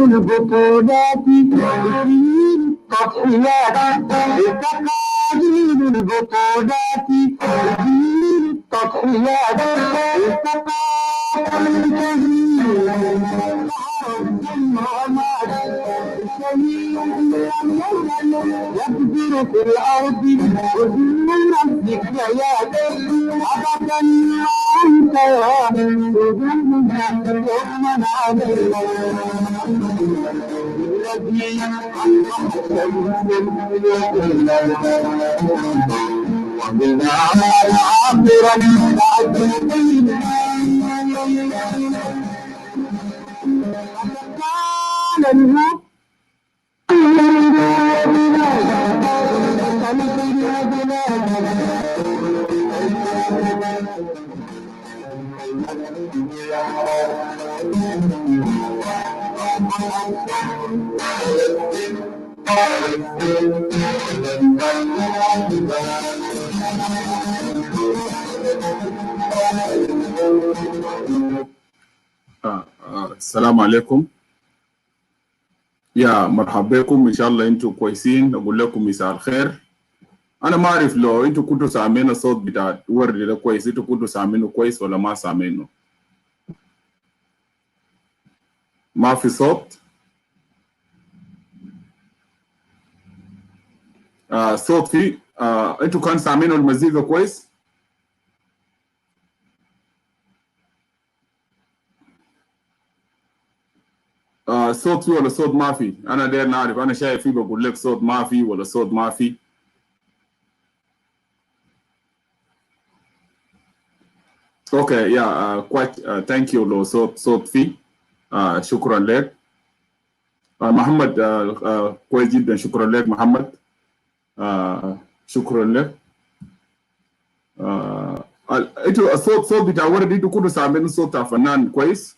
البطولات تثير التضحيات، تقاليد البطولات تثير التضحيات، الثقافة الجميلة يبذر في الأرض وزور الذكريات أبدا أنت يوما علينا الذي وبنا عابرا عجيبين السلام عليكم. يا مرحبا بكم، ان شاء الله انتم كويسين. اقول لكم مساء الخير. انا ما اعرف لو انتم كنتوا سامعين الصوت بتاع ورد ده كويس، انتم كنتوا سامعينه كويس ولا ما سامعينه؟ ما في صوت؟ صوت فيه. انتوا كان سامعينه المزيكا كويس؟ صوت فيه ولا صوت ما فيه؟ انا داير نعرف، انا شايف فيه بقول لك صوت ما فيه ولا صوت ما فيه. اوكي يا كويس. ثانك يو لو صوت فيه. شكرا لك. محمد كويس جدا، شكرا لك محمد. شكرا لك. انتوا الصوت بتاع ورد انتوا كنتوا سامعين الصوت بتاع فنان كويس؟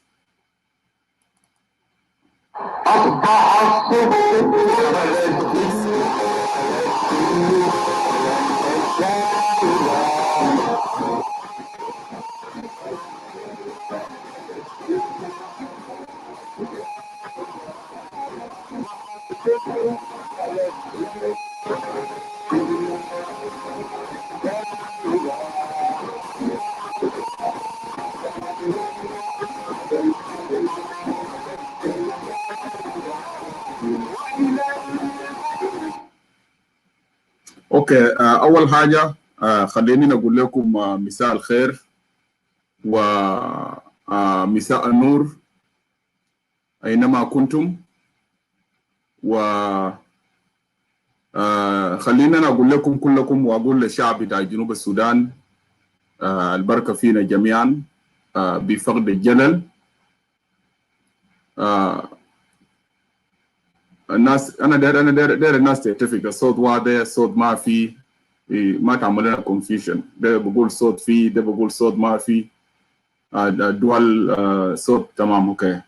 اوكي. اول حاجه خليني نقول لكم مساء الخير ومساء النور اينما كنتم. و خلينا اقول لكم كلكم واقول للشعب بتاع جنوب السودان البركه فينا جميعا بفقد الجلل. الناس انا داير الناس تتفق، الصوت واضح، الصوت ما في، ما تعمل لنا كونفيوجن. ده بقول صوت فيه، ده بقول صوت ما في. دول صوت تمام. اوكي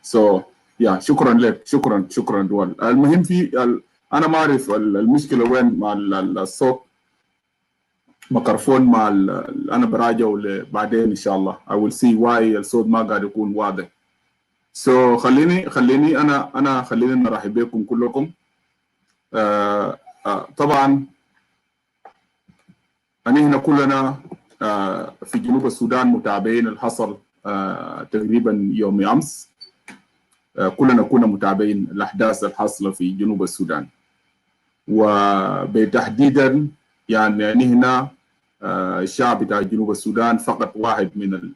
يا شكرا لك، شكرا دول. المهم انا ما اعرف المشكله وين مع الصوت ميكروفون مع انا براجعه بعدين ان شاء الله. I will see why الصوت ما قاعد يكون واضح. خليني انا خليني نرحب بكم كلكم. طبعا هنا كلنا في جنوب السودان متابعين اللي حصل تقريبا يوم امس. كلنا كنا متابعين الاحداث الحاصله في جنوب السودان، وبتحديدا يعني هنا الشعب بتاع جنوب السودان فقط واحد من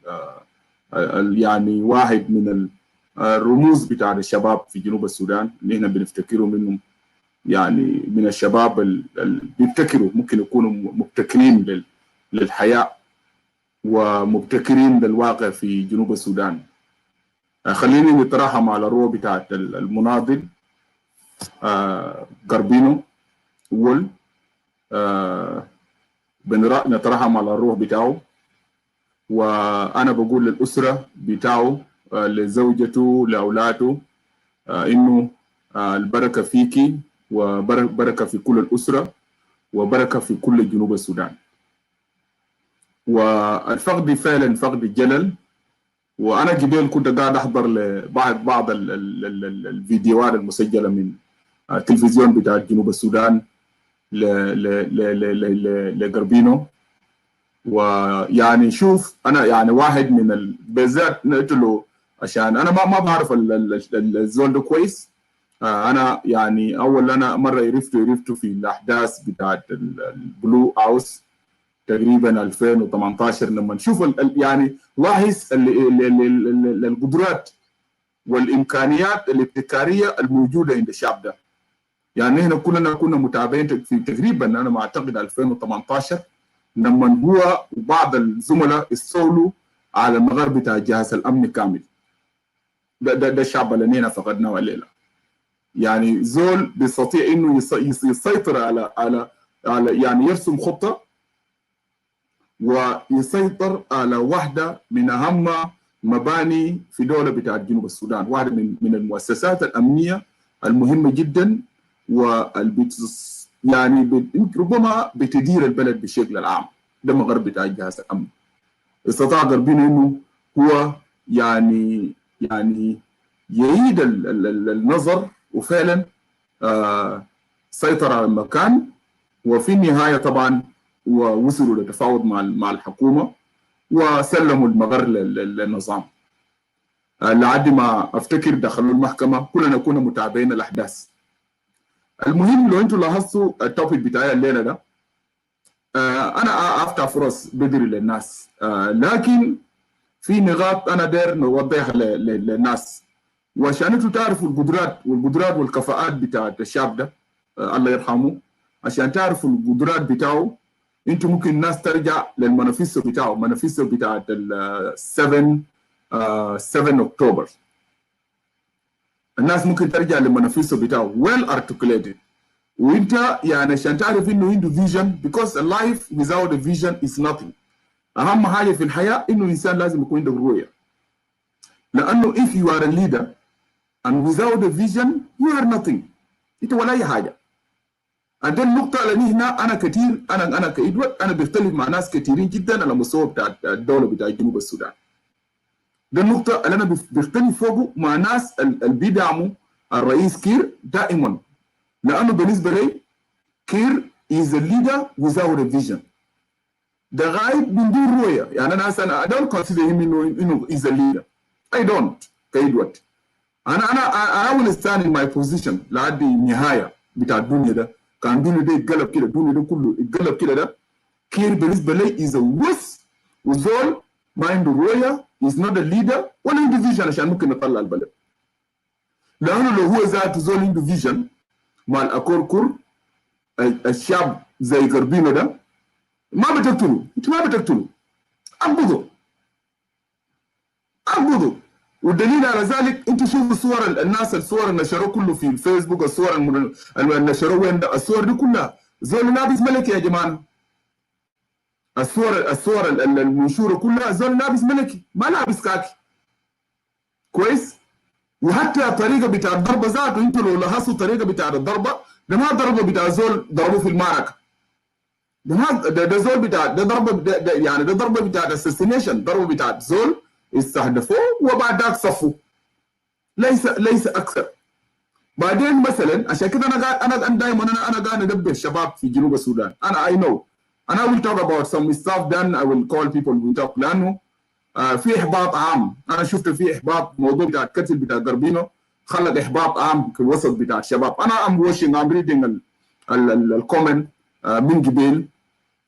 يعني واحد من الرموز بتاع الشباب في جنوب السودان اللي هنا بنفتكروا منهم، يعني من الشباب اللي بيبتكروا، ممكن يكونوا مبتكرين للحياة ومبتكرين للواقع في جنوب السودان. خليني نترحم على الروح بتاعت المناضل قربينو وول. نترحم على الروح بتاعه، وانا بقول للاسره بتاعه لزوجته لأولاده إنه البركة فيكي وبركة في كل الأسرة وبركة في كل جنوب السودان. والفقد فعلا فقد جلل. وأنا قبل كنت قاعد أحضر بعض الفيديوهات المسجلة من التلفزيون بتاع جنوب السودان لغربينو. ويعني شوف أنا يعني واحد من بالذات قلت له عشان أنا ما بعرف الزول ده كويس. أنا يعني أنا مرة عرفته في الأحداث بتاعت البلو هاوس تقريبا 2018 لما نشوف يعني لاحظ القدرات والإمكانيات الابتكارية الموجودة عند الشعب ده. يعني هنا كلنا كنا متابعين في تقريبا أنا ما أعتقد 2018 لما هو وبعض الزملاء استولوا على المغار بتاع جهاز الأمن كامل. ده الشعب اللي هنا فقدناه الليلة. يعني زول بيستطيع إنه يسيطر على يعني يرسم خطة ويسيطر على واحدة من أهم مباني في دولة بتاعت جنوب السودان، واحدة من المؤسسات الأمنية المهمة جدا يعني ربما بتدير البلد بشكل عام. ده مغرب بتاع جهاز الأمن. استطاع غربينا إنه هو يعني يعيد النظر وفعلا سيطر على المكان. وفي النهاية طبعا ووصلوا لتفاوض مع الحكومة وسلموا المغر للنظام. لعد ما افتكر دخلوا المحكمة. كلنا كنا متابعين الأحداث. المهم لو انتم لاحظتوا التوبيك بتاعي الليلة ده أنا أفتح فرص بدري للناس، لكن في نقاط أنا داير نوضحها للناس وعشان انتم تعرفوا القدرات والكفاءات بتاعت الشعب ده الله يرحمه. عشان تعرفوا القدرات بتاعه انتم ممكن الناس ترجع للمانيفيستو بتاعه، المانيفيستو بتاعت 7 اكتوبر. الناس ممكن ترجع للمانيفيستو بتاعه well articulated. وانت يعني عشان تعرف انه عنده فيجن because a life without a vision is nothing. اهم حاجه في الحياه انه الانسان لازم يكون عنده رؤيه. لانه if you are a leader and without a vision you are nothing. انت ولا اي حاجه. عندنا النقطة اللي هنا أنا كثير أنا كإدوارد أنا بختلف مع ناس كثيرين جدا على مستوى بتاع الدولة بتاع جنوب السودان. ده النقطة اللي أنا بختلف فوقه مع ناس اللي بيدعموا الرئيس كير دائما. لأنه بالنسبة لي كير is a leader without a vision. ده غايب من دون رؤية. يعني أنا I don't consider him إنه is a leader. I don't كإدوارد. أنا will stand in my position لحد النهاية بتاع الدنيا ده. كان الدنيا ده يتقلب كده، الدنيا ده كله يتقلب كده. ده كير بالنسبه لي از وس وزول ما عنده رؤيه، از نوت ا ليدر ولا عنده فيجن عشان ممكن نطلع البلد. لانه لو هو ذات زول عنده فيجن مع الاكوركور الشعب زي غربينو ده ما بتقتلوا، انت ما بتقتلوا، انبضوا. والدليل على ذلك انتوا شوفوا صور الناس، الصور اللي نشروه كله في الفيسبوك، الصور اللي نشروه وين ده، الصور دي كلها زول لابس ملكي يا جماعه. الصور المنشوره كلها زول لابس ملكي ما لابس كاكي. كويس؟ وحتى الطريقه بتاع الضربه ذاته انتوا لو لاحظتوا الطريقه بتاع الضربه ده ما ضربه بتاع زول ضربوه في المعركه. ده زول بتاع ده ضربه يعني ده ضربه بتاع اساسينيشن، ضربه بتاع زول استهدفوه وبعد ذاك صفوا. ليس اكثر. بعدين مثلا عشان كده انا دائما انا قاعد ادبر الشباب في جنوب السودان. انا I know and I will talk about some stuff then I will call people we talk. لانه في احباط عام. انا شفت في احباط موضوع بتاع القتل بتاع غربينو خلق احباط عام في الوسط بتاع الشباب. انا I'm reading الكومنت من قبل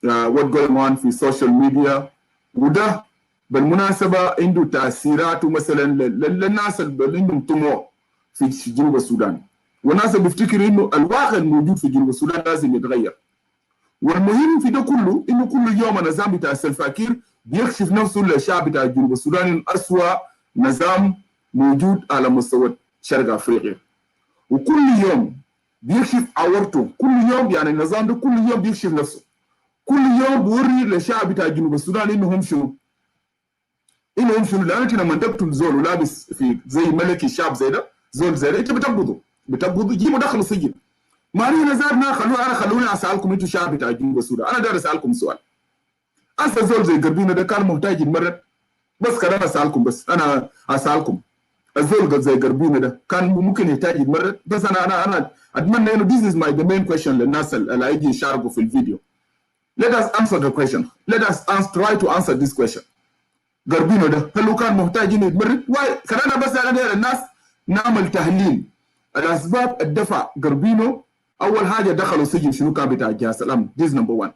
what going on في السوشيال ميديا. وده بالمناسبة عنده تأثيراته مثلا للناس اللي عندهم طموح في جنوب السودان، والناس اللي بيفتكروا انه الواقع الموجود في جنوب السودان لازم يتغير. والمهم في ده كله انه كل يوم النظام بتاع السلفاكير بيكشف نفسه للشعب بتاع جنوب السودان انه أسوأ نظام موجود على مستوى شرق افريقيا. وكل يوم بيكشف عورته، كل يوم يعني النظام ده كل يوم بيكشف نفسه، كل يوم بوري للشعب بتاع جنوب السودان انه هم شنو. انهم شنو؟ لانه انت لما تقتل زول ولابس في زي ملكي شاب زي ده، زول زي ده، انت بتقبضه يجيبوا دخلوا سجن. ما هنا زادنا خلوني اسالكم انتوا شعب بتاع جنوب السودان، انا داير اسالكم سؤال. اسا زول زي قربينا ده كان محتاج يتمرد، بس كلام اسالكم، بس انا اسالكم الزول زي قربينا ده كان ممكن يحتاج يتمرد؟ بس انا اتمنى انه this is the main question للناس اللي هيجي يشاركوا في الفيديو. Let us answer the question. Let us try to answer this question. قربينو ده هل هو كان محتاج انه يتمرد؟ خلينا بس انا داير الناس نعمل تحليل الاسباب الدفع قربينو. اول حاجه دخلوا سجن شنو كان بتاع جهاز الامن، ديز نمبر 1.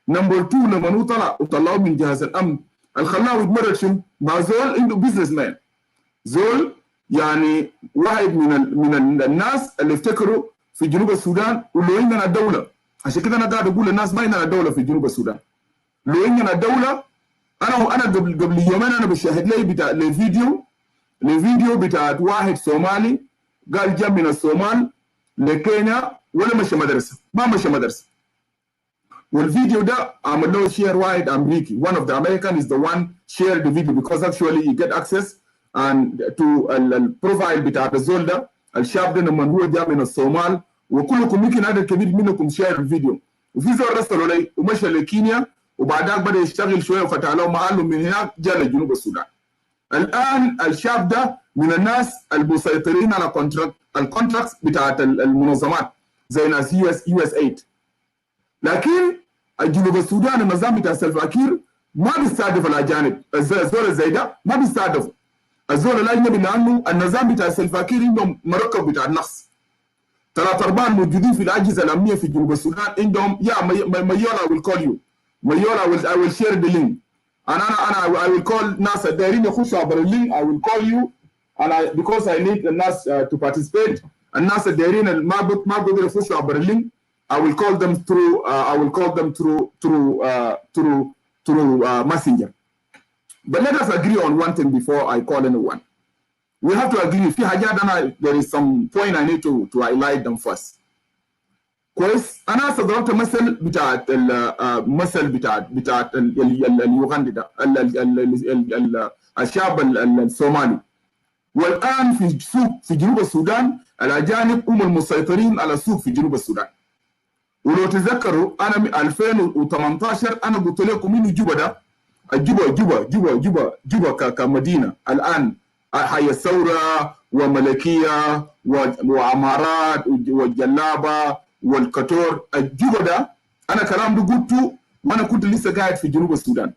نمبر 2 لما هو طلعوا من جهاز الامن اللي خلاه يتمرد شنو؟ مع زول عنده بزنس مان، زول يعني واحد من الناس اللي افتكروا في جنوب السودان ولو عندنا دوله. عشان كده انا قاعد اقول للناس ما عندنا دوله في جنوب السودان. لو عندنا دوله، انا قبل يومين انا بشاهد لي بتاع الفيديو بتاع واحد صومالي قال جاء من الصومال لكينيا ولا مشى مدرسه، ما مشى مدرسه. والفيديو ده عمل له شير واحد امريكي. One of the American is the one shared the video because actually you get access and to البروفايل بتاع الزول ده الشاب ده لما هو جاء من الصومال، وكلكم يمكن عدد كبير منكم شير الفيديو. وفي زول رسلوا لي ومشى لكينيا وبعدها بدا يشتغل شويه وفتح له محل من هناك جاء لجنوب السودان. الان الشاب ده من الناس المسيطرين على الكونتراكت بتاعت المنظمات زي ناس يو اس 8. لكن جنوب السودان النظام بتاع سلفا كير ما بيستهدف الاجانب. الزول زي ده ما بيستهدفوا الزول الاجنبي لانه النظام بتاع سلفا كير عندهم مركب بتاع النقص. 3/4 الموجودين في الاجهزه الامنيه في جنوب السودان عندهم ميولا will call you. ميولا I will share the link. انا I will call ناس دايرين يخشوا عبر اللينك. I will call you and because I need الناس to participate. الناس الدايرين ما بيقدروا يخشوا عبر اللينك I will call them through messenger. But let us agree on one thing before I call anyone. We have to agree. في حاجات there is some point I need to highlight them first. كويس. انا استضربت مثل بتاعت اليوغندي ده الشاب الصومالي. والان في سوق في جنوب السودان الاجانب هم المسيطرين على السوق في جنوب السودان. ولو تذكروا انا 2018 انا قلت لكم انه جوبا ده جوبا كمدينه الان حي الثوره وملكيه وعمارات والجلابه والكتور. الجوبا ده انا كلام ده قلته وانا كنت لسه قاعد في جنوب السودان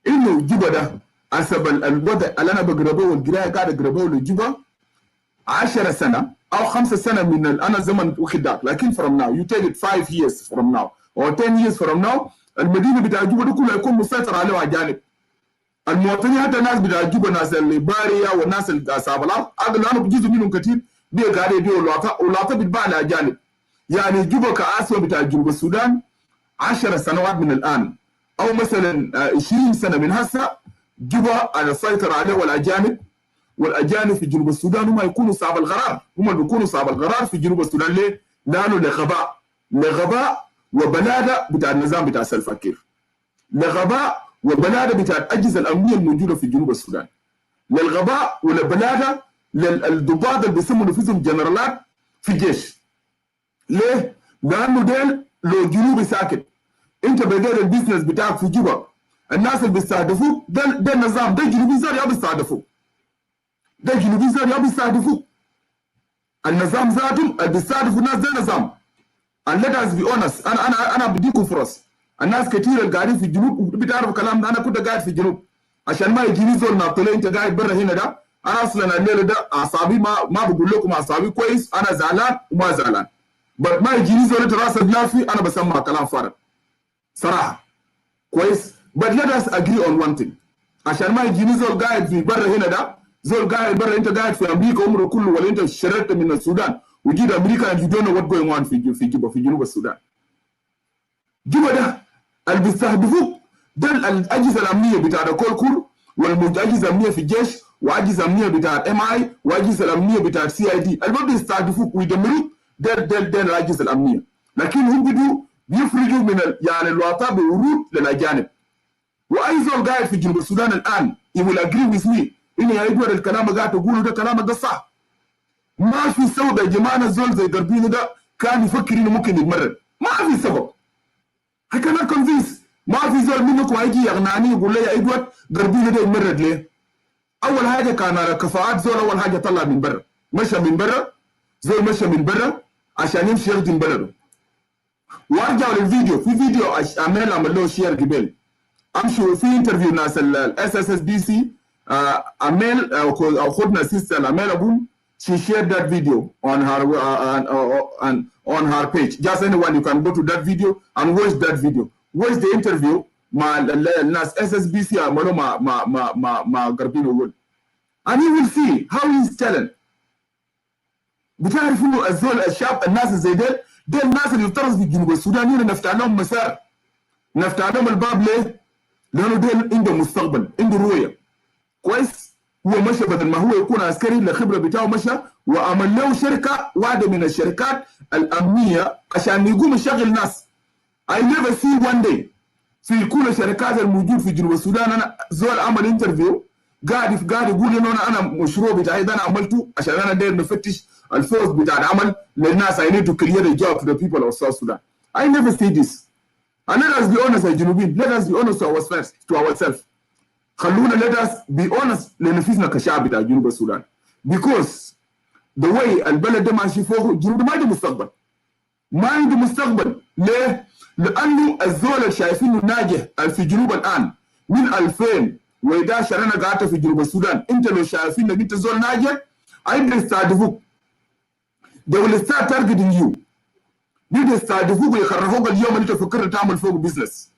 انه جوبا ده حسب الوضع اللي انا بقربه والقرايه قاعد اقربه لجوبا 10 سنه او 5 سنه من انا زمن وخداك. لكن from now you take it 5 years from now or 10 years from now المدينه بتاع جوبا دي كلها يكون مسيطر عليها اجانب. المواطنين حتى الناس بتاع جوبا ناس الليباريا والناس اصحاب الارض اغلبهم جزء منهم كثير قاعد يبيعوا ولاطه بتباع لاجانب. يعني جوبا كعاصمه بتاع جنوب السودان 10 سنوات من الان او مثلا 20 سنه من هسه جوبا على السيطره عليه والاجانب في جنوب السودان هم يكونوا صعب القرار. هم اللي بيكونوا صعب القرار في جنوب السودان. ليه؟ لانه لغباء وبلاده بتاع النظام بتاع سلفا كير، لغباء وبلاده بتاع الاجهزه الامنيه الموجوده في جنوب السودان، للغباء ولبلاده للضباط اللي بيسموا نفسهم جنرالات في الجيش. ليه؟ لانه ديل لو جنوبي ساكت انت بدير البيزنس بتاعك في جوبا الناس اللي بيستهدفوك ده النظام ده جنوبي زار يا بيستهدفوك، ده جنوبي زار يا بيستهدفوك. النظام ذاتهم اللي بيستهدفوا الناس ده نظام. and let us be honest. انا بديكم فرص. الناس كثير اللي قاعدين في الجنوب بتعرفوا الكلام ده. انا كنت قاعد في الجنوب عشان ما يجيني زول ناطلي انت قاعد برا هنا ده. انا اصلا الليله ده اعصابي ما بقول لكم اعصابي كويس. انا زعلان وما زعلان. ما يجيني زول انت راسك لافي انا بسمع كلام فارغ صراحه كويس. but let us agree on one thing عشان ما يجيني زول قاعد في برا هنا ده، زول قاعد برا انت قاعد في امريكا عمره كله ولا انت شردت من السودان وجيت امريكا and you don't know what going on في جنوب السودان. جوبا ده اللي بيستهدفوك ده الاجهزه الامنيه بتاع الكولكور والاجهزه الامنيه في الجيش واجهزه امنيه بتاع MI واجهزه الامنيه بتاع CID اللي بيستهدفوك ويدمروك. ده الاجهزه الامنيه. لكن هم بيفرجوا من يعني الوطا بورود للاجانب. واي زول قاعد في جنوب السودان الان he will agree with me اني يا ادوار الكلام اللي قاعد تقوله ده كلامك ده صح. ما في سبب يا جماعه زول زي قربينو ده كان يفكر انه ممكن يتمرد، ما في سبب. I cannot convince. ما في زول منكم هيجي يقنعني يقول لي يا ادوار قربينو ده يتمرد ليه؟ اول حاجه كان على كفاءات زول، اول حاجه طلع من برا، مشى من برا، زول مشى من برا عشان يمشي يخدم بلده. وارجعوا للفيديو، في فيديو عمل له شير قبل، امشوا في انترفيو ناس الاس اس اس بي سي عمل او خدنا سيستر عمل ابون. She shared that video on her page. Just anyone you can go to that video and watch that video. Watch the interview مع الناس SSBC عملوا مع قربينو وول. And you will see how he's telling. بتعرفوا الزول الشاب الناس زي ديل الناس اللي يفترض في جنوب السودان هنا نفتح لهم مسار، نفتح لهم الباب ليه؟ لانه ديل عنده مستقبل، عنده رؤيه. كويس؟ هو مشى بدل ما هو يكون عسكري الخبره بتاعه مشى وعمل له شركه واحده من الشركات الامنيه عشان يقوم يشغل ناس. I never see one day في كل الشركات الموجود في جنوب السودان انا زول عمل انترفيو قاعد يقول انه انا مشروع بتاعي ده انا عملته عشان انا داير نفتش الفرص بتاع العمل للناس. I need to create a job to the people of South Sudan. I never see this. And let us be honest يا جنوبيين. Let us be honest to ourselves. خلونا let us be honest لنفسنا كشعب بتاع جنوب السودان. Because the way البلد ده ماشي فوق جنوب ما عنده مستقبل. ما عنده مستقبل. ليه؟ لأنه الزول اللي شايفينه ناجح في جنوب الآن من 2011 أنا قاعدة في جنوب السودان. أنت لو شايفين إنك أنت زول ناجح عايز يستهدفوك. They will start targeting you. يستهدفوك ويكرهوك اليوم اللي أنت فكرت تعمل فوق بيزنس.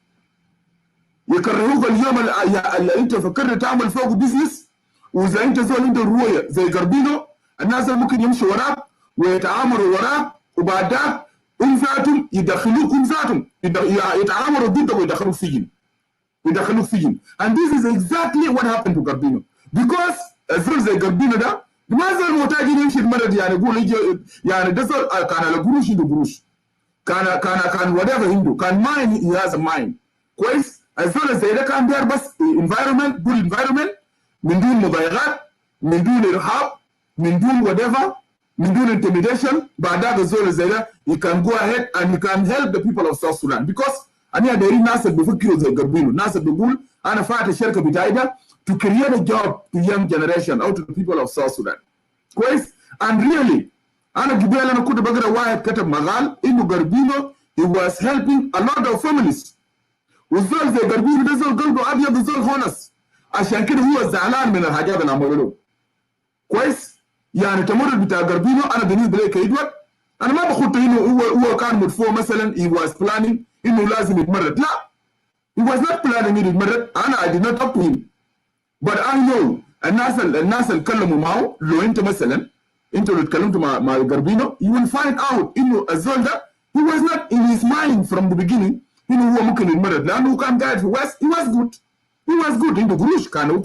يكرهوك اليوم اللي أنت فكرت تعمل فوق بيزنس. وإذا أنت زول عنده رؤية زي قربينو الناس ممكن يمشوا وراك ويتعاملوا وراك وبعد ذاك هم ذاتهم يدخلوكم ذاتهم يتعاملوا ضدك ويدخلوك سجن. And this is exactly what happened to Garbino. Because الزول زي قربينو ده ما زال محتاج يمشي المرض يعني يقول يجي يعني ده زول كان على قروش عنده قروش. كان whatever عنده كان mind he has a mind. كويس؟ الزول زي ده كان داير بس environment good environment من دون مضايقات من دون إرهاب من دون whatever من دون intimidation. بعد ذاك الزول زي ده he can go ahead and he can help the people of South Sudan. Because أنا دايرين ناس اللي بيفكروا زي قربينو، ناس اللي بيقول أنا فاتح الشركة بتاعي ده to create a job to young generation or to the people of South Sudan. كويس؟ And really أنا قبل أنا كنت بقرأ واحد كتب مقال إنه قربينو he was helping a lot of families. والزول زي قربينو ده زول قلبه أبيض وزول هونس عشان كده هو زعلان من الحاجات اللي عملوا له. كويس؟ يعني تمرد بتاع قربينو أنا بالنسبة لي كإدوارد أنا ما بخط إنه هو كان مدفوع مثلا he was planning إنه لازم يتمرد. لا he was not planning إنه يتمرد. أنا I did not talk to him but I know الناس اللي اتكلموا معه لو أنت مثلا أنتوا اللي اتكلمتوا مع قربينو you will find out إنه الزول ده he was not in his mind from the beginning إنه هو ممكن يتمرد لأنه كان قاعد في وest he was good عنده قروش كان هو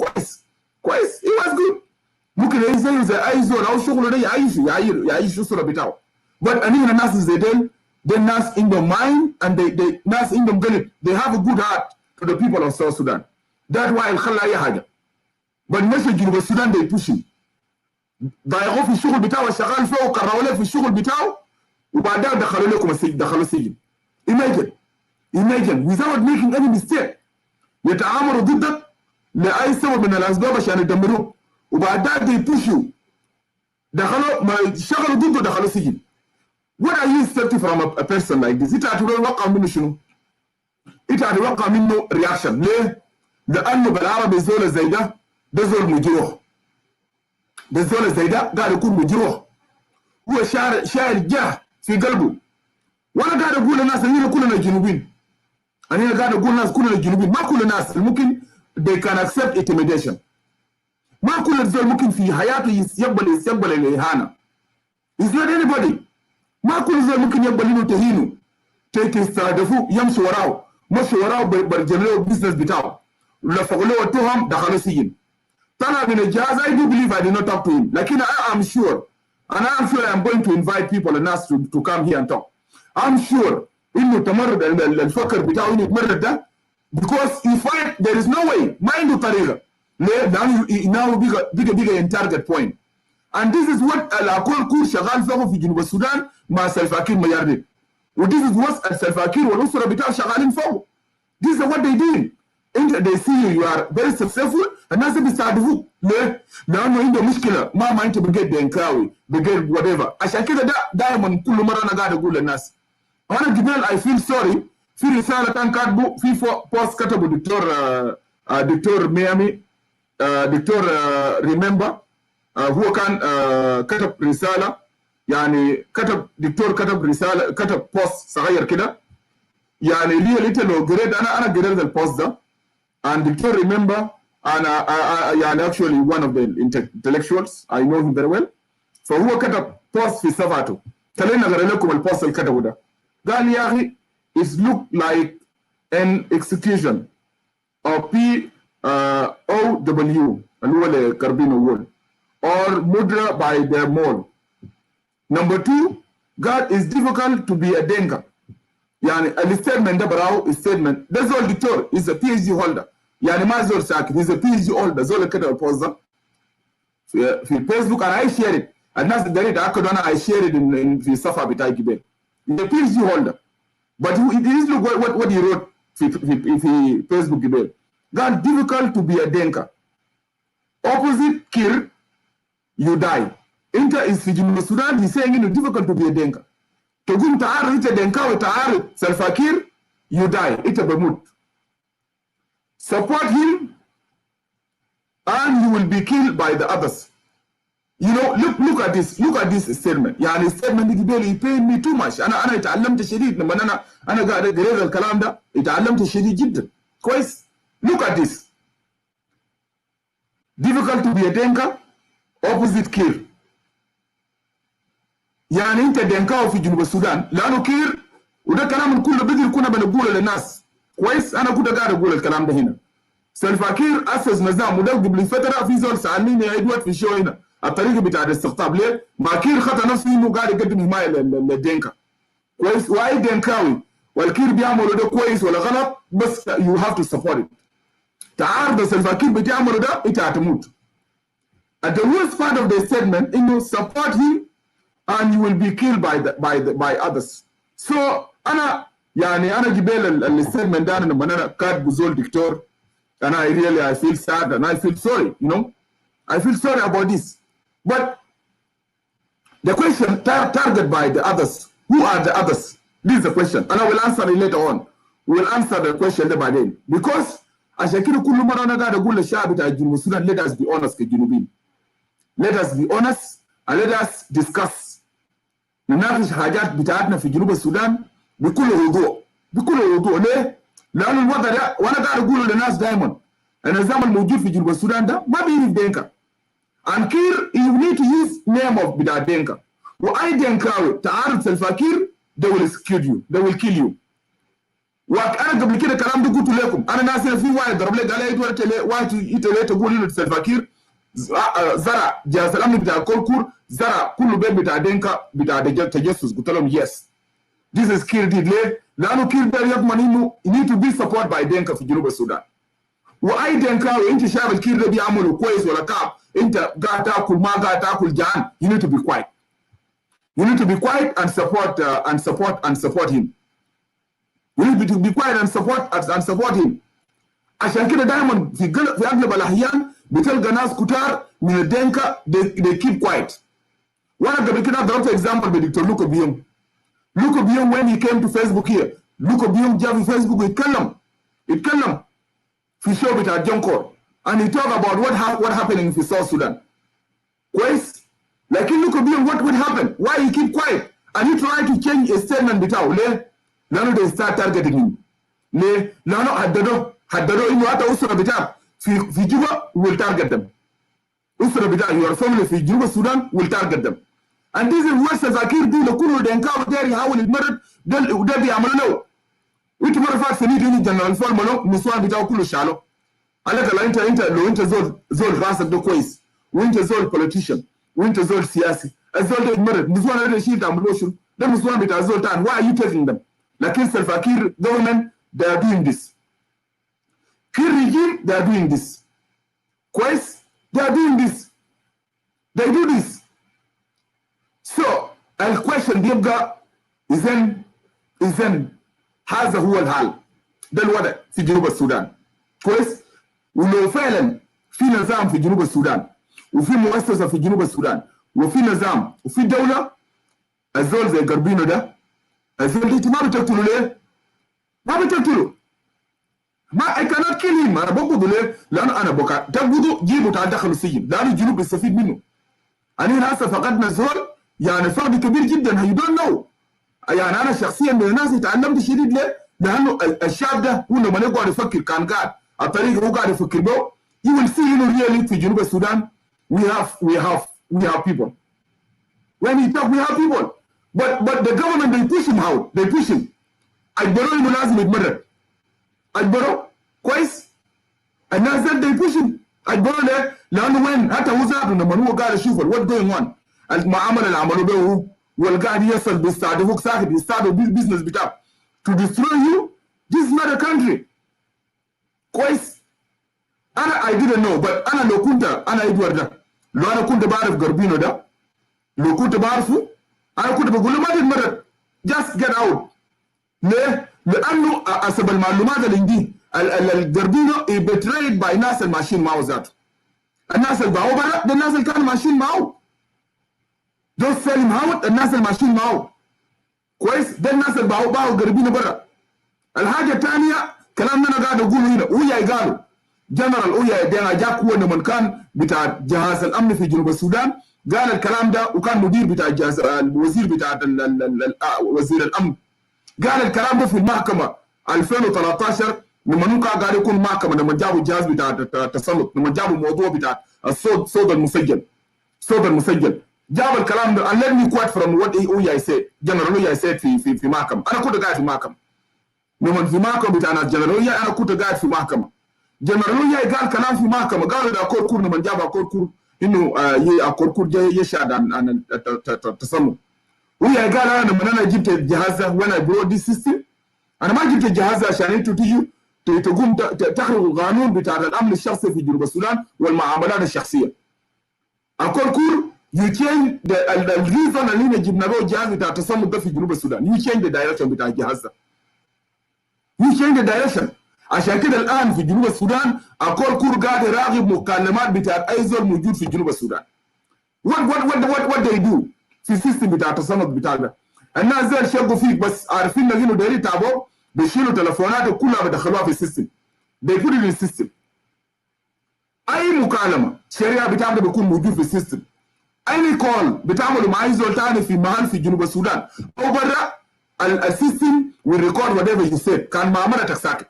كويس he was good ممكن يزيه زي أي زول أو شغله ده يعيش الأسرة بتاعه. but أنينا الناس زي ديل ناس عندهم mind and they ناس عندهم قلب they have a good heart to the people of South Sudan. that why الخلى أي حاجة. but ماشي جنوب السودان they pushing ضايقوه في الشغل بتاعه شغال فيه وكرهوا له في الشغل بتاعه وبعدها دخلوا لكم دخلوا السجن. imagine without making any mistake يتعاملوا ضدك لأي سبب من الأسباب عشان يدمروك وبعدها they push you دخلوا ما شغلوا ضده دخلوا سجن. what are you expecting from a person like this؟ أنت هتتوقع منه شنو؟ أنت هتتوقع منه reaction. ليه؟ لأنه بالعربي زول زي ده زول مجروح. ده الزول زي ده قاعد يكون مجروح هو شاعر جاه في قلبه. وانا قاعد اقول للناس اننا كلنا جنوبيين انا قاعد اقول للناس كلنا جنوبيين ما كل الناس ممكن they can accept intimidation. ما كل الزول ممكن في حياته يقبل الاهانه. it's not anybody. ما كل الزول ممكن يقبل انه تهينه تستهدفوه يمشي وراه برجلوا البزنس بتاعه لفقوا له التهم دخلوا سجن. طلع من الجهاز I do believe I did not talk to him لكن I am sure I'm going to invite people and us to come here and talk. I'm sure انه تمرد الفكر بتاعه انه يتمرد ده because he find there is no way mind tariqa now bigger in target point. And this is what al-Akol Kur shagal fago fi Junub Sudan ma Salva Kiir Mayardit. And this is what Salva Kiir wal usra bitaw shagalin fago. This is what they doing. They see you are very successful and that's بيساعدوك ليه؟ لأنه عنده مشكلة ما أنت بقيت دينكاوي بقيت whatever. عشان كده دائما كل مرة أنا قاعد أقول للناس أنا قبل I feel sorry في رسالة كان كاتبه في بوست كتبه دكتور ميامي دكتور ريمبر هو كان كتب رسالة يعني كتب رسالة كتب بوست صغير كده يعني ليه لو قريت أنا قريت البوست ده and Dr. Remember يعني actually one of the intellectuals I know him very well فهو كتب بوست في صفحته خلينا أقرأ لكم البوست اللي كتبه ده قال يا أخي it look like an execution of POW اللي هو الكربين وول or murder by their mole. Number 2 God is difficult to be a Denka يعني الستيتمنت ده براو statement ده زول دكتور is a PhD holder يعني ما زول ساكت he's a PhD holder زول كتب البوست ده في الفيسبوك انا I share it الناس تقدر يتاكدوا انا I share it في الصفحه بتاعي قبل he's a PhD holder but it is look what he wrote في فيسبوك قبل قال difficult to be a Denka opposite Kiir you die انت is في جنوب السودان he's saying it's difficult to be a Denka تقوم تعارض انت دنكا وتعارض سلفا كير you die انت بموت support him and you will be killed by the others. You know look at this statement يعني statement دي قبل pain me too much انا اتعلمت شديد لما انا قاعد اقرا الكلام ده اتعلمت شديد جدا كويس. look at this difficult to be a Denka opposite Kiir يعني انت دنكاو في جنوب السودان لانه كير وده كلام كله بدل كنا بنقوله للناس كويس. انا كنت قاعد اقول الكلام ده هنا سلفا كير اسس نظام وده قبل فتره في زول سالني يا ادوارد في الشو هنا الطريقه بتاع الاستقطاب ليه ما كير خطا نفسه انه قاعد يقدم حمايه للدنكا كويس واي دنكاوي والكير بيعملوا ده كويس ولا غلط بس يو هاف تو سبورت ات. تعارض سلفا كير بتعملوا ده انت هتموت. The worst part of the statement انه support him and you will be killed by others. So أنا جبال الستيتمنت ده أنا لما أنا كاتب زول دكتور and I feel sad and I feel sorry, you know. I feel sorry about this. But the question targeted by the others, who are the others? This is the question and I will answer it later on. We will answer the question there by then. Because عشان كده كل مرة أنا قاعد أقول للشعب بتاع جنوب السودان let us be honest كجنوبيين. Let us be honest and let us discuss. نناقش حاجات بتاعتنا في جنوب السودان بكل وضوح ليه؟ لأن الوضع ده وأنا قاعد أقول للناس دائما النظام الموجود في جنوب السودان ده ما بيعرف دينكا. And Kiir you need to use name of بتاع دينكا. وأي دينكاوي تعارض سلفا كير they will kill you. وأنا قبل كده كلام ده قلت لكم أنا ناس في واحد ضرب لي قال لي واحد يتلي تقول إنه سلفا كير زرع جهاز الأمن بتاع كولكور زرع كل بيت بتاع دينكا بتاع تجسس. قلت لهم yes this is Kiir did ليه؟ لأنه كير ده يضمن إنه need to be supported by دينكا في جنوب السودان. وأي دينكاوي أنت شايف الكير ده بيعمله كويس ولا كعب أنت قاعد تاكل ما قاعد تاكل جعان you need to be quiet. You need to be quiet and support him. You need to be quiet and support him. عشان كده دائما في أغلب الأحيان بتلقى ناس كتار من الدنكا they keep quiet. وانا قبل كده ضربت example بدكتور لوكو بيوم when he came to Facebook here. لوكو بيوم جاء في فيسبوك يتكلم في شو بتاع جونكور and he talk about what happening في South Sudan. كويس لكن لوكو بيوم what would happen why he keep quiet and he try to change a statement بتاعه ليه؟ لأنه they start targeting him. ليه؟ لأنه حددوا إنه حتى أسرة بتاعه في جوبا will target them. أسرة بتاع your family في جنوب السودان will target them. And this is what Salva Kiir دي لكل دينكاو داري يحاول يتمرد ده بيعملوا له. وانت مرة فات سنين دي جنرال فورمالو النسوان بتاعه كله شالو. على كلا انت لو انت زول راسك ده كويس وانت زول politician وانت زول سياسي الزول ده يتمرد النسوان ده شيء تعملوه شنو؟ ده النسوان بتاع الزول تاني why are you taking them؟ لكن Salva Kiir government they are doing this. Key regime, they are doing this. كويس؟ They are doing this. They do this. So الكويشن بيبقى إذن هذا هو الحال. ده الوضع في جنوب السودان. كويس؟ ولو فعلا في نظام في جنوب السودان وفي مؤسسة في جنوب السودان وفي نظام وفي دولة، الزول زي قربينو ده، الزول دي ما بتقتلوا ليه؟ ما بتقتلوا. ما I cannot kill him. أنا بقبضوا ليه؟ لأنه أنا بقى تقبضوا جيبوا تعال دخلوا السجن، لأنه الجنوب بيستفيد منه. أنا هسه فقدنا زول يعني فقد كبير جدا. you don't know. يعني أنا شخصيا من الناس اللي تعلمت شديد ليه؟ لأنه الشعب ده هو لما يقعد يفكر كان قاعد الطريقة هو قاعد يفكر به you will see really في جنوب السودان we have people. When he talk we have people. But the government they push him out. They push him. أجبروه إنه لازم يتمرد. أجبروه كويس. الناس ده they push him. أجبروه ليه؟ لأنه وين حتى هو ذاته لما هو قاعد يشوف what going on المعاملة اللي عملوا به هو والقاعد يصل بيستهدفوك ساكت يستهدفوا بالبزنس بتاعك to destroy you. This is not a country. كويس. أنا I didn't know but أنا لو كنت أنا إدوارد ده لو أنا كنت بعرف قربينو ده لو كنت بعرفه أنا كنت بقول له ما تتمرد just get out. ليه؟ لأنه حسب المعلومات اللي عندي القربينو betrayed by ناس الماشيين معه ذاته. الناس اللي باعوه برا ده الناس اللي كانوا ماشيين معه. دول سالم هاوت الناس اللي ماشيين معه. كويس؟ ده الناس اللي باعوا قربينو برا. الحاجة الثانية كلامنا أنا قاعد أقوله هنا وياي قالوا جنرال وياي ده جاك هو لما كان بتاع جهاز الأمن في جنوب السودان قال الكلام ده وكان مدير بتاع جهاز الوزير بتاع وزير الأمن قال الكلام ده في المحكمة 2013 لما نوكا قاعد يكون محكمة لما جابوا الجهاز بتاع التسلط لما جابوا الموضوع بتاع الصوت المسجل جاب الكلام ده and let me quote from what وياي said جنرال وياي said في محكمة. أنا كنت قاعد في محكمة لما في محكمة بتاع جنرال وياي أنا كنت قاعد في محكمة. جنرال وياي قال كلام في محكمة قالوا ده أكور كور لما جاب أكور كور إنه أكور كور جاي يشهد عن التسلط. وياي قال أنا لما أنا جبت الجهاز ده when I brought this system أنا ما جبت الجهاز ده عشان أنتوا تيجوا تقوم تخرجوا القانون بتاع الأمن الشخصي في جنوب السودان والمعاملات الشخصية. أكور كور you change the reason اللي جبنا به الجهاز بتاع التسلط ده في جنوب السودان you change the direction بتاع الجهاز ده. you change the direction. عشان كده الآن في جنوب السودان أكور كور قاعد يراقب مكالمات بتاع أي زول موجود في جنوب السودان. what they do في السيستم بتاع التسلط بتاع ده. الناس زي شقوا فيك بس عارفين انه دايرين يتابعوا بيشيلوا تلفوناته كلها بدخلوها في السيستم. they put it in the system. اي مكالمه شريعه بتاعته بيكون موجود في السيستم. اي كول بتعملوا مع اي زول ثاني في محل في جنوب السودان او برا السيستم والريكورد whatever you said. كان مع مرتك ساكت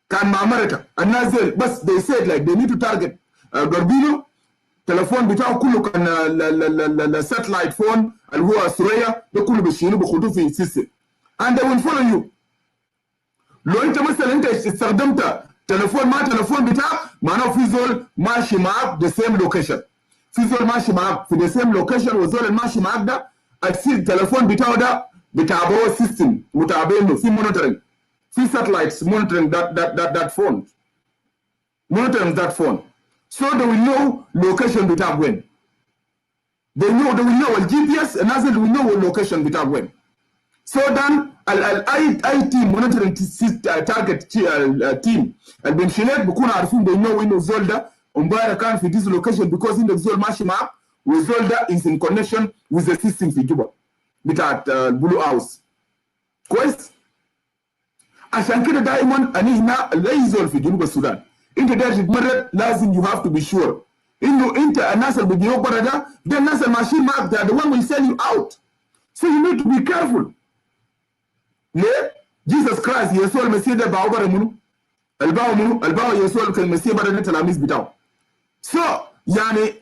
كان مع مرتك الناس زي بس they said like they need to target قربينو التلفون بتاعه كله كان الساتلايت فون اللي هو سوريا ده كله بيشيلوه بيخدوه في السيستم and they will follow you. لو انت مثلا انت استخدمت تلفون ما تلفون بتاعك معناه في زول ماشي معك the same location. في زول ماشي معك في the same location والزول الماشي معك ده التلفون بتاعه ده بتابعوه السيستم متابعينه في monitoring في satellites monitoring that phone monitoring that phone. So they will know location بتاعك وين. They will know الGPS الناس اللي will know location بتاعك وين. So then اي team monitoring target team اللي بيمشيلك بيكونوا عارفين they know انه الزول ده امبارح كان في this location because انه الزول ماشي معك والزول ده is in connection with the system في جوبا بتاعت البلو هاوس. كويس؟ عشان كده دائما أنا هنا لا زول في جنوب السودان انت داير تتمرد لازم you have to be sure انه انت الناس اللي بيجيوك برا ده الناس اللي ماشيين معك ده the one will sell you out. So you need to be careful. ليه؟ Jesus Christ يسوع المسيح ده باعوا برا منو؟ الباعوا يسوع المسيح برا ده التلاميذ بتاعه. So يعني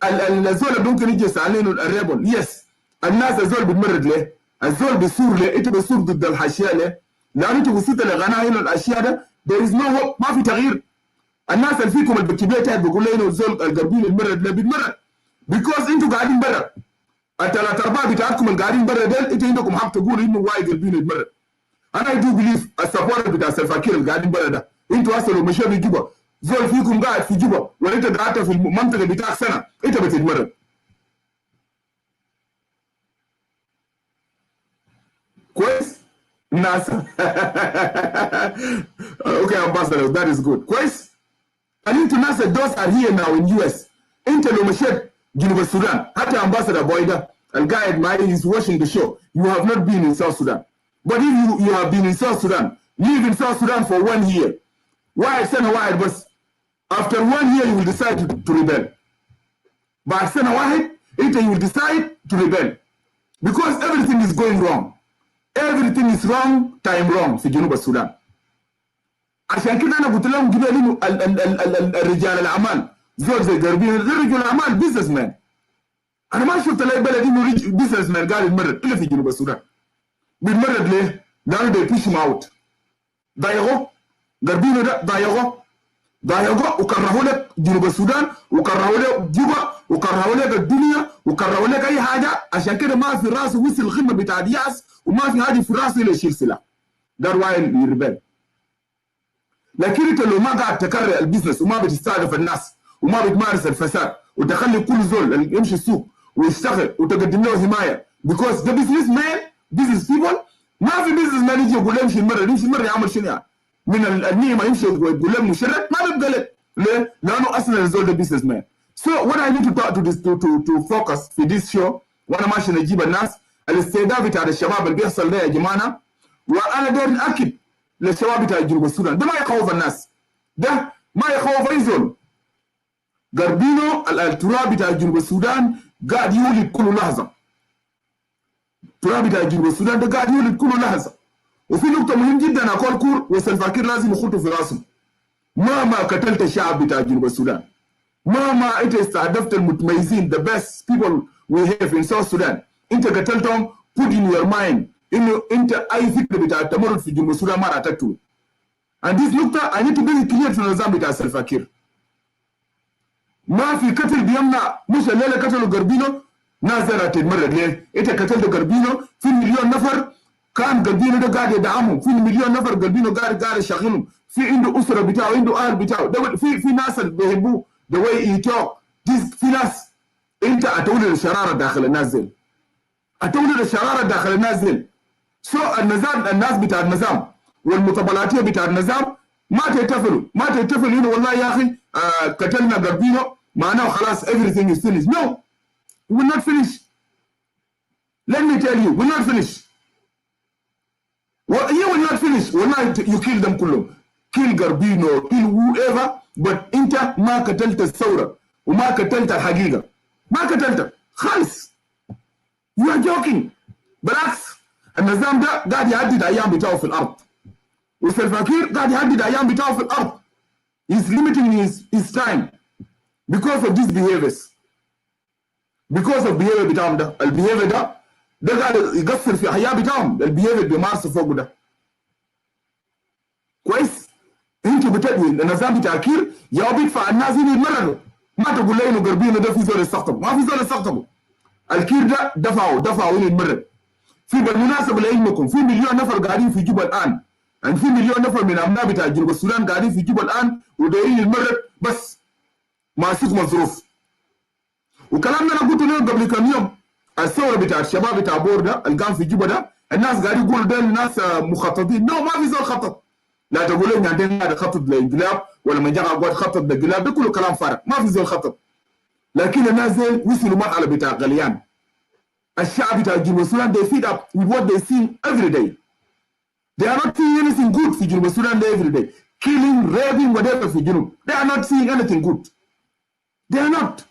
الزول اللي ممكن يجي يسألينه الريبل يس الناس الزول بيتمرد ليه؟ الزول بيصور ليه؟ انت بيصور ضد الحاشية ليه؟ لأن انت وصلت لغنائم الأشياء ده there is no hope ما في تغيير. الناس اللي فيكم البكتيريا بيقول لنا الزول القربين المرد لا بيتمرد because انتوا قاعدين برا. الثلاث ارباع بتاعتكم اللي قاعدين برا ديل انتوا عندكم حق تقولوا انه واي قربين يتمرد. انا دو بليف السبورت بتاع الفاكير اللي قاعدين برا ده انتوا اصلا لو مشيتوا جوبا زول فيكم قاعد في جوبا ولا انت قعدت في المنطقه بتاعك سنه انت بتتمرد. كويس؟ الناس اوكي ambassador that is good. كويس؟ and انتوا ناس those are here now in US. انت لو مشيت جنوب السودان حتى ambassador بويدا القاعد معي is watching the show. You have not been in South Sudan. But if you have been in South Sudan, live in South Sudan for 1 year. واحد سنة واحد بس. After 1 year you will decide to rebel. بعد سنة واحد انت you will decide to rebel. Because everything is going wrong. Everything is wrong, time wrong في جنوب السودان. عشان كده انا قلت لهم قبل انه الرجال الاعمال زول زي قربين رجل الاعمال بزنس مان. انا ما شفت لاي بلد انه بزنس مان قاعد يتمرد الا في جنوب السودان. بيتمرد ليه؟ لانه they push him out. ضايقوه قربين ده ضايقوه وكرهوا لك جنوب السودان وكرهوا لك جوبا وكرهوا لك الدنيا وكرهوا لك اي حاجه. عشان كده ما في راسه وصل القمه بتاع الياس وما في حاجه في راسه الا يشيل سلاح. ده وايل يربل. لكن انت لو ما قاعد تكرر البزنس وما بتستهدف الناس وما بتمارس الفساد وتخلي كل زول يمشي السوق ويشتغل وتقدم له حمايه because the business people ما في business مان يجي يقول له يمشي المره يعمل شنو يعني؟ من النيمه يمشي ويقول له مشرد ما بيبقى لك. ليه؟ لانه اصلا الزول ده business man. So what I need to talk to focus في this show وانا ماشي نجيب الناس الاستعداد بتاع الشباب اللي بيحصل ده يا جماعه. وانا داير ناكد للشباب بتاع جنوب السودان ده ما يخوف الناس. ده ما يخوف اي زول. قربينو التراب بتاع جنوب السودان قاعد يولد كل لحظه. التراب بتاع جنوب السودان ده قاعد يولد كل لحظه. وفي نقطه مهم جدا اقول كور وسلفاكير لازم يخطوا في راسهم. مهما قتلت الشعب بتاع جنوب السودان، مهما انت استهدفت المتميزين the best people we have in South Sudan، انت قتلتهم put in your mind انه انت اي فكره بتاع التمرد في جنوب السودان ما راح تكتبه. and this نقطه I need to be clear في النظام بتاع سلفاكير. ما في قتل بيمنع. مش الليله قتلوا قربينو ناس زي تتمرد ليه؟ انت قتلت قربينو في مليون نفر كان قربينو ده قاعد يدعمهم، في مليون نفر قربينو قاعد يشغلهم، في عنده اسره بتاعه، عنده اهل بتاعه، في ناس اللي بيحبوه the way he talk. في ناس انت هتولد الشراره داخل الناس دي. هتولد الشراره داخل الناس دي. سو النظام الناس بتاع النظام والمطبلاتيه بتاع النظام ما تتفلوا انه والله يا اخي قتلنا قربينو معناه خلاص everything is finished. No, we will not finish. Let me tell you, we will not finish. Well, you will not finish. والله you kill them كلهم. kill قربينو kill whoever but انت ما قتلت الثوره وما قتلت الحقيقه. ما قتلت خالص. You are joking. بالعكس النظام ده قاعد يعدد ايام بتاعه في الارض. وسلفاكير قاعد يعدد ايام بتاعه في الارض. He's limiting his time because of these behaviors. because of behavior بتاعهم ده. البيهيفير ده قاعد يقصر في حياه بتاعهم. البيهيفير بيمارسوا فوق ده. كويس؟ انتوا بتدوي النظام بتاع كير يا بيدفع الناس اللي يتمرنوا. ما تقول لي انه قربينو ده في زول يستقطبوا. ما في زول يستقطبوا. الكير ده دفعوا انه يتمرن. في بالمناسبه لعلمكم في مليون نفر قاعدين في جوبا الان. يعني في مليون نفر من ابناء بتاع جنوب السودان قاعدين في جوبا الان ودايرين يتمرن بس ماسكهم الظروف. وكلام ده انا قلت له قبل كم يوم. الثوره بتاع الشباب بتاع بور ده اللي كان في جوبا ده الناس قاعدين يقولوا ده الناس مخططين. نو ما في زول خطط. لا تقول لي عندنا هذا خطط للانقلاب ولا من جاء قوات خطط للانقلاب. ده كله كلام فارغ. ما في زول خطط. لكن الناس دي وصلوا مرحله بتاع غليان. الشعب بتاع جنوب السودان they feed up with what they see every day. They are not seeing anything good في جنوب السودان every day. Killing, raping, whatever في جنوب. They are not seeing anything good. They are not.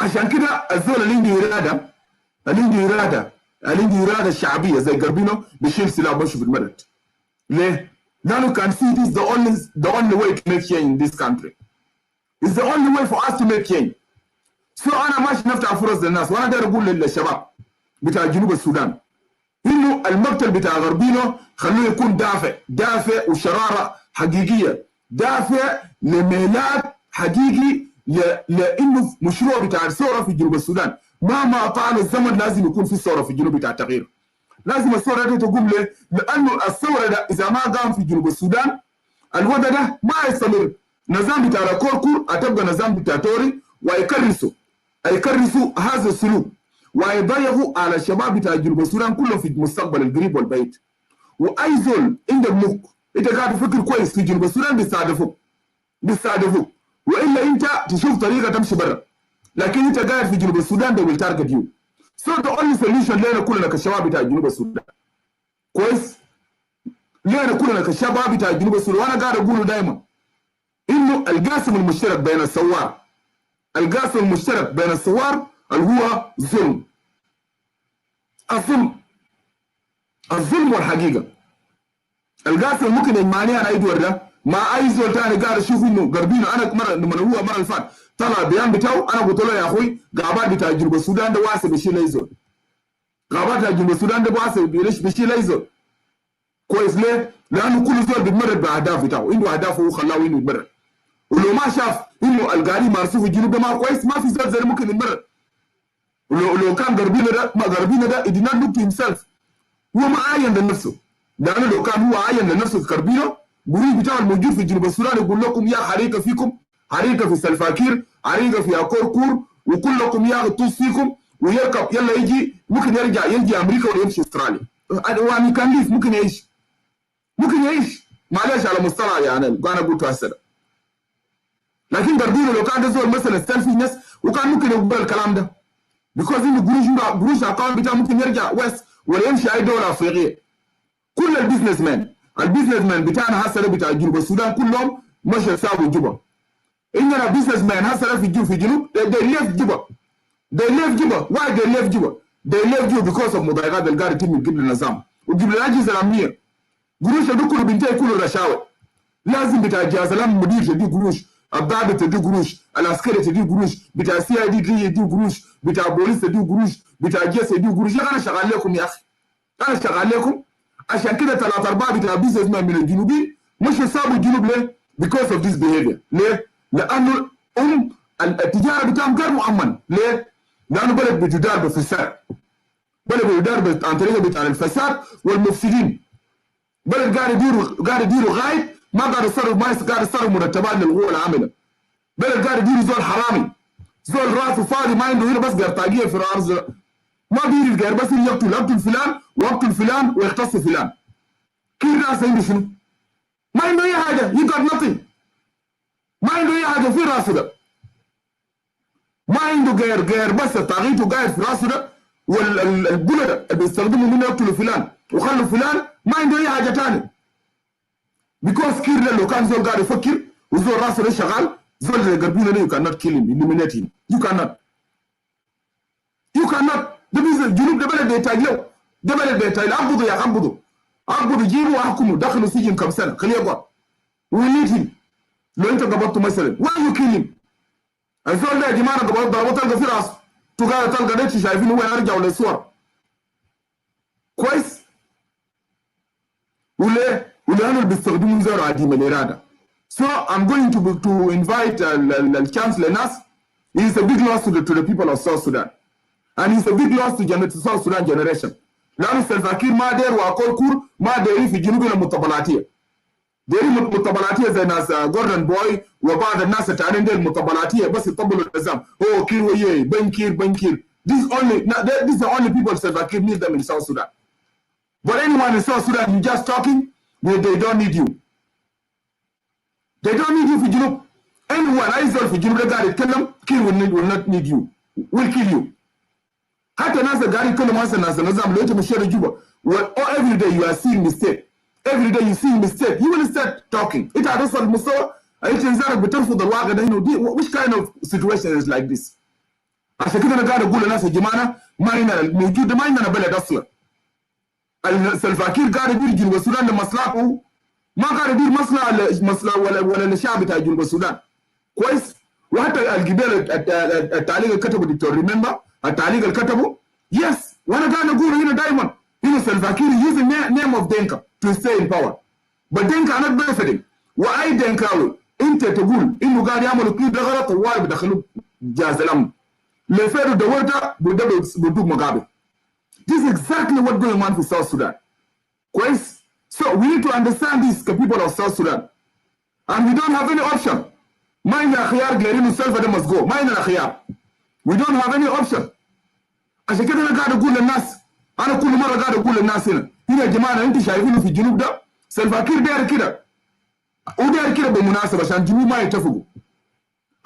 عشان كده الزول اللي عنده إرادة الشعبية زي قربينو بيشيل سلاح بمشي في المرد. ليه؟ لأنه can see this the only way to make change in this country. It's the only way for us to make change. So أنا ماشي نفتح فرص للناس وأنا داير أقول للشباب بتاع جنوب السودان إنه المقتل بتاع غربينو خلوه يكون دافع وشرارة حقيقية، دافع لميلاد حقيقي لإنه مشروع بتاع الثورة في جنوب السودان. مهما طال الزمن لازم يكون في ثورة في جنوب بتاع التغيير. لازم الثورة دي تقوم ليه؟ لأنه الثورة ده إذا ما قام في جنوب السودان الوضع ده ما يستمر. نظام بتاع كوركور هتبقى نظام ديكتاتوري، ويكرسوا هذا السلوك ويضيقوا على الشباب بتاع جنوب السودان كلهم في المستقبل القريب والبعيد. واي زول عندك مخ انت قاعد تفكر كويس في جنوب السودان بيستهدفوك والا انت تشوف طريقه تمشي برا، لكن انت قاعد في جنوب السودان ده will target you. So the only solution لنا كلنا كشباب بتاع جنوب السودان كويس، لنا كلنا كشباب بتاع جنوب السودان، وانا قاعد اقوله دائما انه القاسم المشترك بين الثوار، القاسم المشترك بين الثوار اللي هو ظلم. الظلم والحقيقه. القاسم ممكن يجمعني انا اي دور ده مع اي زول ثاني قاعد اشوف انه قربينه. انا مره لما هو المره اللي فات طلع بيان بتاعه، انا قلت له يا اخوي غابات بتاع جنوب السودان ده واسع بشيل اي زول، غابات بتاع جنوب السودان ده واسع بشيل اي زول. كويس ليه؟ لانه كل زول بيتمرد باهداف بتاعه، عنده اهدافه هو خلاه انه يتمرد، ولو ما شاف انه القاعدين يمارسوه في الجنوب ده ما كويس ما في زول زي ممكن يتمرد. ولو كان قربينه ده did not look to himself، هو ما عاين لنفسه، لانه لو كان هو عاين لنفسه في قربينه قريب بتاعه الموجود في جنوب السودان يقول لكم يا حريقه فيكم، حريقه في سلفاكير، حريقه في كوركور، وكلكم يا الطوس فيكم، ويركب يلا يجي، ممكن يجي امريكا ولا يمشي استراليا، وان كان ليف ممكن يعيش معلش على مصطلح يعني انا قلت هسه. لكن قربينه لو كان ده زول مثلا استلفي ناس وكان ممكن يقبل الكلام ده، بيكوز انه قروش الاكونت بتاعه ممكن يرجع ويست ولا يمشي اي دوله افريقيه. كل البيزنس مان بتاعنا هسه بتاع جنوب السودان كلهم مشى سابوا جوبا. عندنا بيزنس مان هسه في جنوب they left جوبا. why they left جوبا؟ they left جوبا because of مضايقات اللي قاعد يتم قبل النظام وقبل الاجهزه الامنيه. قروش ده كله بينتهي كله رشاوى. لازم بتاع الجهاز الامن مدير تدي قروش، الضابط تدي قروش، العسكري تدي قروش، بتاع السي اي دي يدي قروش، بتاع بوليس تدي قروش، بتاع الجيش يدي قروش. يا اخي انا شغال لكم يا اخي، انا شغال لكم. عشان كده 3/4 بتاع بيزنس مان من الجنوبيين مش سابوا الجنوب ليه؟ because of this behavior. ليه؟ لانه التجاره بتاعهم غير مؤمن. ليه؟ لانه بلد بتدار بفساد، بلد بتدار عن طريق بتاع الفساد والمفسدين. بلد قاعد يديروا غايب، ما قاعد يصرف، ما قاعد يصرف مرتبات للقوى العامله. بلد قاعد يديروا زول حرامي، زول راسه فاضي ما عنده هنا بس قرطاقيه في الارض، ما بيري الغير بس يقتل فلان ويقتل فلان ويختص فلان. كيف راسه عنده شنو؟ ما عنده اي حاجه، he got nothing. ما عنده اي حاجه في راسه ده، ما عنده غير بس طاقيته قاعد في راسه ده، والبلد اللي بيستخدموا منه يقتلوا فلان وخلوا فلان، ما عنده اي حاجه ثانيه. بيكوز كير ده لو كان زول قاعد يفكر وزول راسه ده شغال، زول زي قربينا ده you cannot kill him, eliminate him. you cannot. ده بيزنس جنوب، ده بلد بيحتاج له، ده بلد بيحتاج له. اقبضوا جيبوا واحكموا دخلوا سجن كم سنه خليه يقعد. ويليتهم لو انت قبضته مثلا why you kill him؟ الزول ده يا جماعه ضربه تلقى في راسه، تلقى ده شايفين هو يرجعوا للصور كويس. ولانه اللي بيستخدموا زي عديم الاراده. So I'm going to invite الشانسلر ناس. He is a big loss to the people of South Sudan. And it's a big loss to South Sudan generation. لأنه سلفاكير ما دير وكوركور ما ديرين في جنوب المطبلاتية. ديرين مطبلاتية زي ناس جوردن بوي وبعض الناس التانيين دير مطبلاتية بس يطبلوا النظام. Oh كير وياي بنكير. These are the only people Salva need them in South Sudan. But anyone in South Sudan you just talking, they don't need you. They don't need you في جنوب. Anyone أيزول في جنوب ده قاعد يتكلم كير will not need you. Will kill you. حتى ناس قاعدين يتكلموا هسه ناس النظام لو انت مشيت جوبا every day you are seeing mistake, every day you see mistake, you will start talking. انت هتوصل لمستوى انت انسانك بترفض الواقع ده هنا ودي. which kind of situation is like this؟ عشان كده انا قاعد اقول للناس يا جماعه ما هنا الموجود ما عندنا بلد اصلا. السلفاكير قاعد يدير جنوب السودان لمصلحته، ما قاعد يدير مصلحه ولا للشعب بتاع جنوب السودان كويس. وحتى الجبال التعليق اللي كتبه دكتور ريمبر، التعليق اللي كتبه يس، وانا قاعد اقول هنا دائما انه سلفاكير using name of Denka to stay in power. but Denka are not benefiting. واي دنكاوي انت تقول انه قاعد يعملوا كل ده غلط والله بدخلوه جهاز الامن لفيرو دورتا بدوق مقابل. This is exactly what's going on في South Sudan كويس. So we need to understand this people of South Sudan. and we don't have any option. ما عندنا خيار غير انه السلفه ده must go. ما عندنا خيار. We don't have any option. عشان كده انا قاعد اقول للناس، انا كل مره قاعد اقول للناس هنا يا جماعه انتوا شايفينه في الجنوب ده سلفا كير داير كده وداير كده بالمناسبه عشان الجنوب ما يتفقوا.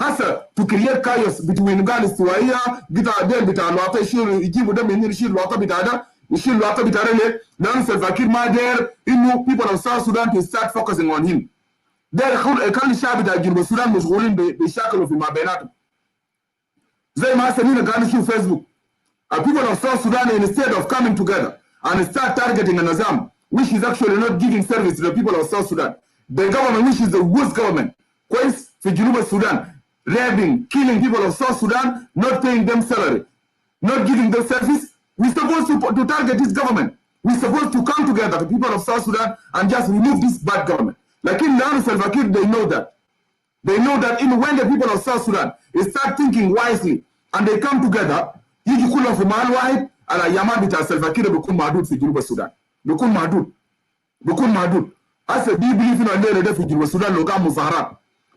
هسه تو كرييت كايوس بتوين قال استوائيه بتاع ديل بتاع الوطن يجيبوا ده من هنا يشيل الوطن بتاع ده يشيل الوطن بتاع ده ليه؟ لانه سلفا كير ما داير انه people of South Sudan to start focusing on him. داير يخلي الشعب بتاع جنوب السودان مشغولين بيشاكلوا فيما بيناتهم. زي ما هسه هنا قاعد نشوف فيسبوك. People of South Sudan, instead of coming together and start targeting a Nizam, which is actually not giving service to the people of South Sudan, the government, which is the worst government, كويس في جنوب السودان, raping, killing people of South Sudan, not paying them salary, not giving them service. We're supposed to target this government. We're supposed to come together, the people of South Sudan, and just remove this bad government. Like in Lano Salva Kiir, they know that. They know that when the people of South Sudan start thinking wisely and they come together, يجي كلهم في محل واحد على ايام بتاع سلفا كير بيكون محدود في جنوب السودان. بيكون محدود. هسه دي بليف انه الليله ده في جنوب السودان لو قام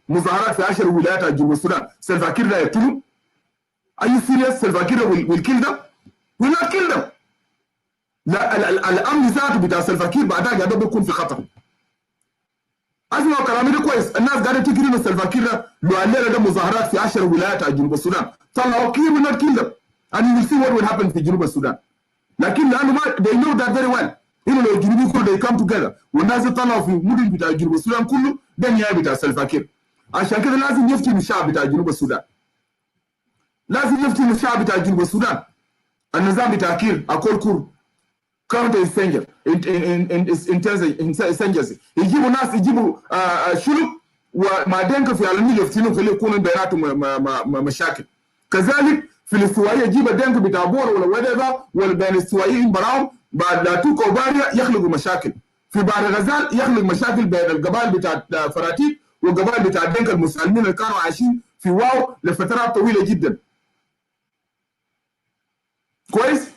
مظاهرات في 10 ولايات جنوب السودان سلفا كير لا يقتلهم. Are you serious? سلفا كير will kill them? Will not kill them. لا الامن ذاته بتاع سلفا كير بعدها قاعد بيكون في خطر. اسمعوا كلامي ده كويس، الناس قاعده تجري انه سلفا كير لو الليله ده مظاهرات في 10 ولايات جنوب السودان طلعوا كير will not kill them. And you will see what will happen في جنوب السودان. لكن لانه ما they know that very well. انه لو الجنوبيين كله they come together والناس يطلعوا في مدن بتاع جنوب السودان كله ده النهايه بتاع سلفا كير. عشان كده لازم يفتنوا الشعب بتاع جنوب السودان. لازم يفتنوا الشعب بتاع جنوب السودان. النظام بتاع كير اكل كور كاونتر انسنجر انسنجرز يجيبوا ناس يجيبوا شلوك وما دينك في علمي يفتنوا خليه يكونوا بيناتهم مشاكل. كذلك في الاستوائيه يجيب الدنك بتاع بور ولا وديفا ولا بين الاستوائيين براهم بعد لا توكو باريا يخلقوا مشاكل. في بحر غزال يخلق مشاكل بين القبائل بتاع فراتيك والقبائل بتاع الدنك المسالمين اللي كانوا عايشين في واو لفترات طويله جدا. كويس؟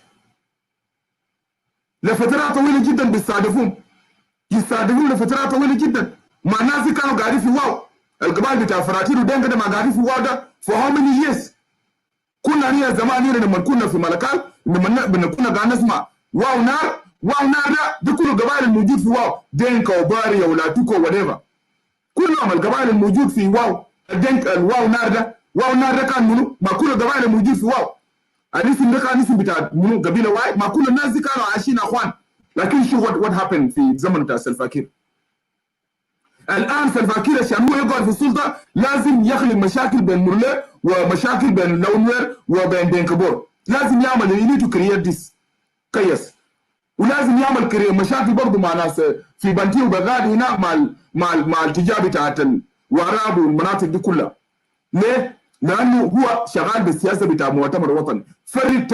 لفترات طويله جدا بيستهدفون لفترات طويله جدا. مع الناس كانوا قاعدين في واو. القبائل بتاع فراتيك والدنك ده ما قاعدين في واو ده for how many years؟ كنا هنا زمان هنا لما كنا في ملكال لما كنا قاعد نسمع واو نار ده كل القبائل الموجود في واو دينكا وباريا ولا توكو وديفا كلهم القبائل الموجود في واو الواو نار ده كان منو؟ ما كل القبائل الموجود في واو الاسم ده كان اسم بتاع منو؟ قبيله واحد. ما كل الناس دي كانوا عايشين اخوان. لكن شوف what happened في زمن بتاع سلفا كير. الان سلفا كير عشان هو يقعد في السلطه لازم يخلق مشاكل بين مرله ومشاكل بين لونوير وبين دينكبور. لازم يعمل you need to create this كيس. ولازم يعمل مشاكل برضه مع ناس في بنتي وبغادي هناك مع التجاره بتاعت الوراب والمناطق دي كلها. ليه؟ لانه هو شغال بالسياسه بتاع مؤتمر وطني. فرق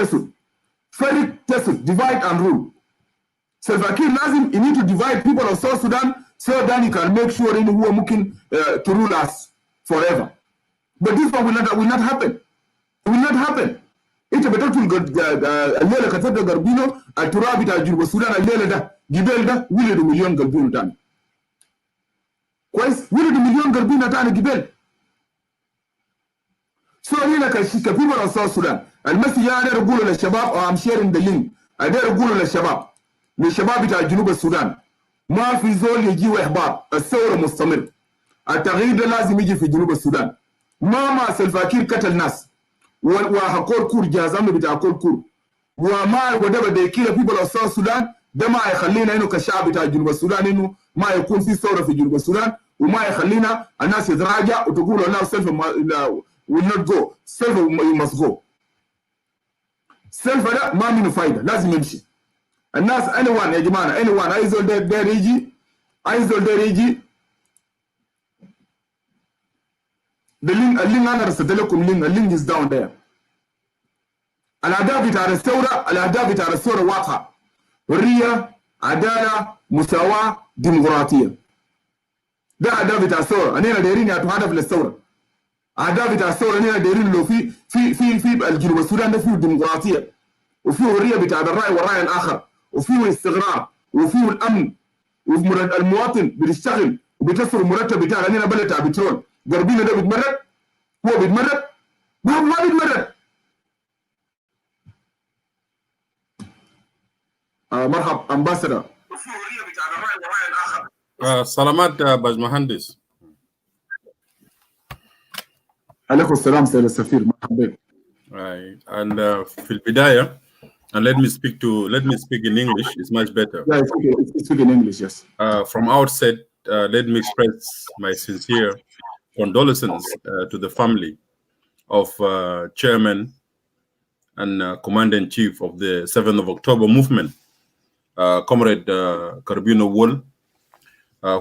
تسد divide and rule. سلفا كير لازم you need to divide people of South Sudan so that he can make sure انه هو ممكن to rule us forever. But this one will not happen. It will not happen. انت بتقتل الليله كتبت قربينو التراب بتاع جنوب السودان الليله ده جبال ده ولدوا مليون قربينو تاني. كويس؟ ولدوا مليون قربينو تاني جبال. سو هنا كبيبل اوف ساوث السودان المسي انا اقول للشباب ام شيرنج ذا لينك ادير اقول للشباب بتاع جنوب السودان ما في زول يجي واحباط. الثوره مستمر. التغيير ده لازم يجي في جنوب السودان. ما سلفا كير قتل ناس وحقول كور جازم بتاع كور كور وما ودبا دي كيلا بيبل اوف ساوث السودان ده ما يخلينا انه كشعب بتاع جنوب السودان انه ما يكون في ثوره في جنوب السودان وما يخلينا الناس يتراجع وتقول لا سلفا will not go. سلفا you must go. سلفا ده ما منه فايده لازم يمشي. الناس anyone يا جماعه anyone عايز زول ده يجي اللينك انا رسلت لكم اللينك is down there. الاهداف بتاع الثوره واضحه. حريه، عداله، مساواه، ديمقراطيه. ده اهداف بتاع الثوره. انا دايرين هدف للثوره. اهداف بتاع الثوره انا دايرين لو في الجنوب السودان ده فيه ديمقراطيه وفيه حريه بتاع الراي والراي الاخر وفيه استقرار وفيه الامن والمواطن بيشتغل بتصفر المرتب بتاعك عندنا بلد بتاع بترول غربينا ده بيتمرد هو بيتمرد ما بيتمرد. مرحبا امباسدر. سلامات باج مهندس. عليكم السلام سيد السفير مرحبا بك. And في البداية and let me speak in English. It's much better. Yeah, it's speak in English, yes. From outset, let me express my sincere condolences to the family of Chairman and Commander-in-Chief of the 7th of October movement, Comrade Carbino Wool,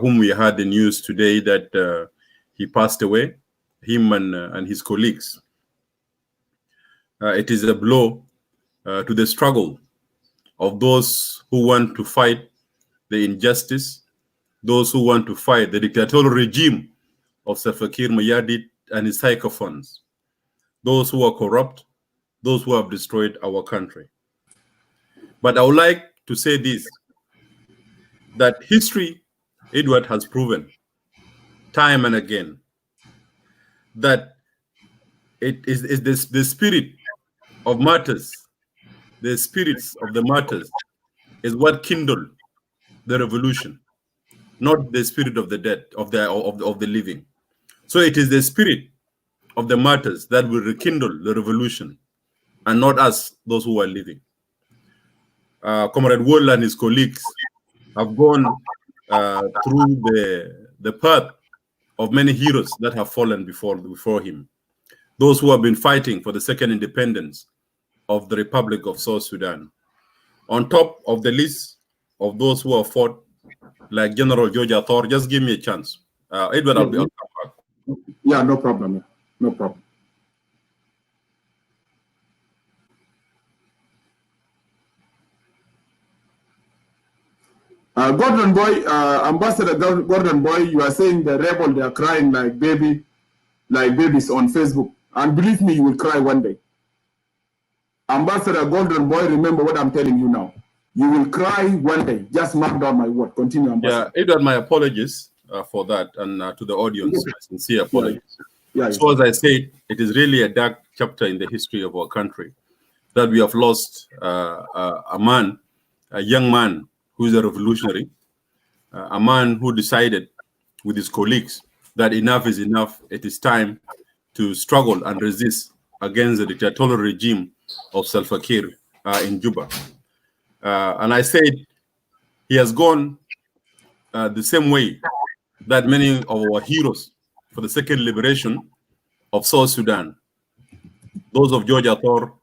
whom we had the news today that he passed away, him and his colleagues. It is a blow to the struggle of those who want to fight the injustice, those who want to fight the dictatorial regime of Salva Kiir Mayardit and his sycophants, those who are corrupt, those who have destroyed our country. But I would like to say this, that history, Edward, has proven time and again that it is the spirit of martyrs, the spirits of the martyrs is what kindled the revolution, not the spirit of the dead, of the living. So it is the spirit of the martyrs that will rekindle the revolution, and not us, those who are living. Comrade Wool and his colleagues have gone through the path of many heroes that have fallen before him. Those who have been fighting for the second independence of the Republic of South Sudan. On top of the list of those who have fought, like General George Athor, just give me a chance. Edward, I'll come back. Yeah, no problem. No problem. Gordon Boy, Ambassador Gordon Boy, you are saying the rebel, they are crying like babies on Facebook. And believe me, you will cry one day. Ambassador Gordon Boy, remember what I'm telling you now. You will cry one day. Just mark down my word. Continue, Ambassador. Yeah, Edward, my apologies for that, and to the audience, my sincere apologies. Yeah, so as I said, it is really a dark chapter in the history of our country that we have lost a young man who is a revolutionary, a man who decided with his colleagues that enough is enough. It is time to struggle and resist against the dictatorial regime of Salva Kiir in Juba. And I said he has gone the same way that many of our heroes for the second liberation of South Sudan, those of George Athor,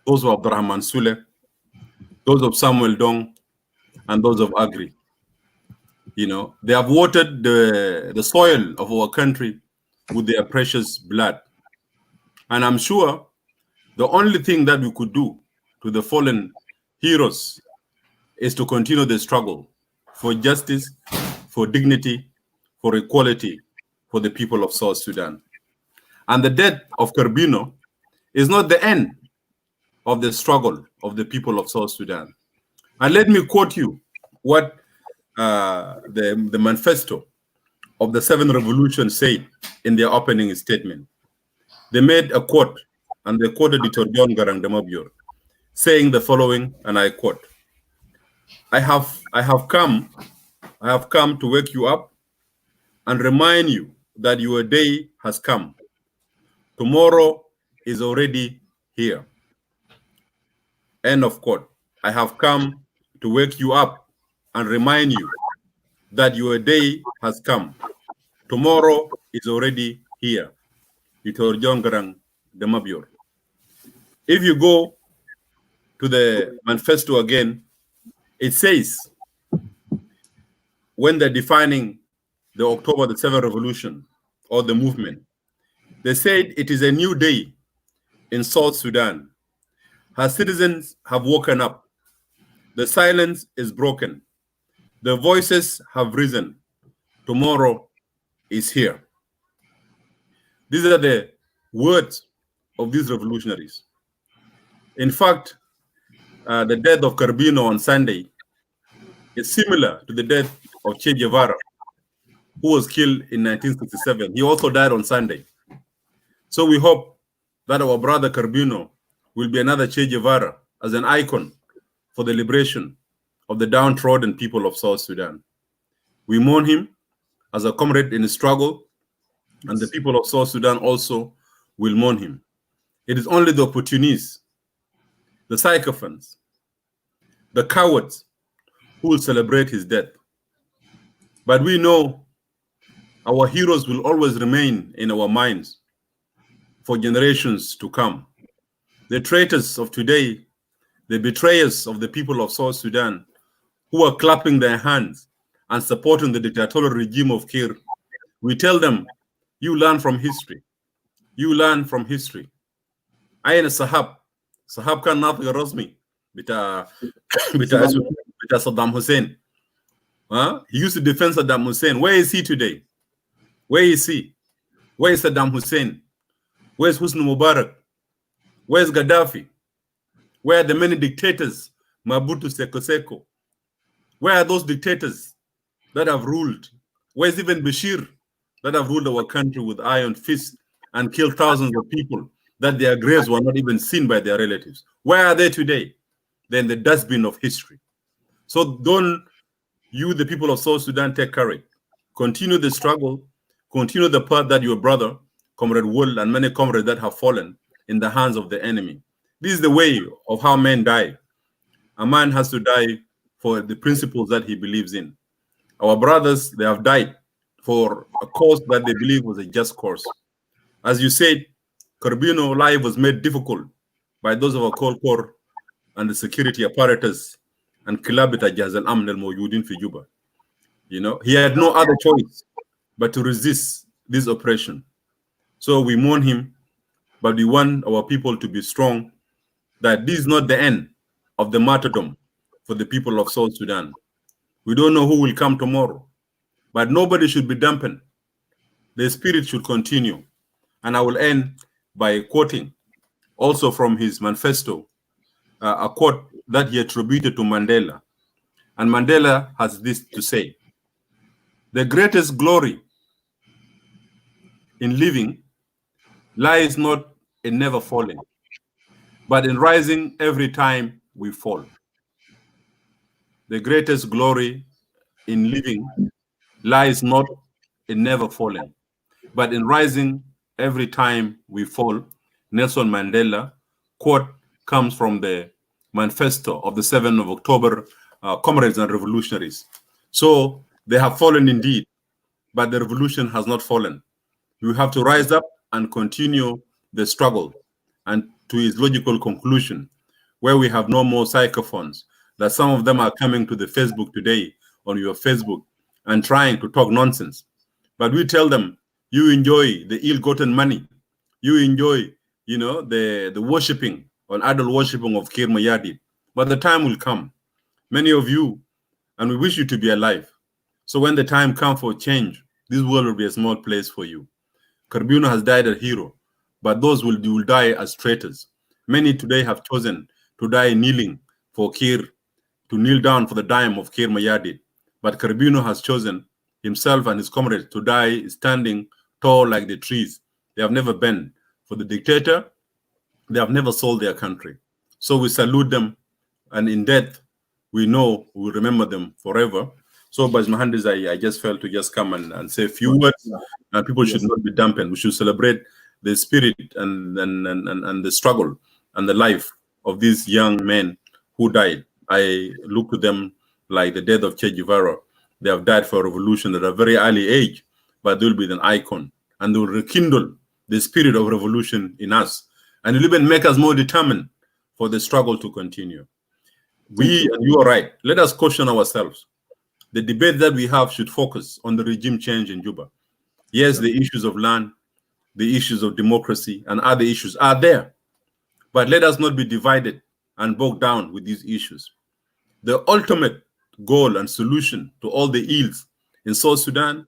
those of Abdurrahman Sule, those of Samuel Dong, and those of Agri. You know, they have watered the soil of our country with their precious blood. And I'm sure the only thing that we could do to the fallen heroes is to continue the struggle for justice, for dignity, for equality for the people of South Sudan. And the death of Carbino is not the end of the struggle of the people of South Sudan. And let me quote you what the manifesto of the 7th Revolution said in their opening statement. They made a quote, and they quoted Dr. John Garang Damabior, saying the following, and I quote, I have come to wake you up and remind you that your day has come. Tomorrow is already here. End of quote. I have come to wake you up and remind you that your day has come. Tomorrow is already here. Dr. John Garang Damabior. If you go to the manifesto again, it says, when they're defining the October the 7th revolution or the movement, they said it is a new day in South Sudan. Her citizens have woken up. The silence is broken. The voices have risen. Tomorrow is here. These are the words of these revolutionaries. In fact, the death of Carbino on Sunday is similar to the death of Che Guevara who was killed in 1967. He also died on Sunday. So we hope that our brother Carbino will be another Che Guevara as an icon for the liberation of the downtrodden people of South Sudan. We mourn him as a comrade in the struggle, and the people of South Sudan also will mourn him. It is only the opportunists, the sycophants, the cowards who will celebrate his death. But we know our heroes will always remain in our minds for generations to come. The traitors of today, the betrayers of the people of South Sudan, who are clapping their hands and supporting the dictatorial regime of Kir, we tell them, you learn from history. You learn from history. Aina Sahab kan nafiq rasmi bita Saddam Hussein. He used to defend Saddam Hussein. Where is he today? Where is he? Where is Saddam Hussein? Where is Hosni Mubarak? Where is Gaddafi? Where are the many dictators? Mobutu Seko Seko. Where are those dictators that have ruled? Where is even Bashir that have ruled our country with iron fists and killed thousands of people that their graves were not even seen by their relatives? Where are they today? They're in the dustbin of history. So don't you, the people of South Sudan, take courage. Continue the struggle. Continue the path that your brother, Comrade Wool, and many comrades that have fallen in the hands of the enemy. This is the way of how men die. A man has to die for the principles that he believes in. Our brothers, they have died for a cause that they believe was a just cause. As you said, Carbino life was made difficult by those of our Cold Corps and the security apparatus and Kilabita Jaz al-Amn al-Mawjudin fi Juba. You know, he had no other choice but to resist this oppression. So we mourn him, but we want our people to be strong, that this is not the end of the martyrdom for the people of South Sudan. We don't know who will come tomorrow, but nobody should be dampened. The spirit should continue. And I will end by quoting also from his manifesto, a quote that he attributed to Mandela. And Mandela has this to say: the greatest glory in living lies not in never falling, but in rising every time we fall. The greatest glory in living lies not in never falling, but in rising every time we fall. Nelson Mandela. Quote comes from the manifesto of the 7th of October Comrades and Revolutionaries. So they have fallen indeed, but the revolution has not fallen. We have to rise up and continue the struggle, and to its logical conclusion, where we have no more sycophantes, that some of them are coming to the Facebook today, on your Facebook, and trying to talk nonsense. But we tell them, you enjoy the ill-gotten money. You enjoy, you know, the worshipping, or idol worshipping of Kir Mayadi. But the time will come. Many of you, and we wish you to be alive. So when the time comes for change, this world will be a small place for you. Carbino has died a hero, but those will die as traitors. Many today have chosen to die kneeling for Kir, to kneel down for the dime of Kir Mayadi. But Carbino has chosen himself and his comrades to die standing tall like the trees. They have never bent for the dictator. They have never sold their country. So we salute them, and in death, we know we will remember them forever. So, Baj Mahandis, I just felt to just come and say a few words. And people should not be dampened. We should celebrate the spirit and the struggle and the life of these young men who died. I look to them like the death of Che Guevara. They have died for a revolution at a very early age, but they will be an icon, and they will rekindle the spirit of revolution in us, and it will even make us more determined for the struggle to continue. We, and you are right, let us caution ourselves. The debate that we have should focus on the regime change in Juba. Yes, the issues of land, the issues of democracy, and other issues are there, but let us not be divided and bogged down with these issues. The ultimate goal and solution to all the ills in South Sudan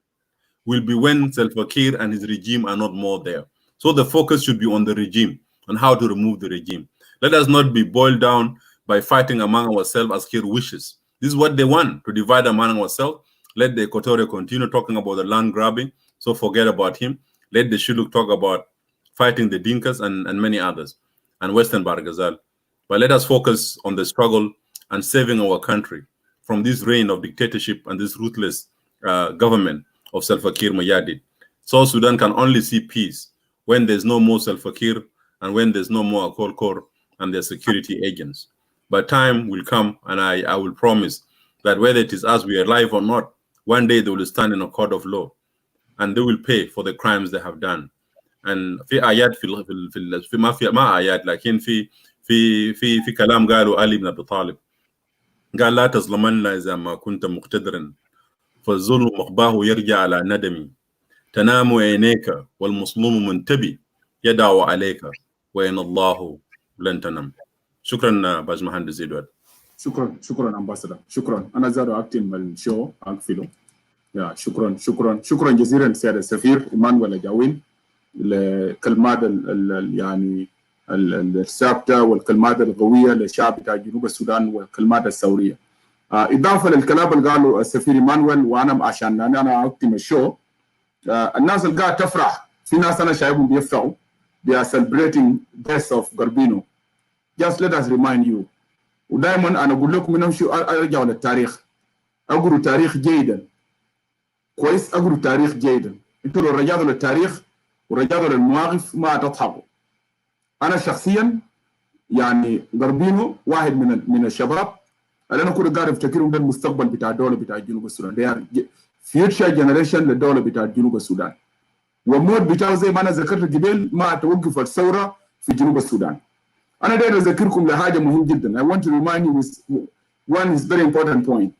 will be when Salva Kiir and his regime are not more there. So the focus should be on the regime, on how to remove the regime. Let us not be boiled down by fighting among ourselves as Kiir wishes. This is what they want, to divide among ourselves. Let the Equatorial continue talking about the land grabbing, so forget about him. Let the Shuluk talk about fighting the Dinkas and many others, and Western Barghazal. But let us focus on the struggle and saving our country from this reign of dictatorship and this ruthless government of Salva Kiir Mayardit. South Sudan can only see peace when there's no more Salva Kiir and when there's no more Akol Kor and their security agents. But time will come, and I will promise that whether it is us, we are alive or not, one day they will stand in a court of law and they will pay for the crimes they have done. And في آيات في ما آيات لكن في كلام قالوا علي بن أبي طالب قال لا تظلمن إذا ما كنت مقتدرا فالظلم مقباه يرجع على ندمي تنام عينيك والمظلوم منتبه يدعو عليك وإن الله لن تنام. شكرا باج مهندس إدوارد. شكرا امباسادور. شكرا. انا زاد اكتم الشو اقفله. يا شكرا جزيلا سياده السفير ايمانويل جاوين للكلمات يعني الثابته والكلمات القويه للشعب بتاع جنوب السودان والكلمات الثوريه. اضافه للكلام اللي قاله السفير ايمانويل، وانا عشان انا اختم الشو، الناس اللي قاعده تفرح، في ناس انا شايفهم بيفرحوا، they are celebrating death of Garbino. Just let us remind you. ودائما انا اقول لكم انهم شو ارجعوا للتاريخ، اقروا تاريخ جيدا كويس، اقروا تاريخ جيدا. انتوا لو رجعتوا للتاريخ ورجعتوا للمواقف ما تضحكوا. انا شخصيا يعني غربينو واحد من الشباب اللي انا كنت قاعد افتكرهم ده المستقبل بتاع الدوله بتاع جنوب السودان، ده فيوتشر جنريشن للدوله بتاع جنوب السودان. والموت بتاعه زي ما انا ذكرت قبل ما توقف الثوره في جنوب السودان. أنا داير أذكركم لحاجة مهم جدا. I want to remind you with one is very important point.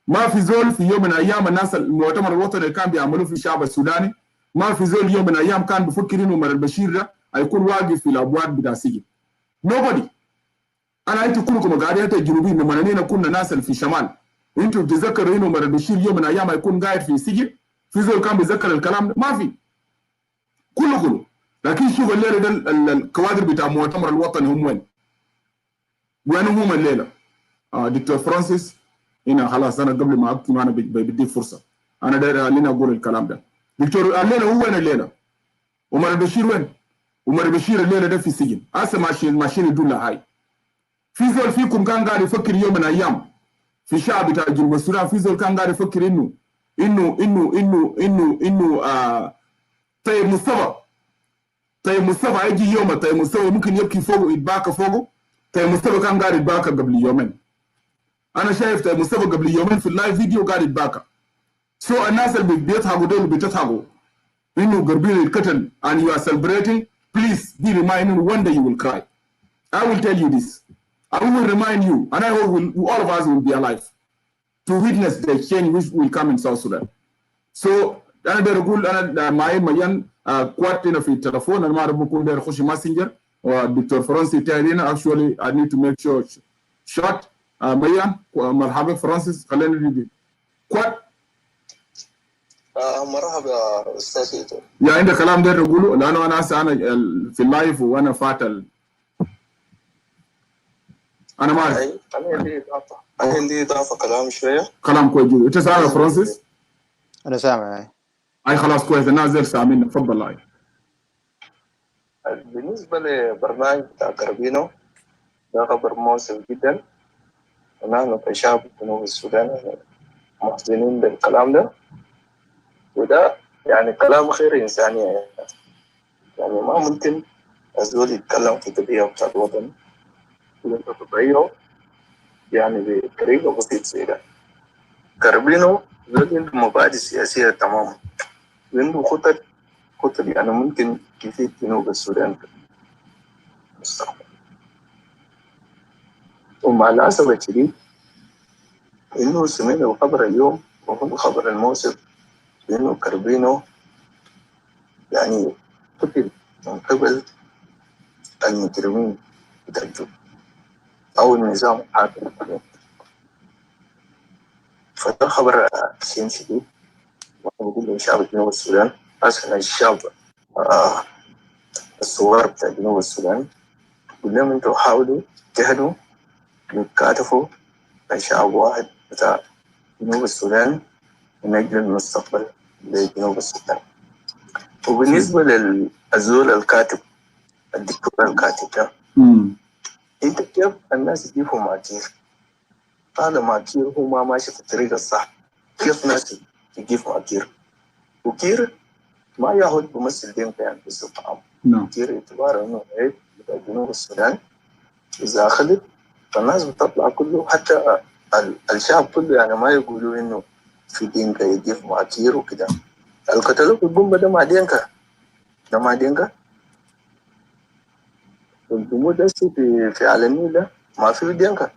ما في زول في يوم من الأيام الناس المؤتمر الوطني اللي كان بيعملوه في الشعب السوداني، ما في زول يوم من الأيام كان بفكر إنه عمر البشير ده هيكون واقف في الأبواب بتاع السجن. Nobody. أنا أنتوا كلكم قاعدين أنتوا الجنوبيين لما أننا كنا ناس في الشمال، أنتوا بتتذكروا إنه عمر البشير يوم من الأيام هيكون قاعد في السجن؟ في زول كان بيتذكر الكلام ده؟ ما في. كله. لكن شوف الليله ده الكوادر بتاع المؤتمر الوطني هم وين؟ وين هم الليله؟ دكتور فرانسيس هنا خلاص. انا قبل ما اكتب انا بدي فرصه، انا داير علينا اقول الكلام ده. دكتور الليله هو وين الليله؟ عمر البشير وين؟ عمر البشير الليله ده في السجن، هسه ماشيين يدل هاي. في زول فيكم كان قاعد يفكر يوم من الايام في الشعب بتاع جنوب السودان، في زول كان قاعد يفكر انه طيب مصطفى يجي يوم، طيب مصطفى ممكن يبكي فوقه يتباكى فوقه. طيب مصطفى كان قاعد يتباكى قبل يومين. انا شايف طيب مصطفى قبل يومين في اللايف فيديو قاعد يتباكى. سو الناس اللي بيضحكوا دول بتضحكوا انه غربينو يتقتل and you are celebrating, please be reminded one day you will cry. I will tell you this. I will remind you, and I hope all of us will be alive to witness the change which will come in South Sudan. So انا بدي اقول انا معي مليان كوات هنا في التليفون، انا ما اعرف بكون داير اخش ماسنجر، والدكتور فرانسي تاني هنا. actually I need to make sure shot. مليان مرحبا فرانسيس، خلينا نبدا كوات. مرحبا استاذ. يا عندك كلام داير تقوله؟ لانه انا هسه انا في اللايف وانا فات انا ما اعرف. انا عندي اضافه كلام شويه. كلام كويس جدا. انت سامع فرانسيس؟ انا سامع. اي خلاص كويس، الناس زي سامعين. تفضل. لاي بالنسبه لبرنامج بتاع غربينو ده خبر مؤسف جدا، ونحن كشعب جنوب السودان محزنين بالكلام ده، وده يعني كلام خير انسانيه. يعني ما ممكن الزول يتكلم في قضيه بتاع الوطن وانت تغيره يعني بطريقه بسيطه زي ده. غربينو زول عنده مبادئ سياسيه تماما، عنده خطط يعني ممكن يفيد جنوب السودان في المستقبل. ومع الأسف الشديد إنه سمعنا الخبر اليوم وهو خبر المؤسف إنه غربينو يعني قتل من قبل المجرمين بتاع أو النظام الحاكم. فده خبر حزين شديد، وأنا بقول لشعب جنوب السودان، أسأل الشعب الثوار بتاع جنوب السودان، بقول لهم أنتوا حاولوا تجتهدوا وتكاتفوا كشعب واحد بتاع جنوب السودان من أجل المستقبل لجنوب السودان. وبالنسبة للزول الكاتب الدكتور الكاتب ده، أنت كيف الناس يجيبوا ماكير؟ هذا ماكير هو ما ماشي في الطريق الصح. كيف ناس يجيب ماكير؟ وكير ما ياخد بمثل دينك يعني بصفة عامة. كير اعتباره إنه عيب بتاع جنوب السودان، إذا أخذت فالناس بتطلع كله، حتى الشعب كله يعني ما يقولوا إنه في دينك يجيب ماكير وكده. القتلوا في القنبة ده مع دينك، ده مع دينك. والجمهور ده في على النيل ده ما في دينك.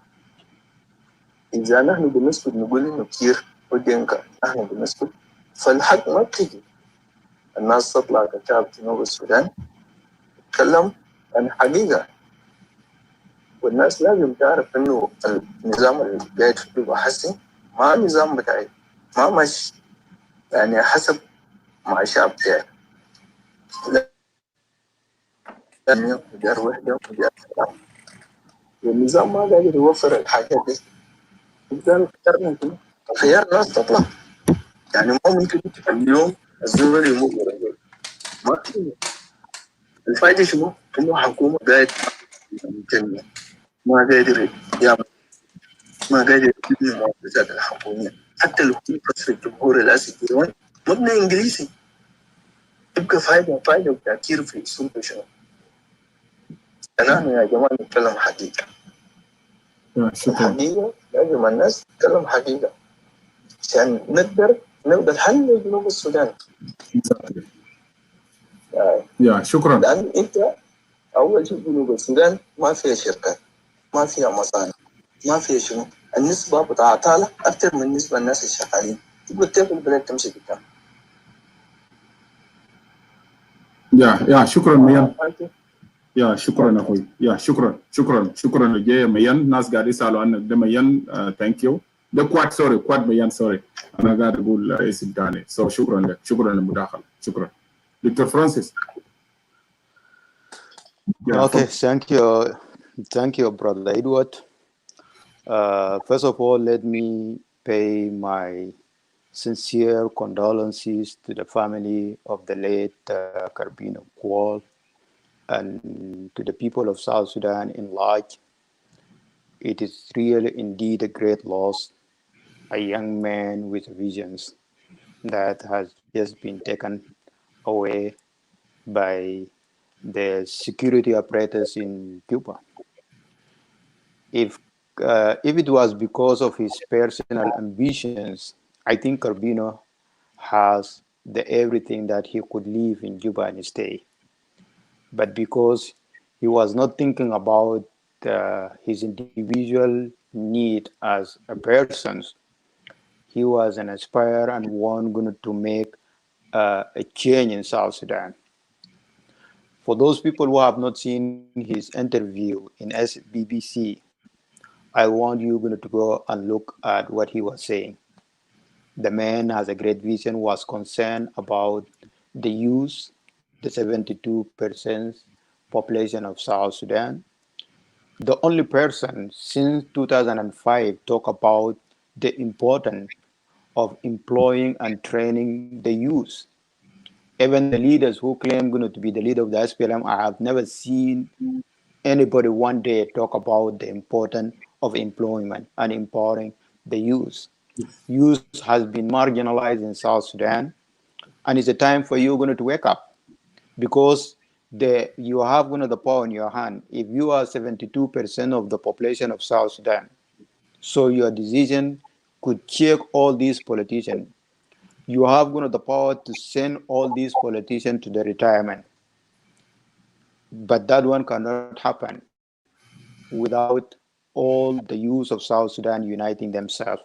إذا نحن بنسكت نقول إنه كير ودينك، نحن بنسكت، فالحق ما بتيجي. الناس تطلع كشعب جنوب السودان تتكلم عن حقيقة، والناس لازم تعرف إنه النظام اللي قاعد فيه حسن ما نظام بتاعي، ما مش يعني حسب مع الشعب بتاعي. لأن مجال وحدة ومجال سلام، والنظام ما قادر يوفر الحاجات دي. لذلك اخترنا خيار الناس تطلع، يعني ما ممكن اليوم الزول يموت ورا زول. ما في الفائدة شنو؟ إنه حكومة قاعد ما قادر يعمل، ما قادر يبني المؤسسات الحكومية. حتى لو في قصر الجمهور الأساسي مبنى إنجليزي، تبقى فائدة وتأثير في السلطة شنو؟ نحن يا جماعة نتكلم حقيقة. الحقيقة لازم الناس تتكلم حقيقة عشان نقدر الحل لجنوب السودان. يا شكرا. لأن أنت أول شيء جنوب السودان ما فيها شركات، ما فيها مصانع، ما فيها شنو، النسبة بتاعتها أكثر من نسبة الناس الشغالين. تبغى كيف البلد تمشي قدام؟ يا شكرا ميان. يا شكرا اخوي، يا شكرا لجي ميان. ناس قاعد يسالوا عنك ده ميان. ثانك يو. ده كواد ميان سوري، انا قاعد اقول اسم ثاني. شكرا لك، شكرا للمداخله، شكرا. دكتور فرانسيس. Okay, thank you, Brother Edward. First of all, let me pay my sincere condolences to the family of the late Carbino Kwal and to the people of South Sudan in large. It is really indeed a great loss, a young man with visions that has just been taken away by the security apparatus in Cuba. If it was because of his personal ambitions, I think Carbino has everything that he could live in Cuba and stay. But because he was not thinking about his individual need as a person, he was an aspire and one going to make a change in South Sudan. For those people who have not seen his interview in SBBC, I want you to go and look at what he was saying. The man has a great vision, was concerned about the youth, the 72% population of South Sudan. The only person since 2005 talk about the importance of employing and training the youth. Even the leaders who claim to be the leader of the SPLM, I have never seen anybody one day talk about the importance of employment and empowering the youth. Youth has been marginalized in South Sudan, and it's a time for you to wake up, because you have the power in your hand. If you are 72% of the population of South Sudan, so your decision could check all these politicians. You have the power to send all these politicians to the retirement. But that one cannot happen without all the youth of South Sudan uniting themselves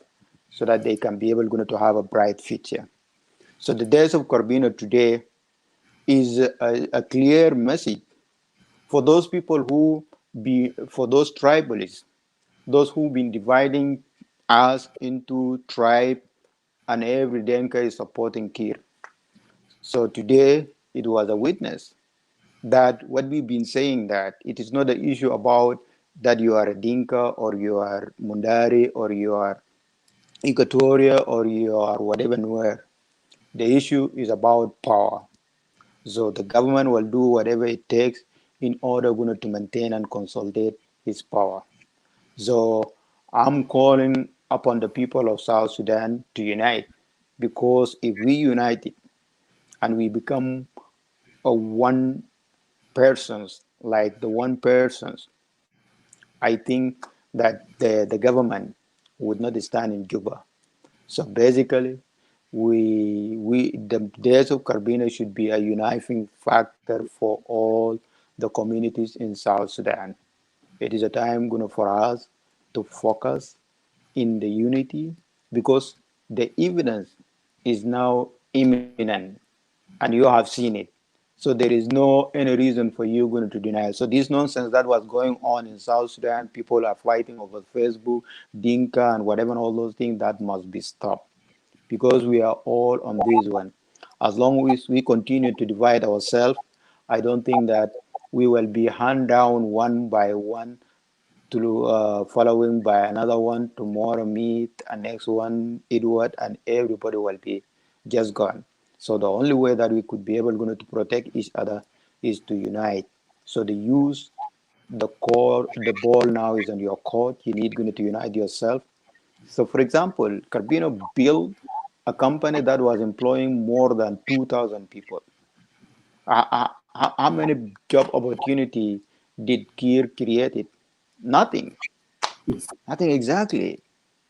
so that they can be able to have a bright future. So the death of Carbino today is a clear message for those people for those tribalists, those who've been dividing us into tribe, and every Denka is supporting Kir. So today it was a witness that what we've been saying, that it is not an issue about that you are a Dinka or you are Mundari or you are Equatoria or you are whatever where. The issue is about power. So the government will do whatever it takes in order to maintain and consolidate its power. So I'm calling upon the people of South Sudan to unite, because if we unite and we become a one persons, like the one persons, I think that the government would not stand in Juba. So basically, the days of Carbino should be a uniting factor for all the communities in South Sudan. It is a time for us to focus in the unity, because the evidence is now imminent and you have seen it. So there is no any reason for you to deny. So this nonsense that was going on in South Sudan, people are fighting over Facebook, Dinka, and whatever, and all those things, that must be stopped, because we are all on this one. As long as we continue to divide ourselves, I don't think that we will be hand down one by one to following by another one. Tomorrow meet and next one Edward, and everybody will be just gone. So the only way that we could be able to protect each other is to unite. So the use the core, the ball now is on your court. You need to unite yourself. So for example, Carbino built a company that was employing more than 2,000 people. How many job opportunity did Kir create? Nothing. Nothing exactly.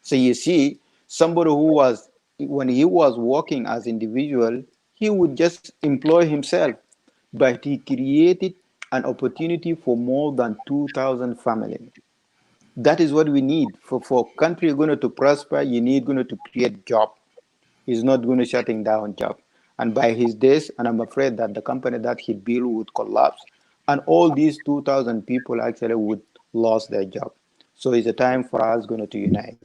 So you see, somebody who was, when he was working as individual, he would just employ himself, but he created an opportunity for more than 2,000 families. That is what we need for country going to prosper. You need to create job. He's not going to shutting down job. And by his days, and I'm afraid that the company that he built would collapse, and all these 2,000 people actually would lose their job. So it's a time for us to unite.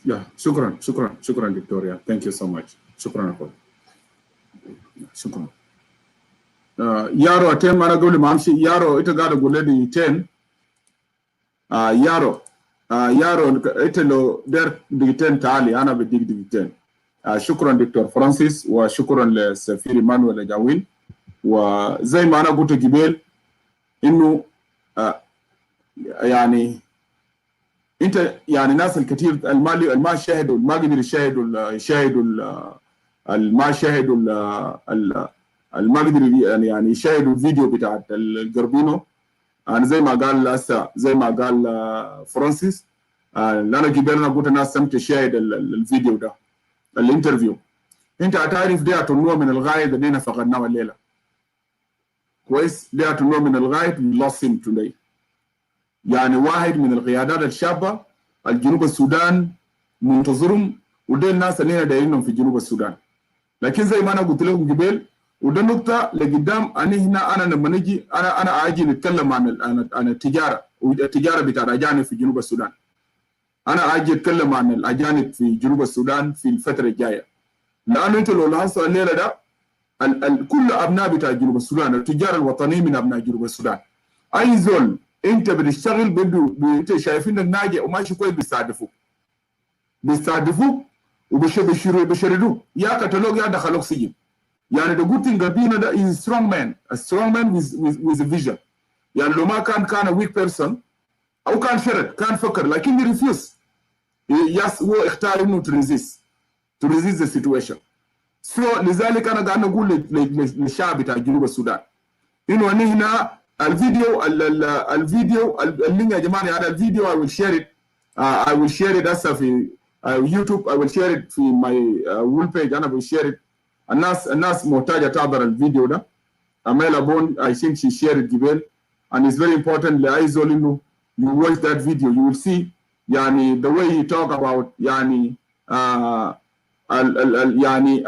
Yeah, shukran, Victoria. Thank you so much. Shukran, Akol. Shukran. Yaro atem mana gole mamshi yaro ita gada guledi 10. Yaro ita lo der digiten tali ana be digiten. Shukran Dr. Francis wa shukran le Safiri Manuel Jawin wa zai ma ana قلت جبال انه يعني انت يعني ناس الكثير الما شاهدوا ما قدروا يشاهدوا الما شاهدوا الما قدروا يعني يشاهدوا الفيديو بتاع القربينو. انا زي ما قال هسه زي ما قال فرانسيس انا قبل انا قلت الناس سمت تشاهد الفيديو ده الانترفيو. انت هتعرف ده نوع من الغايه اللي فقدناه الليله كويس. ده نوع من الغايه lost him today. يعني واحد من القيادات الشابه الجنوب السودان منتظرهم، وده الناس اللي هنا دايرينهم في جنوب السودان. لكن زي ما انا قلت لكم قبل، وده نقطه لقدام، انا لما نجي انا اجي نتكلم عن التجاره والتجاره بتاع الاجانب في جنوب السودان. انا اجي اتكلم عن الاجانب في جنوب السودان في الفتره الجايه، لانه انتوا لو لاحظتوا الليله ده كل ابناء بتاع جنوب السودان التجار الوطنيين من ابناء جنوب السودان، اي زول انت بتشتغل انت شايفينك ناجح وماشي كويس بيستهدفوك وبيشردوك، يا كتالوج يا دخلوك سجن. يعني the good thing Gabina ده is a strong man with a vision. يعني لو ما كان a weak person او كان شرد كان فكر، لكن he refused. يس هو اختار انه to resist the situation. So لذلك انا قاعد نقول للشعب بتاع جنوب السودان انه هنا الفيديو اللي يا جماعه هذا الفيديو I will share it هسه في يوتيوب. I will share it في my wall page. انا share it. الناس محتاجه تحضر الفيديو ده. Amela Bon, I think she shared it قبل, and it's very important لاي زول انه you watch that video. You will see يعني the way he talk about يعني يعني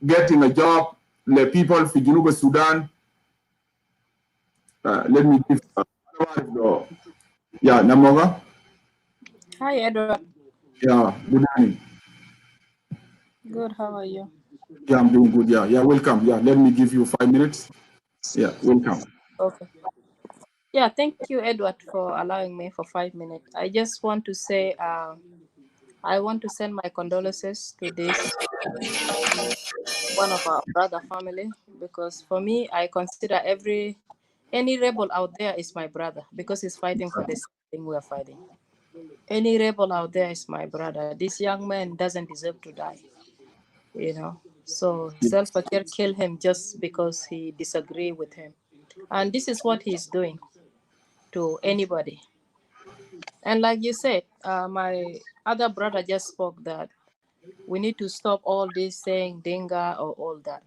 getting a job لpeople في جنوب السودان. Let me give yeah, Namoga. Hi, Edward. Yeah, good morning. Good, how are you? Yeah, I'm doing good. Yeah, welcome. Yeah, let me give you 5 minutes. Yeah, welcome. Okay. Yeah, thank you, Edward, for allowing me for 5 minutes. I just want to say, I want to send my condolences to this one of our brother family, because for me, I consider any rebel out there is my brother, because he's fighting for the same thing we are fighting. Any rebel out there is my brother. This young man doesn't deserve to die, you know. So Salva Kiir killed him just because he disagree with him, and this is what he's doing to anybody. And like you said, my other brother just spoke that we need to stop all this saying Dinga or all that.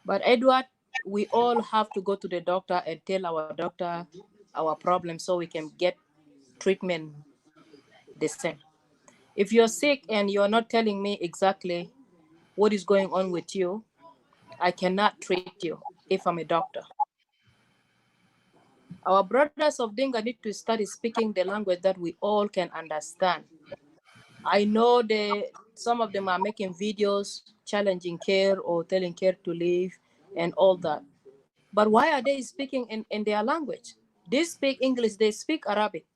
But Edward, we all have to go to the doctor and tell our doctor our problem so we can get treatment the same. If you're sick and you're not telling me exactly what is going on with you, I cannot treat you if I'm a doctor. Our brothers of Dinga need to study speaking the language that we all can understand. I know some of them are making videos challenging care or telling care to leave and all that. But why are they speaking in their language? They speak English, they speak Arabic.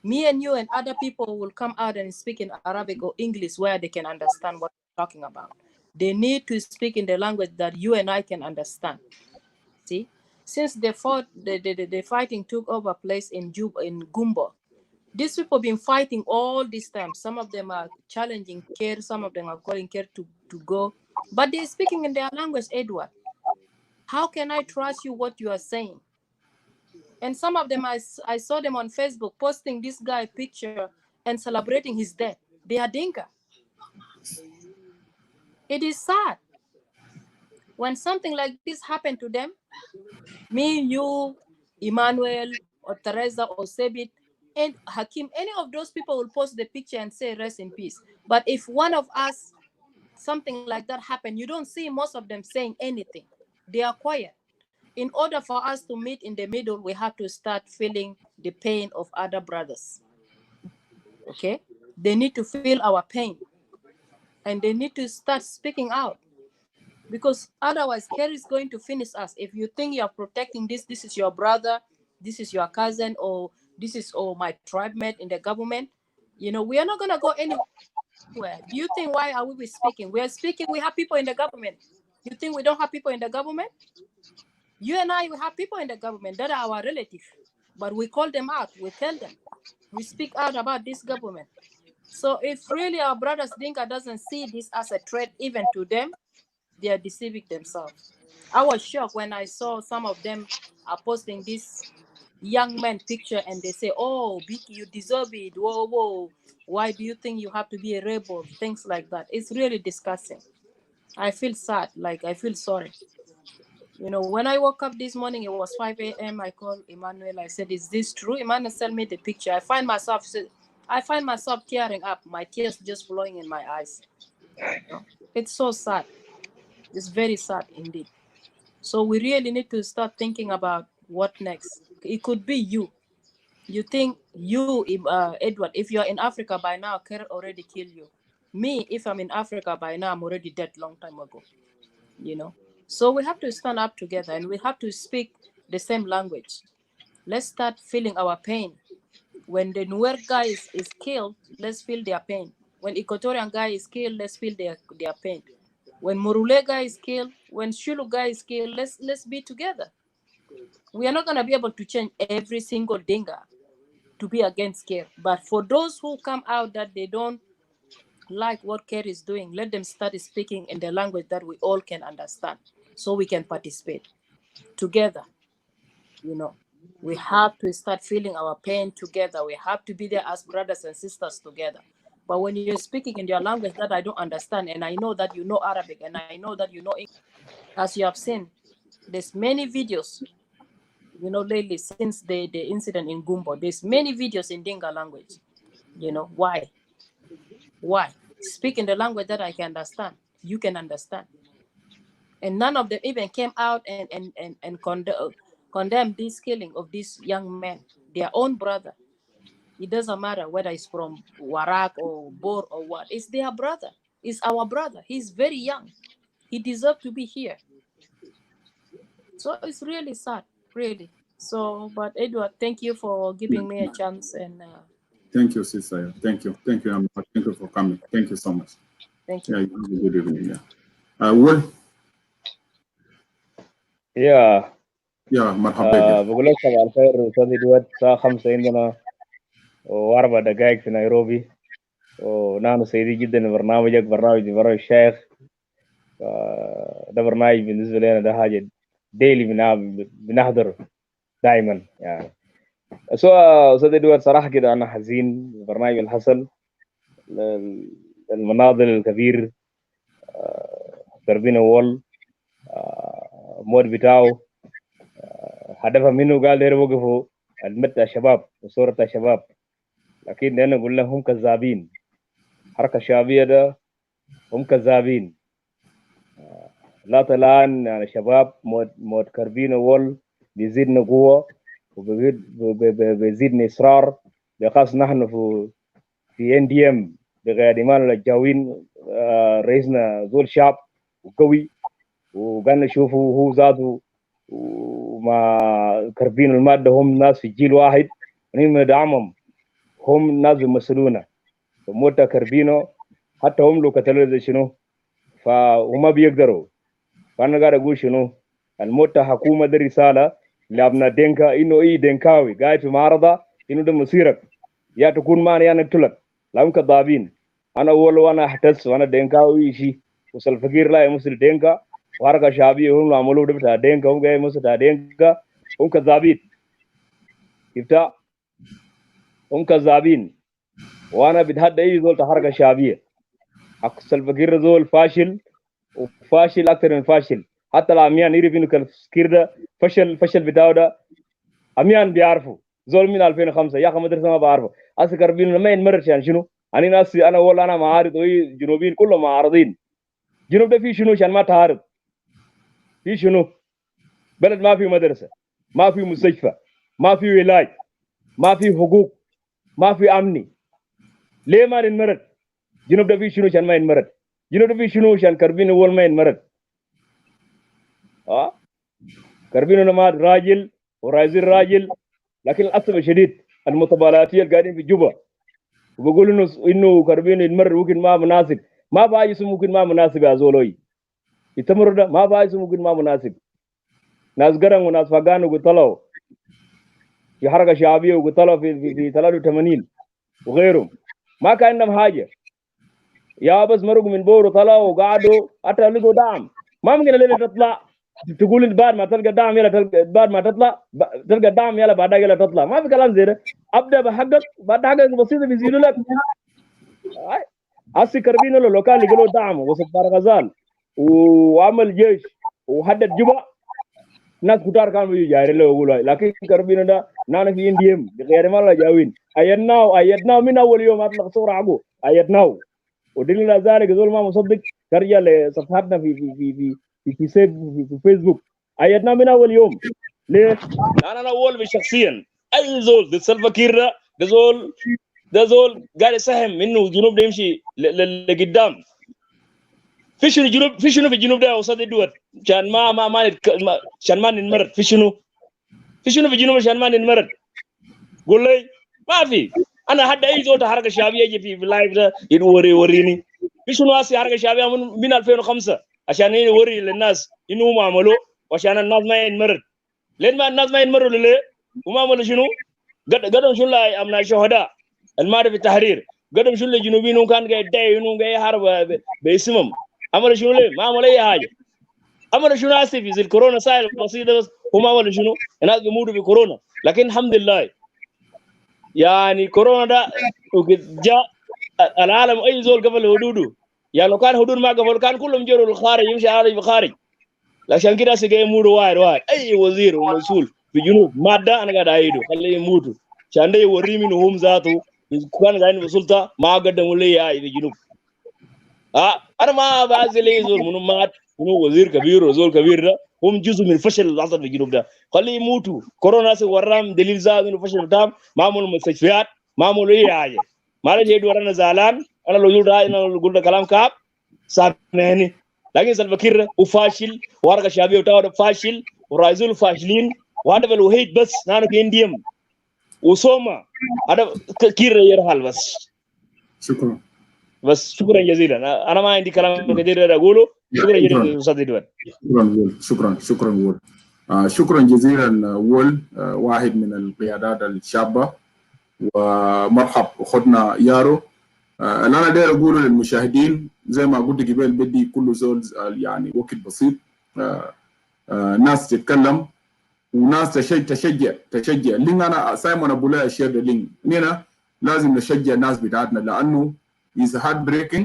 Me and you and other people will come out and speak in Arabic or English where they can understand what we're talking about. They need to speak in the language that you and I can understand. See? Since the fighting took over place in Gumbo, these people been fighting all this time. Some of them are challenging care, some of them are calling care to go. But they're speaking in their language, Edward. How can I trust you what you are saying? And some of them, I saw them on Facebook posting this guy picture and celebrating his death. They are Dinka. It is sad. When something like this happened to them, me, you, Emmanuel, or Teresa, or Sebit, and Hakim, any of those people will post the picture and say rest in peace. But if one of us, something like that happened, you don't see most of them saying anything. They are quiet. In order for us to meet in the middle, we have to start feeling the pain of other brothers. Okay? They need to feel our pain. And they need to start speaking out. Because otherwise, care is going to finish us. If you think you're protecting this is your brother, this is your cousin, or this is my tribe mate in the government, we are not going to go anywhere. Do you think why are we speaking? We are speaking, we have people in the government. You think we don't have people in the government? You and I, we have people in the government that are our relatives, but we call them out, we tell them, we speak out about this government. So if really our brothers Dinka doesn't see this as a threat even to them, they are deceiving themselves. I was shocked when I saw some of them are posting this young man picture and they say, oh, Biki, you deserve it. Whoa, whoa. Why do you think you have to be a rebel? Things like that. It's really disgusting. I feel sad, like I feel sorry. When I woke up this morning, it was 5 a.m. I called Emmanuel. I said, is this true? Emmanuel sent me the picture. I find myself tearing up. My tears just flowing in my eyes. It's so sad. It's very sad indeed. So we really need to start thinking about what next. It could be you. You think you, Edward, if you're in Africa by now, Kerr already killed you. Me, if I'm in Africa by now, I'm already dead long time ago. So we have to stand up together and we have to speak the same language. Let's start feeling our pain. When the Nuer guy is killed, let's feel their pain. When Equatorian guy is killed, let's feel their pain. When Murule guy is killed, when Shulu guy is killed, let's be together. We are not going to be able to change every single Dinga to be against care. But for those who come out that they don't like what care is doing, let them start speaking in the language that we all can understand so we can participate together. We have to start feeling our pain together. We have to be there as brothers and sisters together. But when you're speaking in your language that I don't understand, and I know that you know Arabic, and I know that you know English, as you have seen, there's many videos, lately since the incident in Gumbo, there's many videos in Dinga language. Why? Why? Speak in the language that I can understand, you can understand. And none of them even came out and condemn this killing of this young man, their own brother. It doesn't matter whether it's from Warak or Bor or what. It's their brother. It's our brother. He's very young. He deserves to be here. So it's really sad, really. So, but Edward, thank you for giving me a chance, and Thank you, sister. Thank you. Thank you, Amna. Thank you for coming. Thank you so much. thank you. Yeah, you have a good evening. Yeah. Well, يا yeah, مرحبا. بقول لك صباح الخير أستاذ إدوارد. الساعة 5 عندنا و4 دقائق في نيروبي، ونحن سعيدين جدا ببرنامجك، برنامج الشيخ. ده برنامج بالنسبة لنا ده حاجة ديلي بنحضر دائما يعني. أستاذ إدوارد صراحة كده أنا حزين بالبرنامج اللي حصل، المناضل الكبير دربين أول مود بتاعه هدفها منه قال داير وقفوا المتى الشباب وصورة الشباب، لكن أنا أقول لهم هم كذابين. حركة الشعبية ده هم كذابين. لا الآن يعني شباب مود كربين أول بيزيدنا قوة وبيزيدنا إصرار، بخاص نحن في NDM بغير إيمان الجاوين. رئيسنا زول شعب وقوي، وقال نشوفه هو ذاته ومع كربين المادة هم ناس في جيل واحد، ونحن ندعمهم، هم ناس بيمثلونا. موتا كربينو حتى هم لو قتلوا زي شنو فهم بيقدروا. فأنا قاعد أقول شنو الموتا حكومة دي رسالة لابنا دينكا إنه دينكاوي قاعد في معارضة إنه ده مصيرك يا تكون معنا يا نقتلك. لا هم كذابين. أنا أول وأنا أحتس وأنا دينكاوي شيء وصل فقير لا يمثل دينكا، وحركة شعبية هم عملوا ده بتاع دينكا، هم جاي يمثل بتاع دينكا، هم كذابين. يبتع هم كذابين. وانا بتهدى اي زول حركه شعبيه. اقصى فقير زول فاشل، وفاشل اكثر من فاشل. حتى العميان يعرف انه الفكير ده فشل بتاعه ده عميان بيعرفوا. زول من 2005 يا اخي مدرسه ما بعرفه. اسا كربين ما ينمرش يعني شنو؟ انا ناسي انا ولا انا معارض وهي جنوبيين كلهم معارضين. جنوب ده فيه شنو عشان ما تعارض؟ فيه شنو؟ بلد ما فيه مدرسه، ما فيه مستشفى، ما فيه علاج، ما فيه حقوق، ما فيه امني. ليه ما ننمرد؟ جنوب ده فيه شنو عشان ما ينمرد؟ جنوب ده فيه شنو عشان كربين اول ما ينمرد؟ كربين ما راجل ورايزين راجل، لكن للاسف الشديد المتبالاتيه القاعدين في جوبا وبيقولوا انه كربين ينمرد ممكن ما مناسب. ما بايس ممكن ما مناسب يا زولوي. يتمرد ما بايس ممكن ما مناسب. ناس قرن وناس فقان وقتلوا في حركه شعبيه وقتلوا في 83 وغيرهم. ما كان عندهم حاجه. يا بس مرقوا من بورو طلعوا وقعدوا حتى لقوا دعم. ما ممكن الليله تطلع تقول بعد ما تلقى دعم يلا بعد ما تطلع تلقى دعم يلا بعدها يلا تطلع. ما في كلام زي ده. ابدا بحقك بعد حقك بسيطه بيزيدوا لك. اسي كربين لو كان لقوا دعم وسط غزال وعمل جيش وحدد جبا ناس كتار كانوا يجاري له يقولوا، لكن كربين ده نانا في انديم غير ما جاوين. ايدناه من اول يوم اطلق صوره عقو ايدناه. ودليل ذلك زول ما مصدق ترجع لصفحاتنا في فيسبوك. ايدنا من اول يوم. ليه؟ انا اول شخصيا اي زول ضد سلفا كير ده زول قاعد يساهم انه الجنوب ده يمشي لقدام. في شنو في الجنوب ده وصل الدول عشان عشان ما ننمرد. في شنو في الجنوب عشان ما ننمرد؟ قول لي ما في. انا حد اي زول حركه شعبيه يجي في اللايف ده يوريني في شنو هسه حركه شعبيه من 2005 عشان يوري للناس انه هم عملوا وعشان الناس ما ينمرد. لين ما الناس ما ينمروا ليه؟ وما عملوا شنو؟ قدم شنو امنا الشهداء المعرفة في التحرير. قدم شنو الجنوبيين كان قاعد يدعي انه قاعد يحارب باسمهم. عملوا شنو ليه؟ ما عملوا اي حاجه. عملوا شنو هسه في زي الكورونا سائل بسيطه بس هم عملوا شنو؟ الناس بيموتوا بكورونا. لكن الحمد لله يعني كورونا ده جاء العالم اي زول قبل حدوده. يعني لو كان حدود ما قبل كان كلهم جروا للخارج يمشي عادي بخارج. عشان كده سيجي يموتوا واحد اي وزير ومسؤول في الجنوب ماده انا قاعد اعيده خليه يموتوا عشان ده يوري منه هم ذاته كان قاعدين في السلطه ما قدموا لي في الجنوب. انا ما بعزل لي زول منو مات منو وزير كبير وزول كبير ده هم جزء من الفشل اللي حصل في الجنوب ده. خليه يموتوا. كورونا وراهم دليل ذات انه فشل تام. ما عملوا مستشفيات ما عملوا اي حاجه. معلش يدو انا زعلان. انا لو قلت كلام كاب سامحني. لكن سلفا كير وفاشل وحركه شعبيه بتاعه فاشل ورايزول فاشلين وهذا الوحيد بس نحن كإنديم وسوما هذا كير يرحل بس. شكرا. بس شكرا جزيلا. أنا ما عندي كلام كثير أقوله. شكرا جزيلا أستاذ إدوارد. شكرا وول. شكرا جزيلا وول، واحد من القيادات الشابة، ومرحب أخذنا يارو. أنا داير أقول للمشاهدين زي ما قلت قبل، بدي كل زول يعني وقت بسيط، ناس تتكلم وناس تشجع. لين أنا سايمون أبو لا أشير لين هنا لازم نشجع الناس بتاعتنا، لأنه is heart breaking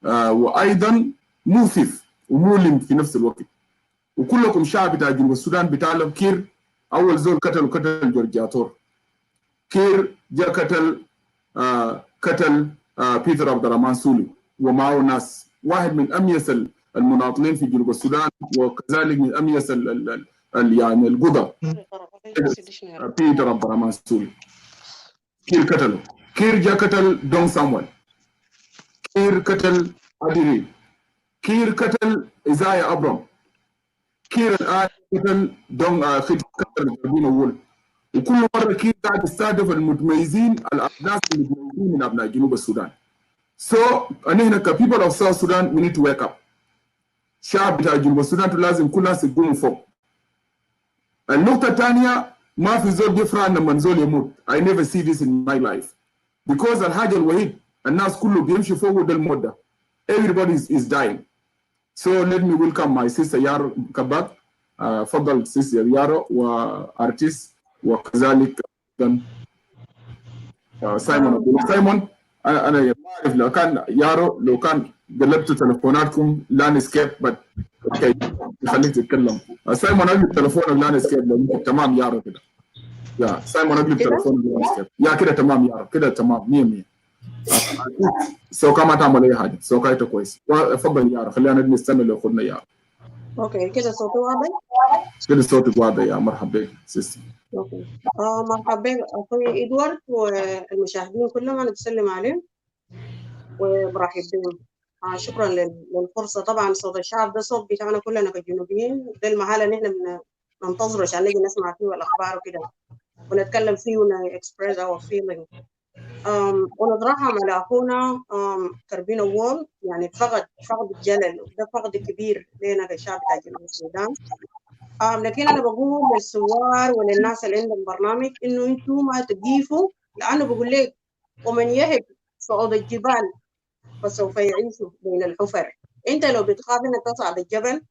وأيضا مؤسف ومؤلم في نفس الوقت. وكلكم شعب بتاع جنوب السودان بتعلم كير أول زول قتل جورجياتور. كير جاء قتل بيتر عبد الرحمن سولي ومعه ناس، واحد من أميس المناضلين في جنوب السودان، وكذلك من أميس يعني القضاة بيتر عبد الرحمن سولي. كير قتله. كير جاء قتل دون سامويل. كير قتل أديري. كير قتل إزايا أبرام. كير الآن قتل دون قتل جربينو وول. وكل مرة كير قاعد يستهدف المتميزين، الناس المتميزين من أبناء جنوب السودان. So أنا كبيبل of South Sudan we need to wake up. شعب بتاع جنوب السودان لازم كل الناس يقوموا فوق. النقطة الثانية، ما في زول يفرح لما زول يموت. I never see this in my life. Because الحاجة الوحيد الناس كله بيمشي فوق ده الموت ده. Everybody is dying. So let me welcome my sister Yaro Kabak. فضل sister Yaro وارتيست، وكذلك سايمون أبو سايمون. أنا ما أعرف لو كان يارو، لو كان قلبتوا تلفوناتكم لاندسكيب اوكي خليك تتكلم. سايمون اقلب تلفونك لاندسكيب لو ممكن. تمام يارو كده. يا سايمون اقلب تلفونك لاندسكيب. يا كده تمام يارو كده تمام 100%. سو كما تعمل اي حاجه سو كايته كويس. تفضل يارو، خلينا نستنى لو خدنا يارو. اوكي كده صوتي واضح؟ كده صوتك واضح يا مرحبا بك سيستم. اوكي مرحبا بك اخوي ادوارد والمشاهدين كلهم، انا بسلم عليهم وبرحب بهم. شكرا للفرصه. طبعا صوت الشعب ده صوت بتاعنا كلنا كجنوبيين، ده المحل اللي احنا بننتظره عشان نجي نسمع فيه الاخبار وكده ونتكلم فيه ونكسبريس اور فيلينج. ونترحم على اخونا كربينو وول، يعني فقد الجلل، وده فقد كبير لنا كشعب بتاع جنوب السودان. لكن انا بقول للثوار وللناس اللي عندهم برنامج انه انتم ما تقيفوا، لانه بقول لك ومن يهب صعود الجبال فسوف يعيشوا بين الحفر. انت لو بتخاف انك تصعد الجبل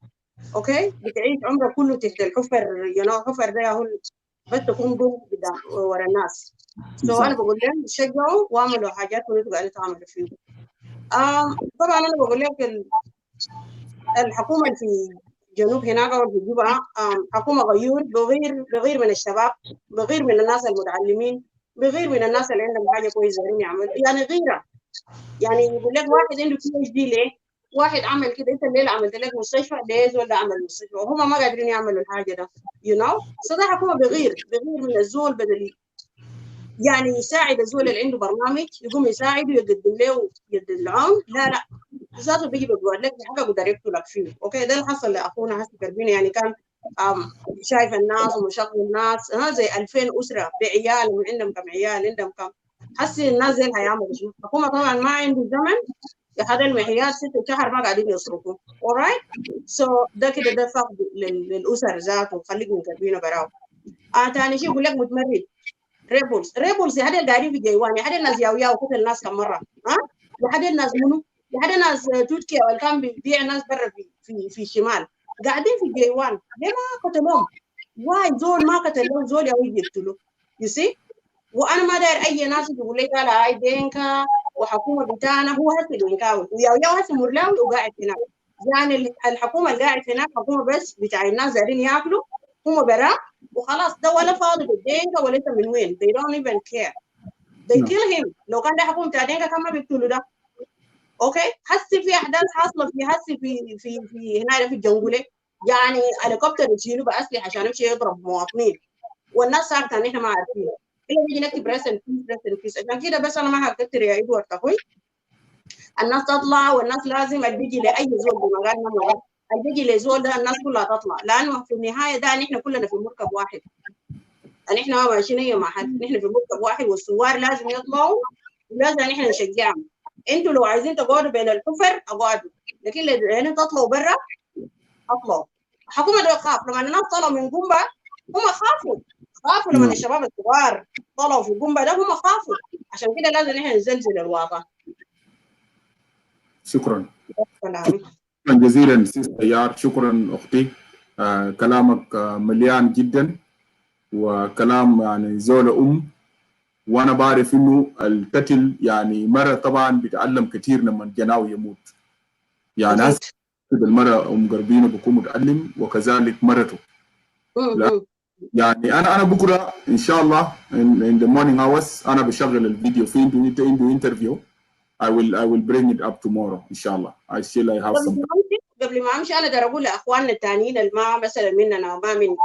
اوكي بتعيش عمرك كله تحت الحفر. الحفر ده هو بس تكون ضل قدام ورا الناس. انا بقول لهم شجعوا واعملوا حاجات وانتوا قاعدين تعملوا فيه. طبعا انا بقول لك الحكومه في جنوب هناك او في جوبا حكومه بغير من الشباب، بغير من الناس المتعلمين، بغير من الناس اللي عندهم حاجه كويسه يعملوا، يعني غيره. يعني يقول لك واحد عنده PhD ليه؟ واحد عمل كده، انت الليله عملت لك مستشفى ليه؟ زول ده عمل مستشفى وهم ما قادرين يعملوا الحاجه ده ده حكومه بغير من الزول، بدل يعني يساعد الزول اللي عنده برنامج يقوم يساعده ويقدم له يد العون. لا ذاته بيجي بيقول لك حاجه بقدر يكتب لك فيه. اوكي ده اللي حصل لاخونا هسه كربيني، يعني كان شايف الناس ومشغل الناس زي 2000 اسره بعيال، من عندهم كم عيال عندهم كم. هسه الناس زي هيعملوا شنو؟ الحكومه طبعا ما عنده زمن لهذا المحيات 6 شهر ما قاعدين يصرفوا. alright ده كده ده فقد للاسر ذاته، خليك من كربينه براو. ثاني شيء يقول لك متمرد ريبولز هذول قاعدين في جيوان، هذول الناس ياويا وقتل الناس كم مره هذول الناس منو؟ هذول الناس تركيا واللي كان بيبيع ناس برا في الشمال قاعدين في جيوان. ليه ما قتلوهم؟ واي زول ما قتلوه زول ياوي يقتلوا يسي. وانا ما داير اي ناس يقول لي قال هاي دينكا وحكومه بتاعنا، هو هسه دينكاوي وياويا هسه مرلاوي وقاعد هناك. يعني الحكومه اللي قاعد هناك حكومه بس بتاع الناس دايرين ياكلوا هم برا وخلاص. ده ولا فاضي بالدينكا ولا انت من وين. they don't even care. they kill him. لو كان ده حكومه بتاع دينكا كان ما بيقتلوا ده. اوكي هسه في احداث حاصله في هسه في هنا في الجنجوله، يعني هليكوبتر يشيلوا باسلحه عشان يمشي يضرب مواطنين والناس ساكته نحن ما عارفين. الا نيجي نكتب رسل بيس عشان كده. بس انا ما هكتر يا ادوارد اخوي، الناس تطلع والناس لازم اللي بيجي لاي زول بمجالنا بيجي لزول ده الناس كلها تطلع، لانه في النهايه ده نحن كلنا في مركب واحد، نحن ما ماشيين اي محل، نحن في مركب واحد والثوار لازم يطلعوا ولازم نحن نشجعهم. انتوا لو عايزين تقعدوا بين الحفر اقعدوا، لكن لو تطلعوا برا اطلعوا. الحكومه دول خاف لما الناس طلعوا من قنبه، هم خافوا لما الشباب الصغار طلعوا في قنبه ده، هم خافوا. عشان كده لازم نحن نزلزل الواقع. شكرا جزيلا سيس تيار، شكرا اختي. كلامك مليان جدا، وكلام يعني زول وانا بعرف انه القتل يعني مره طبعا بيتعلم كثير لما جناو يموت. يعني المرة قربينه بكون متعلم وكذلك مرته. يعني انا بكره ان شاء الله in the morning hours انا بشغل الفيديو في عنده انترفيو. I will bring it up tomorrow ان شاء الله. I have some. قبل ما امشي انا اقدر اقول لاخواننا الثانيين اللي ما مثلا مننا وما من،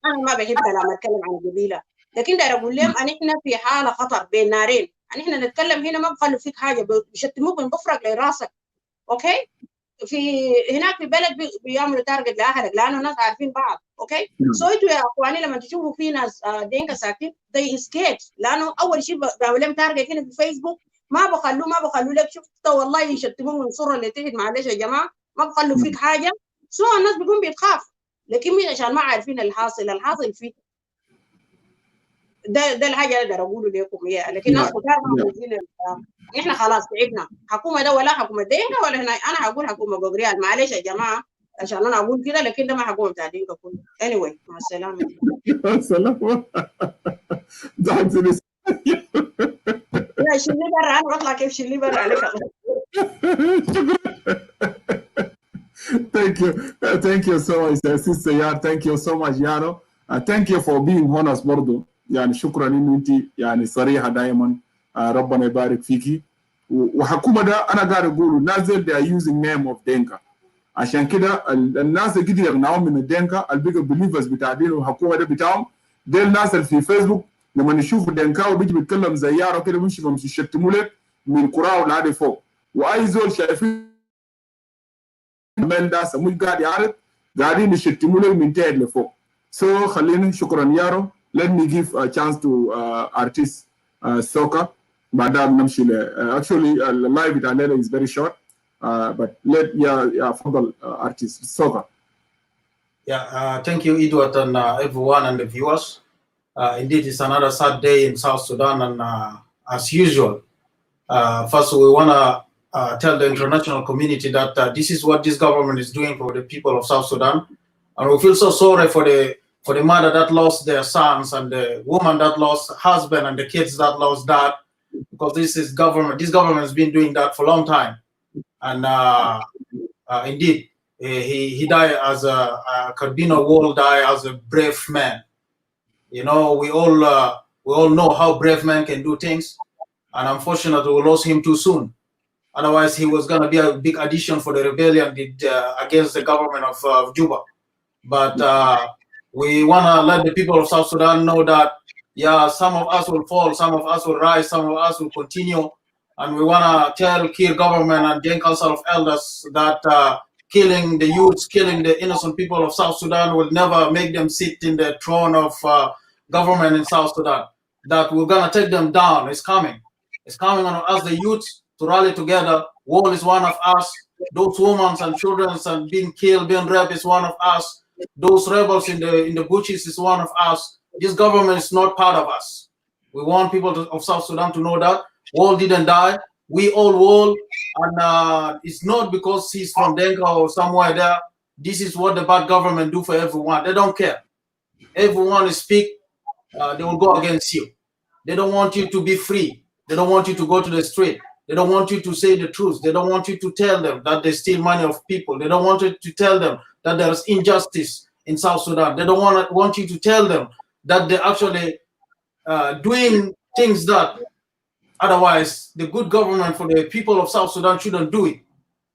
انا ما بحب لما اتكلم عن القبيله، لكن اقدر اقول لهم ان احنا في حاله خطر بين نارين. ان احنا نتكلم هنا ما بخلوا فيك حاجه، بيشتموك من ضفرك لراسك. اوكي؟ في هناك في بلد بيعملوا تارجت لاهلك لانه الناس عارفين بعض. اوكي؟ سو انتوا يا اخواني لما تشوفوا في ناس دينكا ساكتين they escape، لانه اول شيء بعمل لهم تارجت هنا في فيسبوك، ما بخلوا لك شفت والله يشتموك من صوره اللي تحت. معلش يا جماعه ما بخلوا فيك حاجه. سو الناس بيكون بيتخاف، لكن مش عشان ما عارفين الحاصل فيه. ده الحاجه اللي اقدر اقوله لكم اياها. لكن الناس كتار ما عايزين. احنا خلاص تعبنا، حكومه ده ولا حكومه دينكا ولا هنا. انا هقول حكومه جوجريال، معلش يا جماعه عشان انا اقول كده، لكن ده ما حكومه بتاع دينكا كله. anyway مع السلامه. السلام. لا شيلي برا، انا بطلع كيف شيلي برا عليك. Thank you so much Sister Yar. Thank you so much Yaro. Thank you for being honest برضو. يعني شكرا انه انت يعني صريحه دائما. ربنا يبارك فيكي. وحكومه ده انا قاعد اقوله نازل they are using name of Denka. عشان كده الناس اللي قدروا يقنعون من الدنكا البيجر بليفرز بتاعين الحكومه ده بتاعهم، دي الناس اللي في فيسبوك لما يشوفوا دنكاوي بيجي بيتكلم زي يارو كده بيمشي يشتموا لك من كراو لعادي فوق. واي زول شايفين ده مش قاعد يعرض، قاعدين يشتموا لك من تحت لفوق. سو خليني شكرا يارو. Let me give a chance to artist Soka. بعدها بنمشي actually the live بتاع الليله is very short. But let فضل artist Soka. Thank you Edward and everyone and the viewers. Indeed, it's another sad day in South Sudan, and as usual, first we want to tell the international community that this is what this government is doing for the people of South Sudan, and we feel so sorry for the mother that lost their sons and the woman that lost husband and the kids that lost dad, because this government has been doing that for a long time, and indeed he died as Carbino Wall died as a brave man. You know, we all know how brave men can do things, and unfortunately we lost him too soon. Otherwise he was going to be a big addition for the rebellion against the government of Juba. But we want to let the people of South Sudan know that some of us will fall, some of us will rise, some of us will continue, and we want to tell Kir government and Gen Council of Elders that killing the youths, killing the innocent people of South Sudan will never make them sit in the throne of government in South Sudan. That we're going to take them down. It's coming. It's coming on us, the youths, to rally together. Wall is one of us. Those women and children and being killed, being raped is one of us. Those rebels in the bushes is one of us. This government is not part of us. We want people of South Sudan to know that Wall didn't die. We all Wall, and it's not because he's from Denka or somewhere there. This is what the bad government do for everyone. They don't care. Everyone is speak, they will go against you. They don't want you to be free. They don't want you to go to the street. They don't want you to say the truth. They don't want you to tell them that they steal money of people. They don't want you to tell them that there is injustice in South Sudan. They don't want you to tell them that they're actually doing things that otherwise the good government for the people of South Sudan shouldn't do it.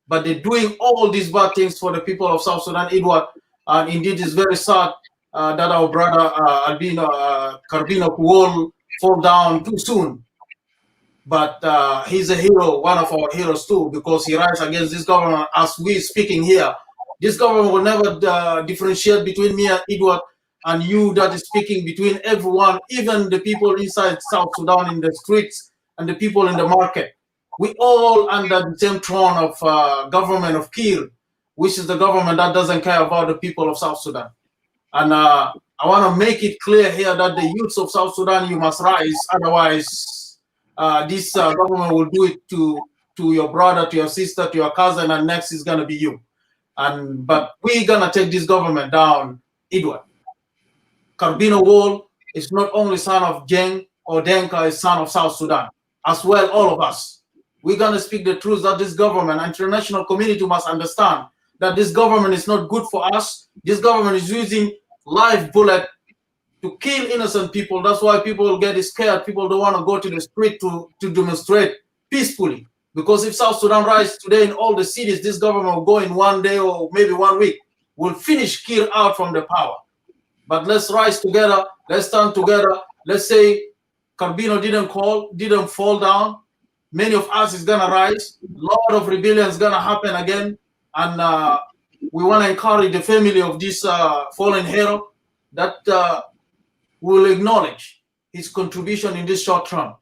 But they're doing all these bad things for the people of South Sudan, Edward. And indeed it's very sad that our brother Albino Carbino Wall fall down too soon. But he's a hero, one of our heroes too, because he rise against this government as we speaking here. This government will never differentiate between me and Edward and you that is speaking, between everyone, even the people inside South Sudan in the streets and the people in the market. We all under the same throne of government of Kir, which is the government that doesn't care about the people of South Sudan. And I want to make it clear here that the youths of South Sudan, you must rise. Otherwise, this government will do it to your brother, to your sister, to your cousin, and next is going to be you. But we're going to take this government down, Edward. Carbino Wall is not only son of Jeng or Denka, is son of South Sudan. As well, all of us. We're going to speak the truth that this government, international community must understand that this government is not good for us. This government is using live bullet to kill innocent people. That's why people get scared. People don't want to go to the street to demonstrate peacefully. Because if South Sudan rises today in all the cities, this government will go in one day or maybe 1 week, will finish Kir out from the power. But let's rise together. Let's stand together. Let's say Carbino didn't fall down. Many of us is going to rise. A lot of rebellion is going to happen again. And we want to encourage the family of this fallen hero that will acknowledge his contribution in this short term.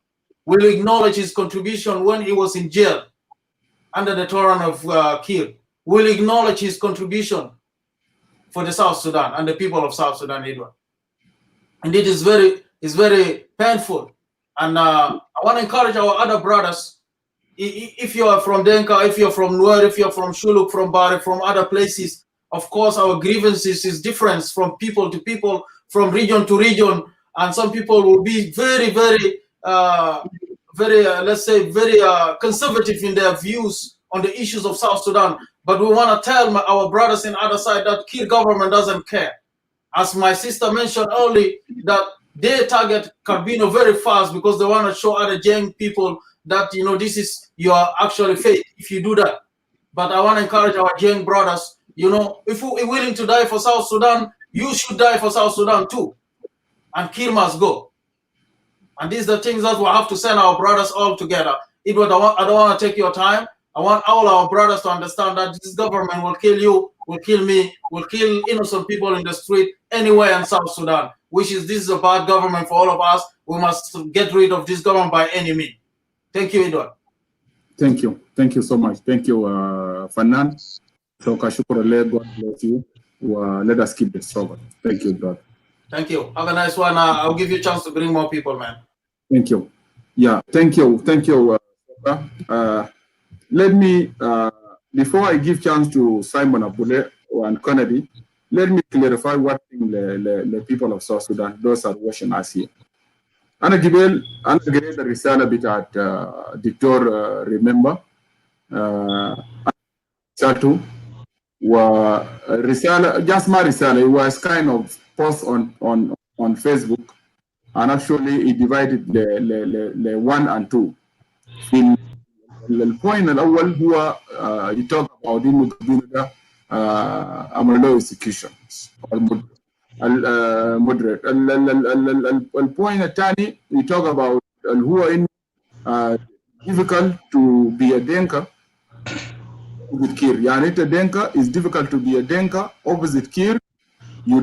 We'll acknowledge his contribution when he was in jail under the tyranny of Kir. We'll acknowledge his contribution for the South Sudan and the people of South Sudan, Edward. And it is very painful. And I want to encourage our other brothers, if you are from Denka, if you're from Nuer, if you're from Shuluk, from Bari, from other places, of course our grievances is different from people to people, from region to region. And some people will be very let's say, very conservative in their views on the issues of South Sudan. But we want to tell our brothers in other side that Kir government doesn't care. As my sister mentioned earlier, that they target Carbino very fast because they want to show other Jeng people that, you know, this is your actual fate if you do that. But I want to encourage our Jeng brothers, you know, if we're willing to die for South Sudan, you should die for South Sudan too. And Kir must go. And these are the things that we have to send our brothers all together. Edward, I don't want to take your time. I want all our brothers to understand that this government will kill you, will kill me, will kill innocent people in the street anywhere in South Sudan, this is a bad government for all of us. We must get rid of this government by any means. Thank you, Edward. Thank you. Thank you so much. Thank you, Fanan. So, God bless you. Let us keep the struggle. Thank you, brother. Thank you. Have a nice one. I'll give you a chance to bring more people, man. Thank you. Yeah, thank you. Thank you. Let me, before I give chance to Simon Abule and Kennedy, let me clarify what the people of South Sudan, those are watching us here. أنا قريت الرسالة بتاعت دكتور remember رسالته ورسالة just my رسالة. It was kind of post on Facebook, and actually it divided the 1 and 2. في البوينت الأول هو يtalk about إنه قبيلة ده عمل له executions moderate. البوينت الثاني يtalk about هو إنه difficult to be a Denka with Kir. يعني أنت Denka is difficult to be a Denka opposite Kir. You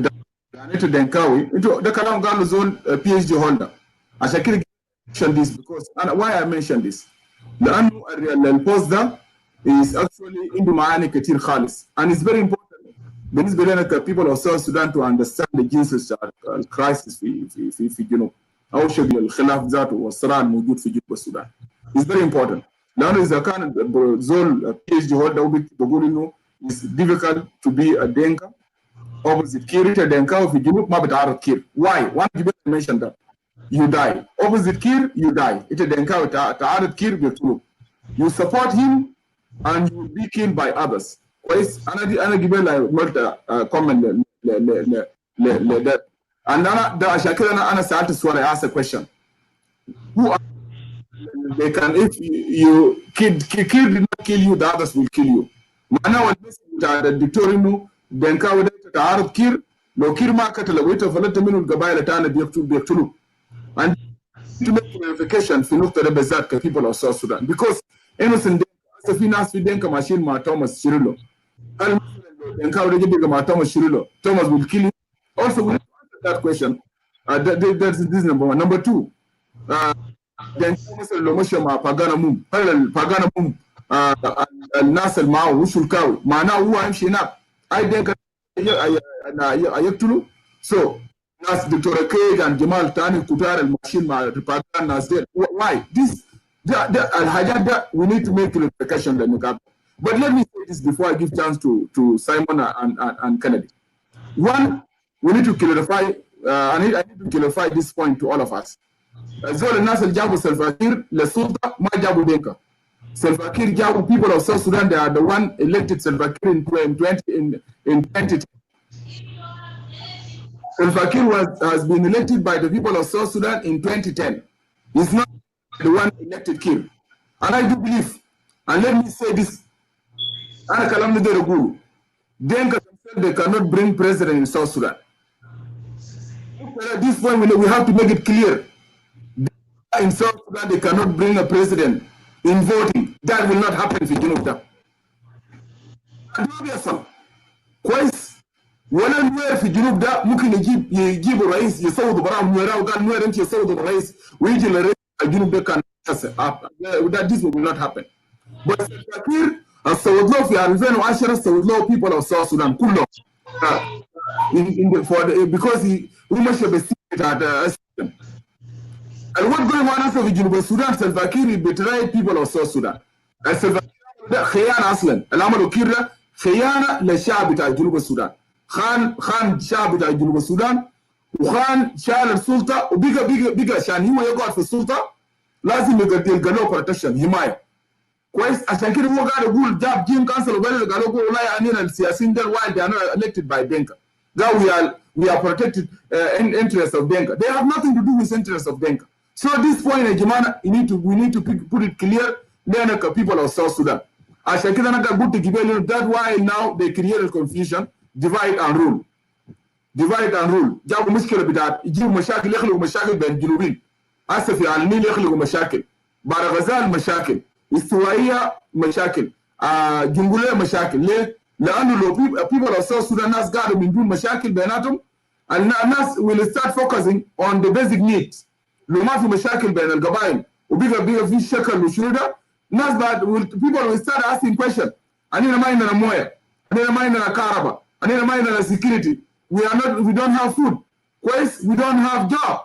يعني أنت Denkawi. أنت ده كلام قاله زول PhD holder. عشان كده mention this because why I mention this. لأنه البوست ده is actually عنده معاني كتير خالص and it's very important بالنسبة لنا people of South Sudan to understand the genesis crisis في جنوب أو شكل الخلاف ذاته والصراع الموجود في جنوب السودان. It's very important لأنه إذا كان زول PhD holder بقول إنه it's difficult to be a Denka opposite Kir. Denka في جنوب ما بتعرض كير. Why? One people mentioned that. You die. Opposite Kir, you die. It's a Denka تعارض كير بيقتلوه. You support him and you will be killed by others. كويس؟ أنا قبل عملت comment that. And ده عشان كده أنا سألت السؤال. I asked a question. Who are they can if you Kir did not kill you, the others will kill you. معناه والمسج بتاع الدكتور إنه Denka وده تعارض كير. لو كير ما قتله ويتفلت منه القبائل الثانية بيقتلوه. And to make clarification في نقطة ده بالذات people of South Sudan because innocent في ناس في دينكا ماشيين مع توماس شيريلو. Thomas will kill you. Also, we need to answer that question. This is number one. Number two, then Pagana Mum, الناس اللي معه وش الكاوي معناه هو يمشي هناك اي دينك يقتلوا so ناس دكتور كيج and جمال تاني كتار الماشين مع الباغان ناس ديل why this الحاجات ده we need to make clarification للنقاط. But let me say this before I give chance to Simon and Kennedy. One, we need to clarify I need to clarify this point to all of us. زول الناس اللي جابوا سلفاكير للسلطة ما جابوا دينكا. Salva Kiir Jabu, people of South Sudan, they are the one elected Salva Kiir in 2010. Salva Kiir has been elected by the people of South Sudan in 2010. He's not the one elected Kiir. And I do believe, and let me say this, Denka themselves, they cannot bring president in South Sudan. At this point, we have to make it clear. In South Sudan, they cannot bring a president in voting. That will not happen في الجنوب ده. ده بيحصل. كويس. ولا نوير في الجنوب ده ممكن يجيب الرئيس يصوت براه نويره وقال نوير انت يصوت الرئيس ويجي للرئيس الجنوب ده كان that this will not happen. But الفكير صوت له في 2010 صوت له people of South Sudan كلهم. Because هو ماشي بالسياسة بتاعت السيستم. And what's going on في جنوب السودان Salva Kiir betrayed people of South Sudan. Salva Kiir ده خيانة أصلاً. العمل كير ده خيانة للشعب بتاع جنوب السودان. خان الشعب بتاع جنوب السودان وخان شال السلطة وبقى عشان هو يقعد في السلطة لازم يلقى له بروتكشن حماية. كويس عشان كده هو قاعد يقول جاب جيم كانسل وقال لا يعني السياسيين ده while they are not elected by Denka. That we are protected in interest of Denka. They have nothing to do with interest of Denka. So at this point, Jamana, we need to put it clear. Then people of South Sudan. عشان كده أنا قلت تجيبين that why now they created confusion, divide and rule. Divide and rule. جابوا مشكلة بدأت يجيبوا مشاكل يخلقوا مشاكل بين الجنوبين. هسه في على النيل يخلقوا مشاكل. بار غزال مشاكل. استوائية مشاكل. جنجولية مشاكل. ليه؟ لأنه لو people of South Sudan ناس قاعدوا من دون مشاكل بيناتهم الناس will start focusing on the basic needs. لو ما في مشاكل بين القبائل وبيبقى في شكل وشنو ده ناس بعد people will start asking question أنينا ما عندنا موية أنينا ما عندنا كهرباء أنينا ما عندنا security we don't have food كويس we don't have job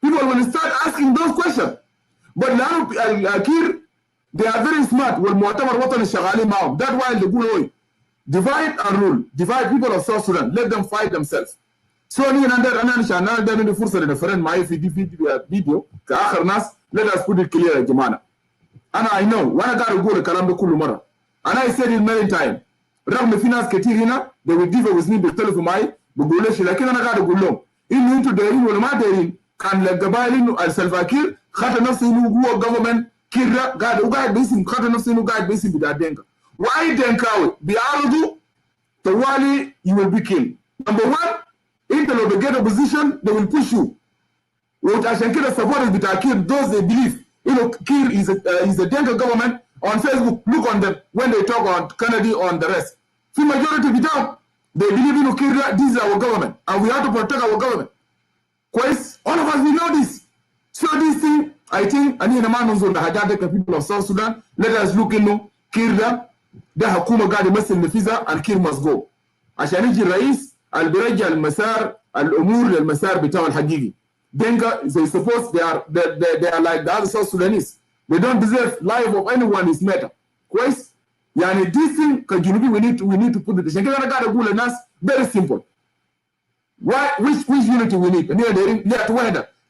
people will start asking those questions but لأنه كير they are very smart والمؤتمر الوطني شغالين معهم that why they يقولوا divide and rule divide people of South Sudan let them fight themselves. So أنا نشان دايما فرصة لنفرن معي في فيديو كآخر ناس let us put it clear يا جماعة. أنا I know وأنا قاعد أقول الكلام ده كل مرة. أنا I said it many times. رغم في ناس كتير هنا they will differ with me بيختلفوا معي بقول شيء لكن أنا قاعد أقول لهم إنه أنتوا دايرين ولا ما دايرين كان القبائل إنه السلفا كير خاطر نفسه إنه هو government كير قاعد باسم خاطر نفسه إنه قاعد باسم بتاع دينكا. وأي دينكاوي بيعرضوا توالي you will be killed. Number one انت لو بتجيت opposition they will push you. وعشان كده supporters بتاع كير those they believe انه كير is a Denka government on Facebook look on them when they talk on Kennedy on the rest. في majority بتاعهم they believe انه كير this is our government and we have to protect our government. كويس all of us we know this. So this thing I think أنينا ما ننظر لحاجات ك people of South Sudan let us look انه كير ده حكومة قاعد يمثل نفيذها and كير must go. عشان يجي الرئيس اللي بيرجع المسار الامور للمسار بتاعه الحقيقي. Denka they suppose they are like the other South Sudanese. They don't deserve life of anyone is matter. كويس؟ يعني this thing كجنوبي we need to put it. عشان كده أنا قاعد أقول للناس very simple. Which unity we need؟ إننا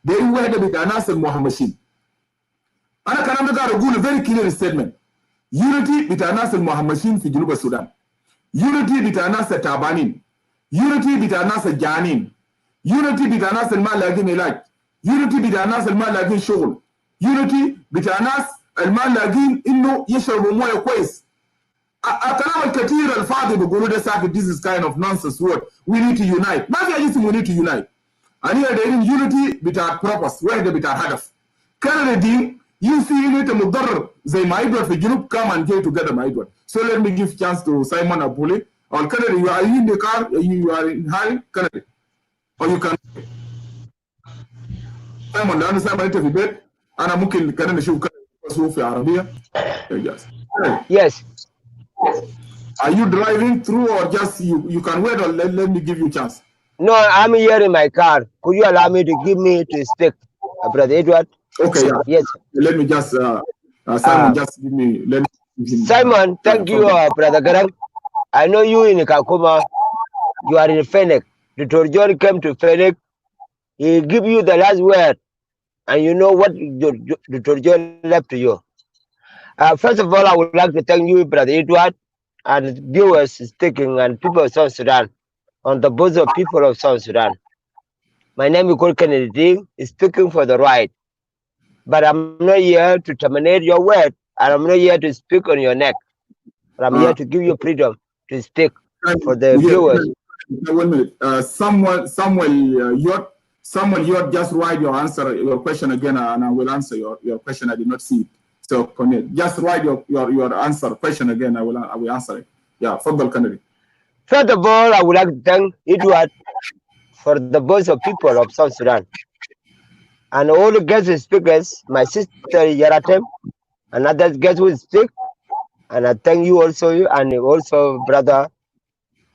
دايرين وحدة بتاع ناس المهمشين. أنا كلام ده قاعد أقول very clear statement. Unity بتاع ناس المهمشين في جنوب السودان. Unity بتاع ناس التعبانين. Unity بتاع ناس الجعانين. Unity بتاع ناس اللي ما لاقين علاج. Unity بتاع ناس اللي ما لاقين شغل. Unity بتاع ناس اللي ما لاقين انه يشربوا مويه كويس. الكلام الكثير الفاضي بيقولوا ده ساكت this is kind of nonsense word. We need to unite. ما في حاجة اسمه we need to unite. أنا دايرين unity بتاع purpose وحدة بتاع هدف. كندا دي you see انه انت متضرر زي ما يدور في الجنوب come and get together ما يدور. So let me give chance to Simon Apuli Or Canada, you are in the car, you are in high Canada. Or you can Simon لأنه سامع أنت في البيت أنا ممكن كنا نشوف كذا في عربية. Yes. Yes. Are you driving through or just you can wait or let me give you a chance? No, I'm here in my car. Could you allow me to speak, Brother Edward? Okay, yeah. Yes. Let me just Simon just give me let me give him, Simon, thank you, Brother Garang. I know you in Kakuma. You are in Fennec. Dr. John came to Fennec. He give you the last word, and you know what Dr. John left to you. First of all, I would like to thank you, Brother Edward, and viewers speaking and people of South Sudan, on the both of people of South Sudan. My name is Cole Kennedy, speaking for the right. But I'm not here to terminate your word, and I'm not here to speak on your neck. But I'm here to give you freedom to speak for the viewers. 1 minute. Samuel, you just write your question again, and I will answer your question. I did not see it. So just write your answer question again. I will answer it. Yeah, Fadal Kennedy. First of all, I would like to thank Edward for the voice of people of South Sudan. And all the guest speakers, my sister Yaratem, and other guests will speak. And I thank you also, and also Brother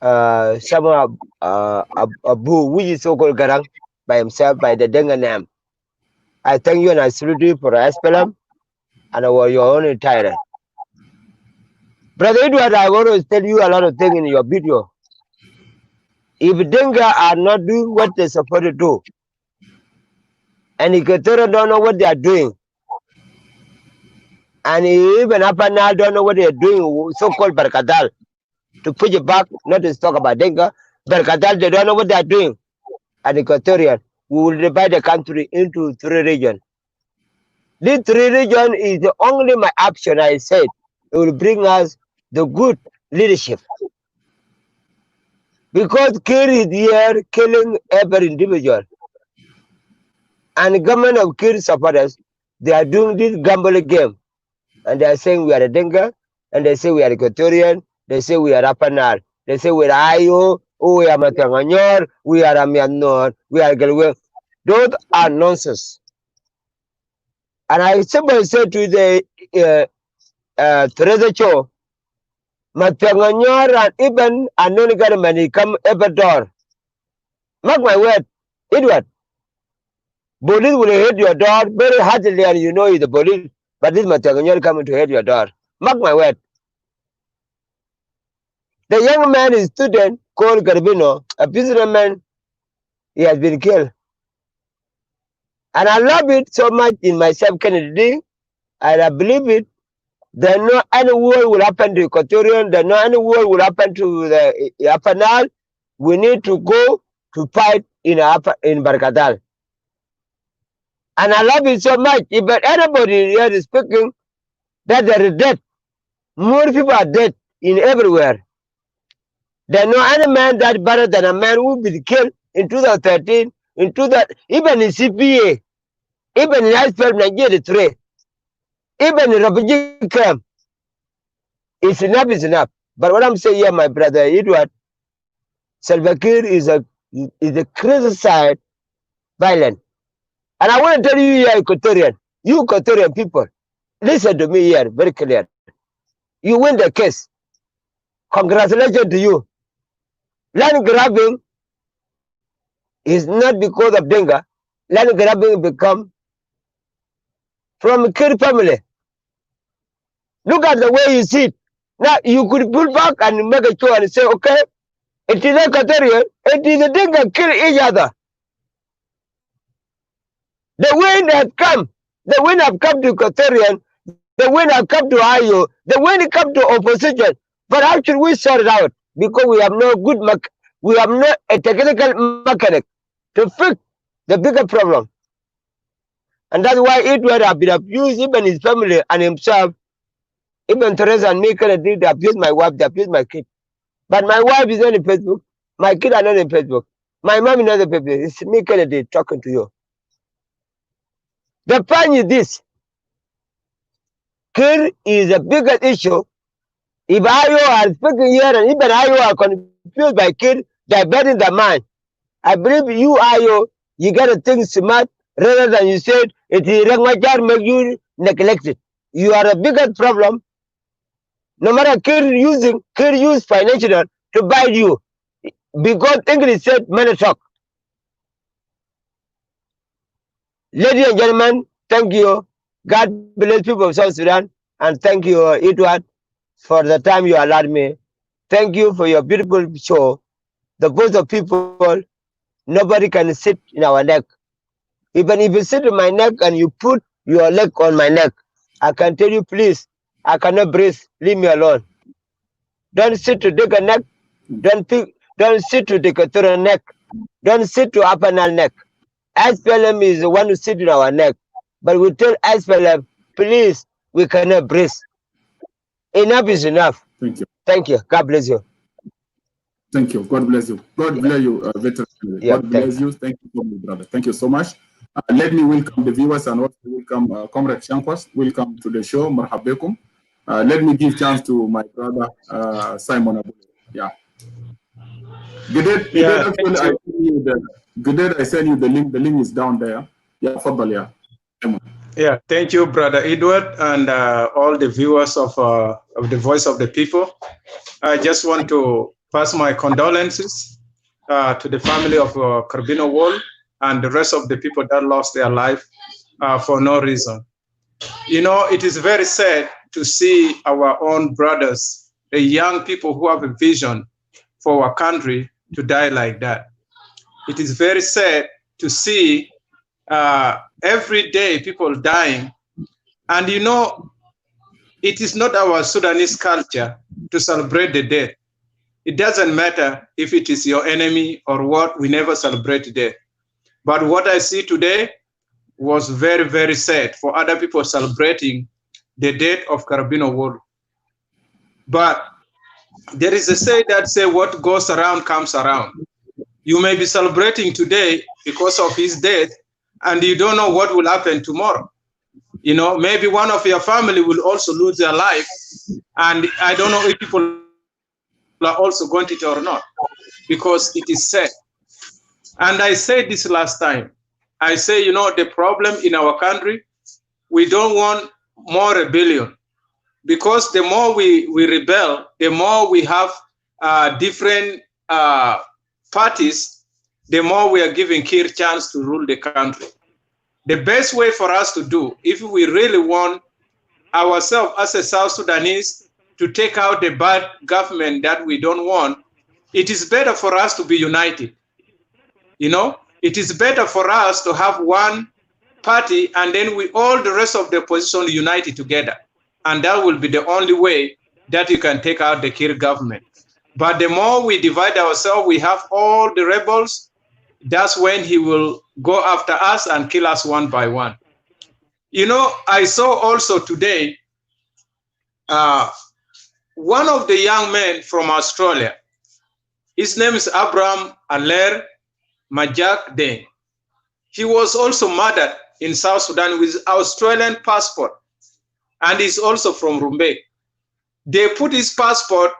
Shama Abu, which is so called Garang, by himself, by the Denga name. I thank you and I salute you for SPLM and your own tyrant. Brother Edward, I want to tell you a lot of things in your video. If Denga are not doing what they're supposed to do, and Equatorial don't know what they are doing, and even Apanal don't know what they are doing, so-called Barkadal, to push it back, not to talk about Denga, Barkadal, they don't know what they are doing. And Equatorial, we will divide the country into 3 regions. This 3 regions is the only my option, I said. It will bring us the good leadership. Because Kir is here killing every individual. And the government of Kir supporters, they are doing this gambling game. And they are saying we are a Denga, and they say we are Equatorian, they say we are Apanal, they say we are Ayo, we are Matanganyor, we are Amianor, we are Galwe. Those are nonsense. And I simply said to the Teresa Cho, Matanganyor and even Anonigan Mani come every door. Mark my word, Edward. Police will hit your door very hardly, and you know it's the police, but this Matanganyor coming to hit your door. Mark my word. The young man is a student called Garbino, a businessman. He has been killed. And I love it so much in myself, Kennedy, and I believe it. There's no any war will happen to Equatorian, there's no any war will happen to the Apanal. We need to go to fight in Barkadal. And I love it so much. If anybody here is speaking that there is death, more people are dead in everywhere. There's no any man that better than a man who be killed in 2013, even in CPA, even in ISPL Nigeria 3, even in refugee camp. It's enough, is enough. But what I'm saying here, my brother Edward, Salva Kiir is a crazy side, violent. And I want to tell you here, you Equatorian people, listen to me here very clear. You win the case. Congratulations to you. Land grabbing is not because of Denga. Land grabbing become from a Kir family. Look at the way you see it. Now you could pull back and make a show and say, okay, it is Equatorial, it is a Denga kill each other. The wind has come. The wind have come to Equatorian. The wind have come to Ayo. The wind come to opposition. But how should we sort it out? Because we have no good, we have no a technical mechanic to fix the bigger problem. And that's why Edward have been abused, even his family and himself. Even Teresa and me Kennedy, they abuse my wife, they abuse my kid. But my wife is not in Facebook. My kids are not in Facebook. My mom is not in Facebook. It's me Kennedy talking to you. The point is this. Kir is the biggest issue If IO are speaking here and even IO are confused by kids, they're betting their mind. I believe you, IO, you gotta think smart rather than you said it is make you neglected. You are a bigger problem. No matter kid use financial to buy you. Because English said money talk. Ladies and gentlemen, thank you. God bless people of South Sudan. And thank you, Edward, for the time you allowed me. Thank you for your beautiful show. The voice of people, nobody can sit in our neck. Even if you sit in my neck and you put your leg on my neck, I can tell you, please, I cannot breathe. Leave me alone. Don't sit to dig a neck. Don't sit to dig a neck. Don't sit to upper neck. SPLM is the one who sit in our neck. But we tell SPLM, please, we cannot breathe. Enough is enough. Thank you. Thank you. God bless you. Thank you. God bless you. God bless you, veteran. Yeah, God bless you. Thank you for me, brother. Thank you so much. Let me welcome the viewers and also welcome Comrade Shankwas. Welcome to the show. Marhabekum. Let me give chance to my brother Simon Abu. Yeah. Good day. I send you the link. The link is down there. Yeah, Fadal, yeah. Yeah, thank you, Brother Edward, and all the viewers of the Voice of the People. I just want to pass my condolences to the family of Carbino Wall and the rest of the people that lost their life for no reason. You know, it is very sad to see our own brothers, the young people who have a vision for our country, to die like that. It is very sad to see every day people dying. And you know, it is not our Sudanese culture to celebrate the dead. It doesn't matter if it is your enemy or what, we never celebrate death. But what I see today was very, very sad for other people celebrating the death of Carbino Wall. But there is a say that say what goes around comes around. You may be celebrating today because of his death, and you don't know what will happen tomorrow. You know, maybe one of your family will also lose their life, and I don't know if people are also going to it or not, because it is sad. And I said this last time. I say, you know, the problem in our country, we don't want more rebellion, because the more we rebel, the more we have different parties, the more we are giving Kir chance to rule the country. The best way for us to do, if we really want ourselves as a South Sudanese to take out the bad government that we don't want, it is better for us to be united. You know, it is better for us to have one party and then we all the rest of the opposition united together. And that will be the only way that you can take out the Kir government. But the more we divide ourselves, we have all the rebels, that's when he will go after us and kill us one by one. You know, I saw also today, one of the young men from Australia, his name is Abraham Aller Majak Deng. He was also murdered in South Sudan with Australian passport, and he's also from Rumbek. They put his passport,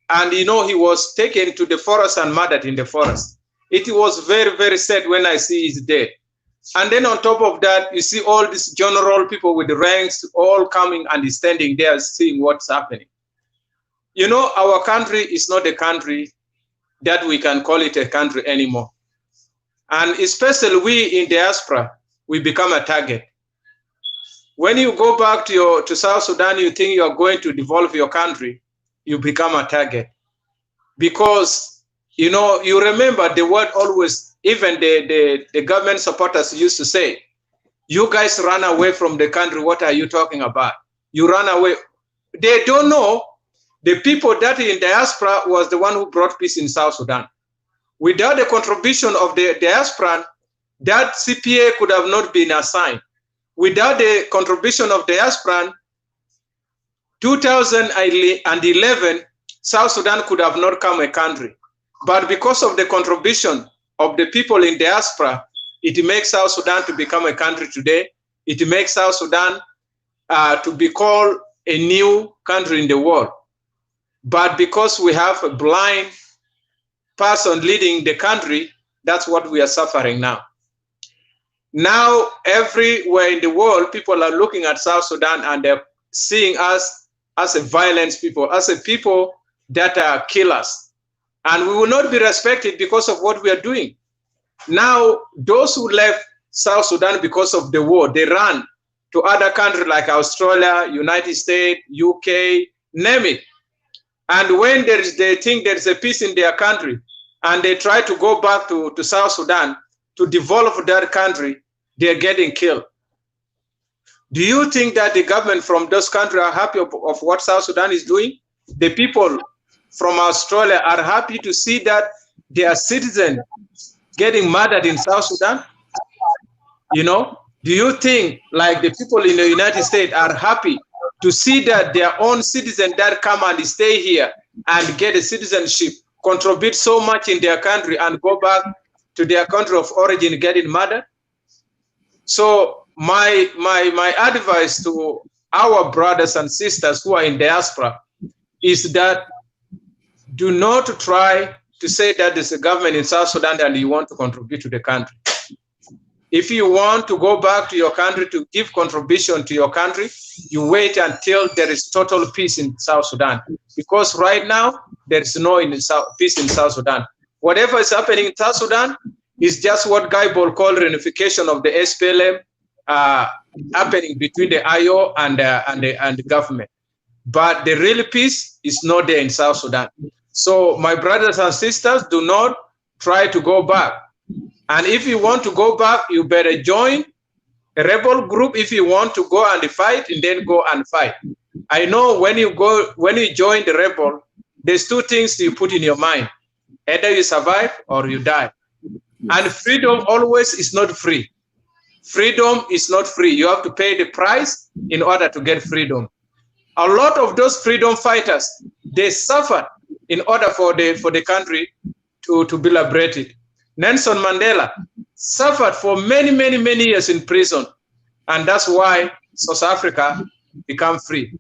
and you know, he was taken to the forest and murdered in the forest. It was very, very sad when I see his death. And then on top of that, you see all these general people with the ranks all coming and standing there seeing what's happening. You know, our country is not a country that we can call it a country anymore. And especially we in diaspora, we become a target. When you go back to South Sudan, you think you are going to develop your country, you become a target. Because, you know, you remember the word always, even the government supporters used to say, you guys run away from the country, what are you talking about? You run away. They don't know the people that in diaspora was the one who brought peace in South Sudan. Without the contribution of the diaspora, that CPA could have not been assigned. Without the contribution of diaspora, 2011, South Sudan could have not come a country. But because of the contribution of the people in diaspora, it makes South Sudan to become a country today. It makes South Sudan to be called a new country in the world. But because we have a blind person leading the country, that's what we are suffering now. Now, everywhere in the world, people are looking at South Sudan and they're seeing us as a violent people, as a people that are killers. And we will not be respected because of what we are doing. Now, those who left South Sudan because of the war, they ran to other countries like Australia, United States, UK, name it. And when they think there's a peace in their country and they try to go back to South Sudan to develop that country, they're getting killed. Do you think that the government from those countries are happy of what South Sudan is doing? The people from Australia are happy to see that their citizens getting murdered in South Sudan? You know, do you think like the people in the United States are happy to see that their own citizens that come and stay here and get a citizenship, contribute so much in their country and go back to their country of origin getting murdered? So my advice to our brothers and sisters who are in diaspora is that do not try to say that there's a government in South Sudan and you want to contribute to the country. If you want to go back to your country to give contribution to your country, you wait until there is total peace in South Sudan. Because right now, there is no peace in South Sudan. Whatever is happening in South Sudan is just what Guy Bol called reunification of the SPLM happening between the IO and the government. But the real peace is not there in South Sudan. So my brothers and sisters, do not try to go back. And if you want to go back, you better join a rebel group. If you want to go and fight, and then go and fight. I know when you join the rebel, there's two things you put in your mind. Either you survive or you die. And freedom always is not free. Freedom is not free. You have to pay the price in order to get freedom. A lot of those freedom fighters, they suffered in order for the country to be liberated. Nelson Mandela suffered for many, many, many years in prison. And that's why South Africa became free.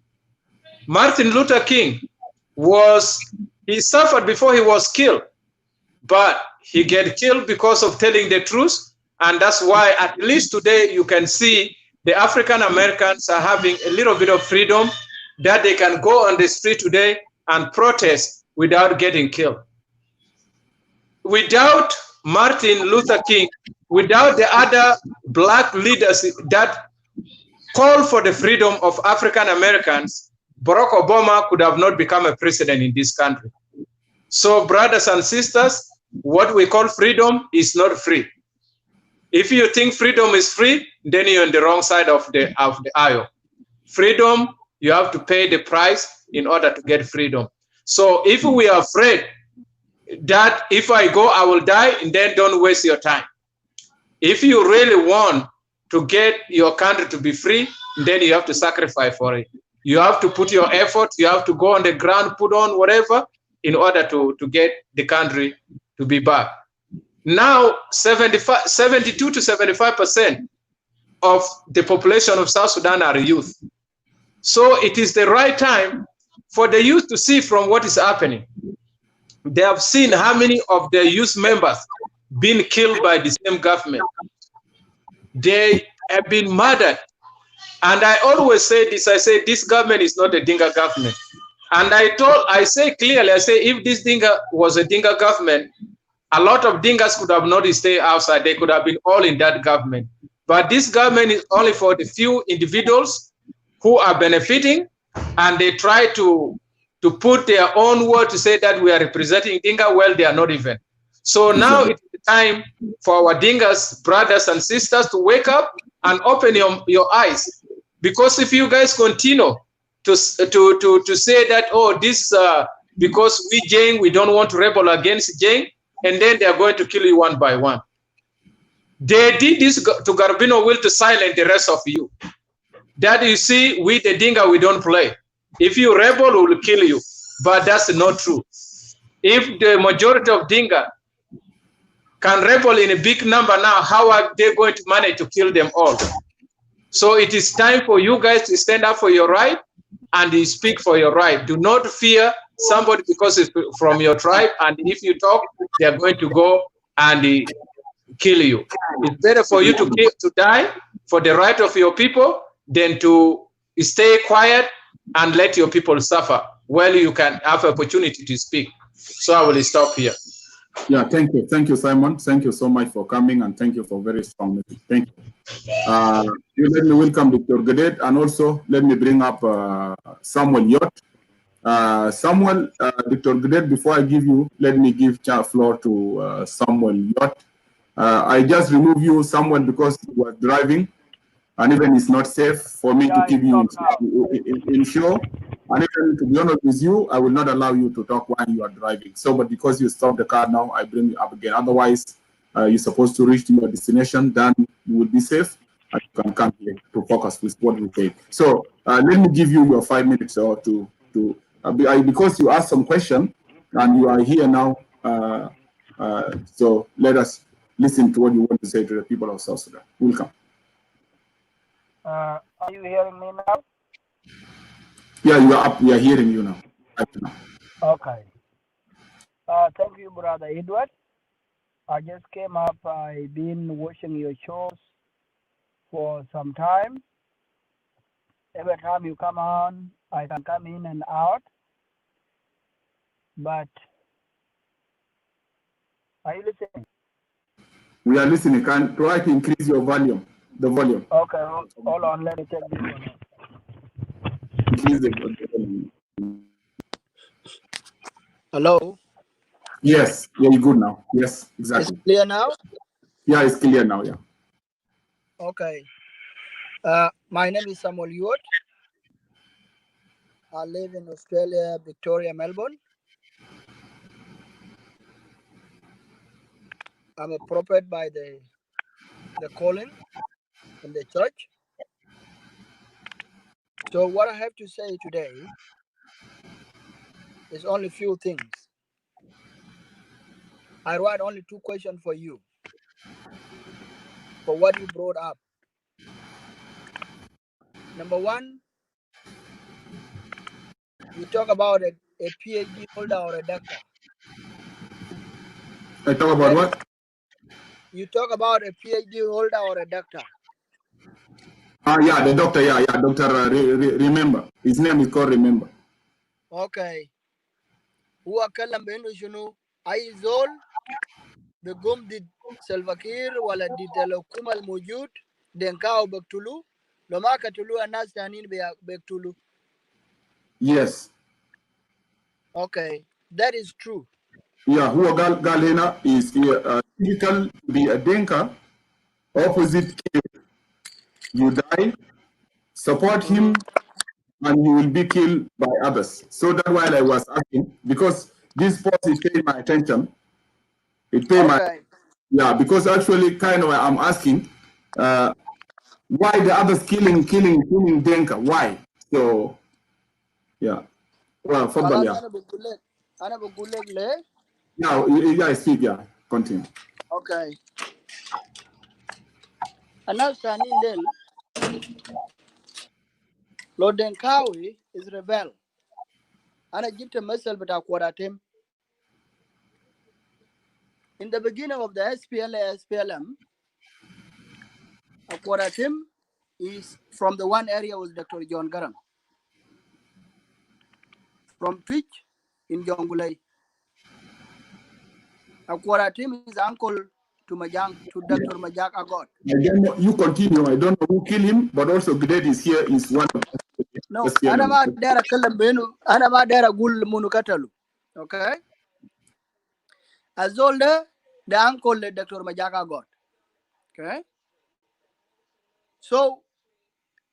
Martin Luther King he suffered before he was killed, but he get killed because of telling the truth. And that's why at least today you can see the African Americans are having a little bit of freedom that they can go on the street today and protest without getting killed. Without Martin Luther King, without the other black leaders that call for the freedom of African Americans, Barack Obama could have not become a president in this country. So brothers and sisters, what we call freedom is not free. If you think freedom is free, then you're on the wrong side of the aisle. Freedom, you have to pay the price in order to get freedom. So if we are afraid that if I go, I will die, then don't waste your time. If you really want to get your country to be free, then you have to sacrifice for it. You have to put your effort, you have to go on the ground, put on whatever, in order to get the country to be back. Now, 72 to 75% of the population of South Sudan are youth. So it is the right time for the youth to see from what is happening. They have seen how many of their youth members been killed by the same government. They have been murdered. And I always say this, I say this government is not a Dinka government. And I say clearly, I say if this Dinka was a Dinka government, a lot of Dinkas could have not stayed outside. They could have been all in that government. But this government is only for the few individuals who are benefiting, and they try to put their own word to say that we are representing Dinka. Well, they are not even. So now it's the time for our Dinkas, brothers and sisters, to wake up and open your eyes. Because if you guys continue to say that, oh, this because we Jane, we don't want to rebel against Jane, and then they are going to kill you one by one. They did this to Garbino Will to silence the rest of you. That you see, we the Dinka, we don't play. If you rebel, we will kill you. But that's not true. If the majority of Dinka can rebel in a big number now, how are they going to manage to kill them all? So it is time for you guys to stand up for your right and speak for your right. Do not fear somebody because it's from your tribe, and if you talk, they are going to go and kill you. It's better for you to die for the right of your people than to stay quiet and let your people suffer while you can have opportunity to speak. So I will stop here. Yeah, thank you. Thank you, Simon. Thank you so much for coming, and thank you for very strong message. Thank you. Let me welcome Dr. Gadet, and also let me bring up Samuel Yot. Samuel, Dr. Gadet, before I give you, let me give floor to Samuel Yot. I just remove you, Samuel, because you were driving, and even it's not safe for me to keep you in show. And even to be honest with you, I will not allow you to talk while you are driving. So, but because you stopped the car now, I bring you up again. Otherwise, you're supposed to reach to your destination, then you will be safe, and you can come here to focus with what we say. So, let me give you your 5 minutes or because you asked some question, and you are here now. So let us listen to what you want to say to the people of South Sudan. Welcome. Are you hearing me now? Yeah, you are up. We are hearing you now. Okay. Thank you, Brother Edward. I just came up. I've been watching your shows for some time. Every time you come on, I can come in and out. But are you listening? We are listening. Can try to increase your volume. The volume. Okay, hold on. Let me take this one. Increase the volume. Hello. Yes, yeah, you're good now. Yes, exactly. It's clear now? Yeah, it's clear now. Yeah. Okay. My name is Samuel Yot. I live in Australia, Victoria, Melbourne. I'm a prophet by the calling in the church. So what I have to say today is only few things. I write only 2 questions for you, for what you brought up. Number 1, you talk about a PhD holder or a doctor. I talk about what? You talk about a PhD holder or a doctor. Yeah, the doctor. Yeah, Doctor. Remember, his name is called Remember. Okay. هو كلم بانه شنو اي زول بيقوم ضد سلفا كير ولا ضد الحكومه الموجود دنكاو بيقتلوا لو ما قتلوا الناس ثانيين بيقتلوا. Yes. Okay, that is true. Yeah, who Galena is typical to be a Denka, opposite Kir. You die, support him, and you will be killed by others. So that's why I was asking, because this post is paying my attention. It paid my because actually kind of I'm asking why the others killing Denka? Why? So yeah. Well, خلاص yeah. انا بقول لك ليه. Yeah, I speak, yeah. Continue. Okay. الناس ثانيين ديل لو دنكاوي is rebel. أنا جبت مثل بتاع كوراتيم. In the beginning of the SPLM, Kwaratim is from the one area was Dr. John Garang. From Twitch in Jongulay. Kwaratim is uncle to Dr. Majak Agot. I don't know, you continue. I don't know who killed him, but also Gdet is here, is one of No, أنا ما داير أتكلم بينه، أنا ما داير أقول منو قتله. Okay? Azol the uncle Dr. Majak Agot. Okay? So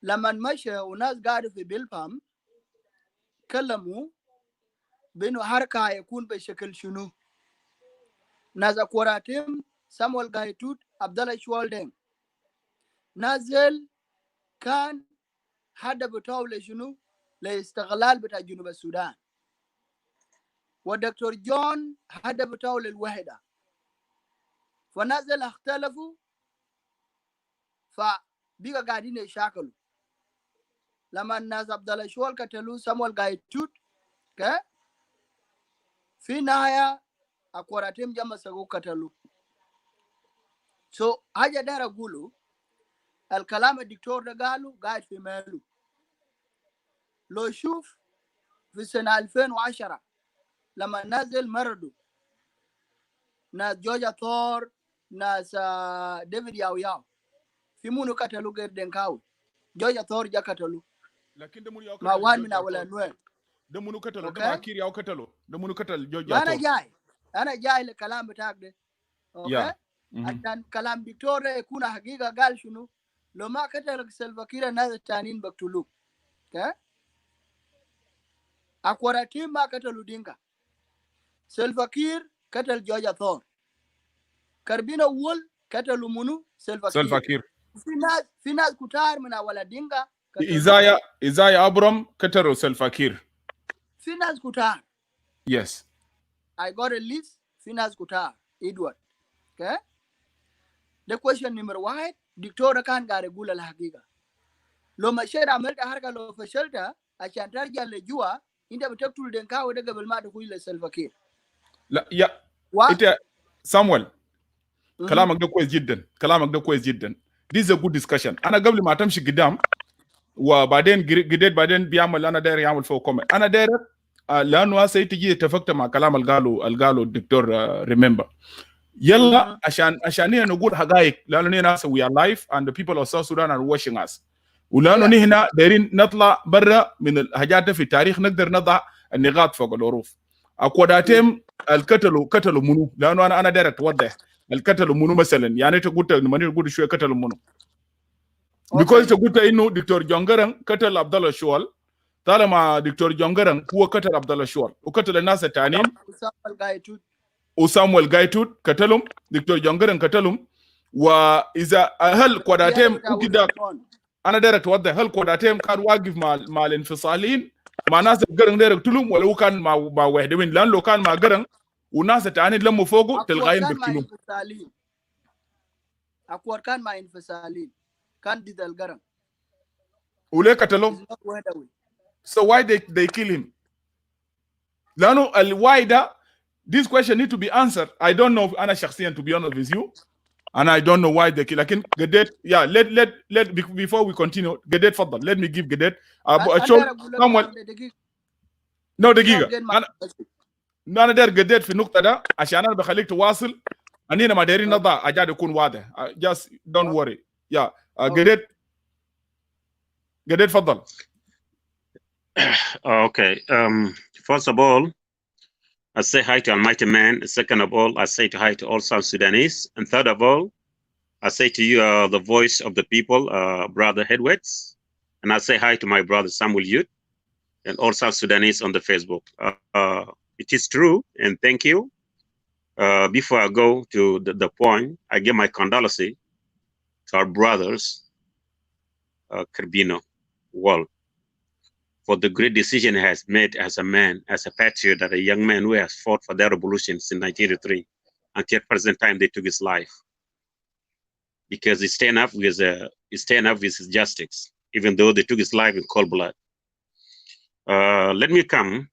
لما مشى وناس قاعدة في بيلفام كلموا بأنه حركة يكون بشكل شنو. ناس كوراتيم سامويل غايتوت عبد الله شوالدين نازل كان هذا بتاعه لشنو لاستغلال بتاع جنوب السودان ودكتور جون هذا بتاعه للوحدة فنازل اختلفوا فبقى قاعدين يشاكلوا لما الناس عبد الله شوال قتلوا سامويل غايتوت في نهاية أكوراتيم جمع سقو قتلوا. So حاجة داير أقوله الكلام الدكتور ده قاله قاعد في ماله. لو شوف في سنة 2010 لما نزل مردو ناس جوجا ثور ناس ديفيد ياو في منو قتلوا غير دنكاوي. جوجا ثور جا قتلوا لكن ده منو ياو ما قتل وان من جوجا أول ثور نوير. ده منو قتله ده أوكي ما كير ياو قتله ده منو قتل جوجا ما ثور أنا جاي لكلام بتاعك ده. أوكي يا عشان كلام دكتور يكون حقيقة قال شنو لو ما قتلك سلفاكير الناس التانيين بقتلوك. اوكي أكوراتيم ما قتلوا دينكا. سلفاكير قتل جوجا ثور. كربينا وول قتلوا منو سلفاكير. سلفاكير في ناس كتار من أول دينكا قتلوا. إزايا أبرم قتلوا سلفاكير. في ناس كتار. Yes. I got a list. في ناس كتار. إدوارد. اوكي The question number 1 دكتور كان قاعد يقول الحقيقة. لو مشيت عملت حركة لو فشلتها عشان ترجع لجوا انت بتقتل دنكاوي ده قبل ما تدخل للسلفاكير. لا يا انت سامويل كلامك ده كويس جدا. This is a good discussion. انا قبل ما تمشي قدام وبعدين قديت بعدين بيعمل انا داير يعمل فوق كومنت. انا داير لانه هسه تجي اتفقت مع كلام اللي قاله الدكتور ريمبر. يلا عشان هنا نقول حقائق لانه هنا we are live and the people of South Sudan are watching us. ولانه هنا دايرين نطلع برا من الحاجات في التاريخ نقدر نضع النقاط فوق الحروف. اكوداتهم قتلوا منو لانه انا داير اتوضح القتلوا منو مثلا يعني انت قلت لما قلت شويه قتلوا منو because انت قلت انه دكتور جونغران قتل عبد الله شوال طالما دكتور جونغران هو قتل عبد الله شوال وقتل الناس الثانيين وسامويل جايتوت قتلهم دكتور جونغران قتلهم. واذا هل قداتهم كده انا داير اتوضح هل قداتهم كان واقف مع الانفصاليين مع ناس القرن داير يقتلهم ولا هو كان مع وحدين لان لو كان مع قرن وناس الثانيين لموا فوقه تلقاين بيقتلوه. اكور كان مع انفصاليين كان ضد القرن وليه قتلوه؟ So why they kill him? لانه why ده this question need to be answered. I don't know انا شخصيا to be honest with you and I don't know why they kill. لكن قديت let before we continue قديت فضل let me give قديت no دقيقة انا داير قديت في النقطة ده عشان انا بخليك تواصل اننا ما دايرين نضع اجاد يكون واضح just don't worry قديت فضل. Okay. First of all, I say hi to Almighty Man. Second of all, I say hi to all South Sudanese. And third of all, I say to you, the voice of the people, Brother Hedwitz. And I say hi to my brother Samuel Youth and all South Sudanese on the Facebook. It is true, and thank you. Before I go to the point, I give my condolences to our brothers, Carbino Wall, for the great decision he has made as a man, as a patriot, as a young man who has fought for their revolution since 1983 until present time they took his life. Because he stand up with his justice, even though they took his life in cold blood. Let me come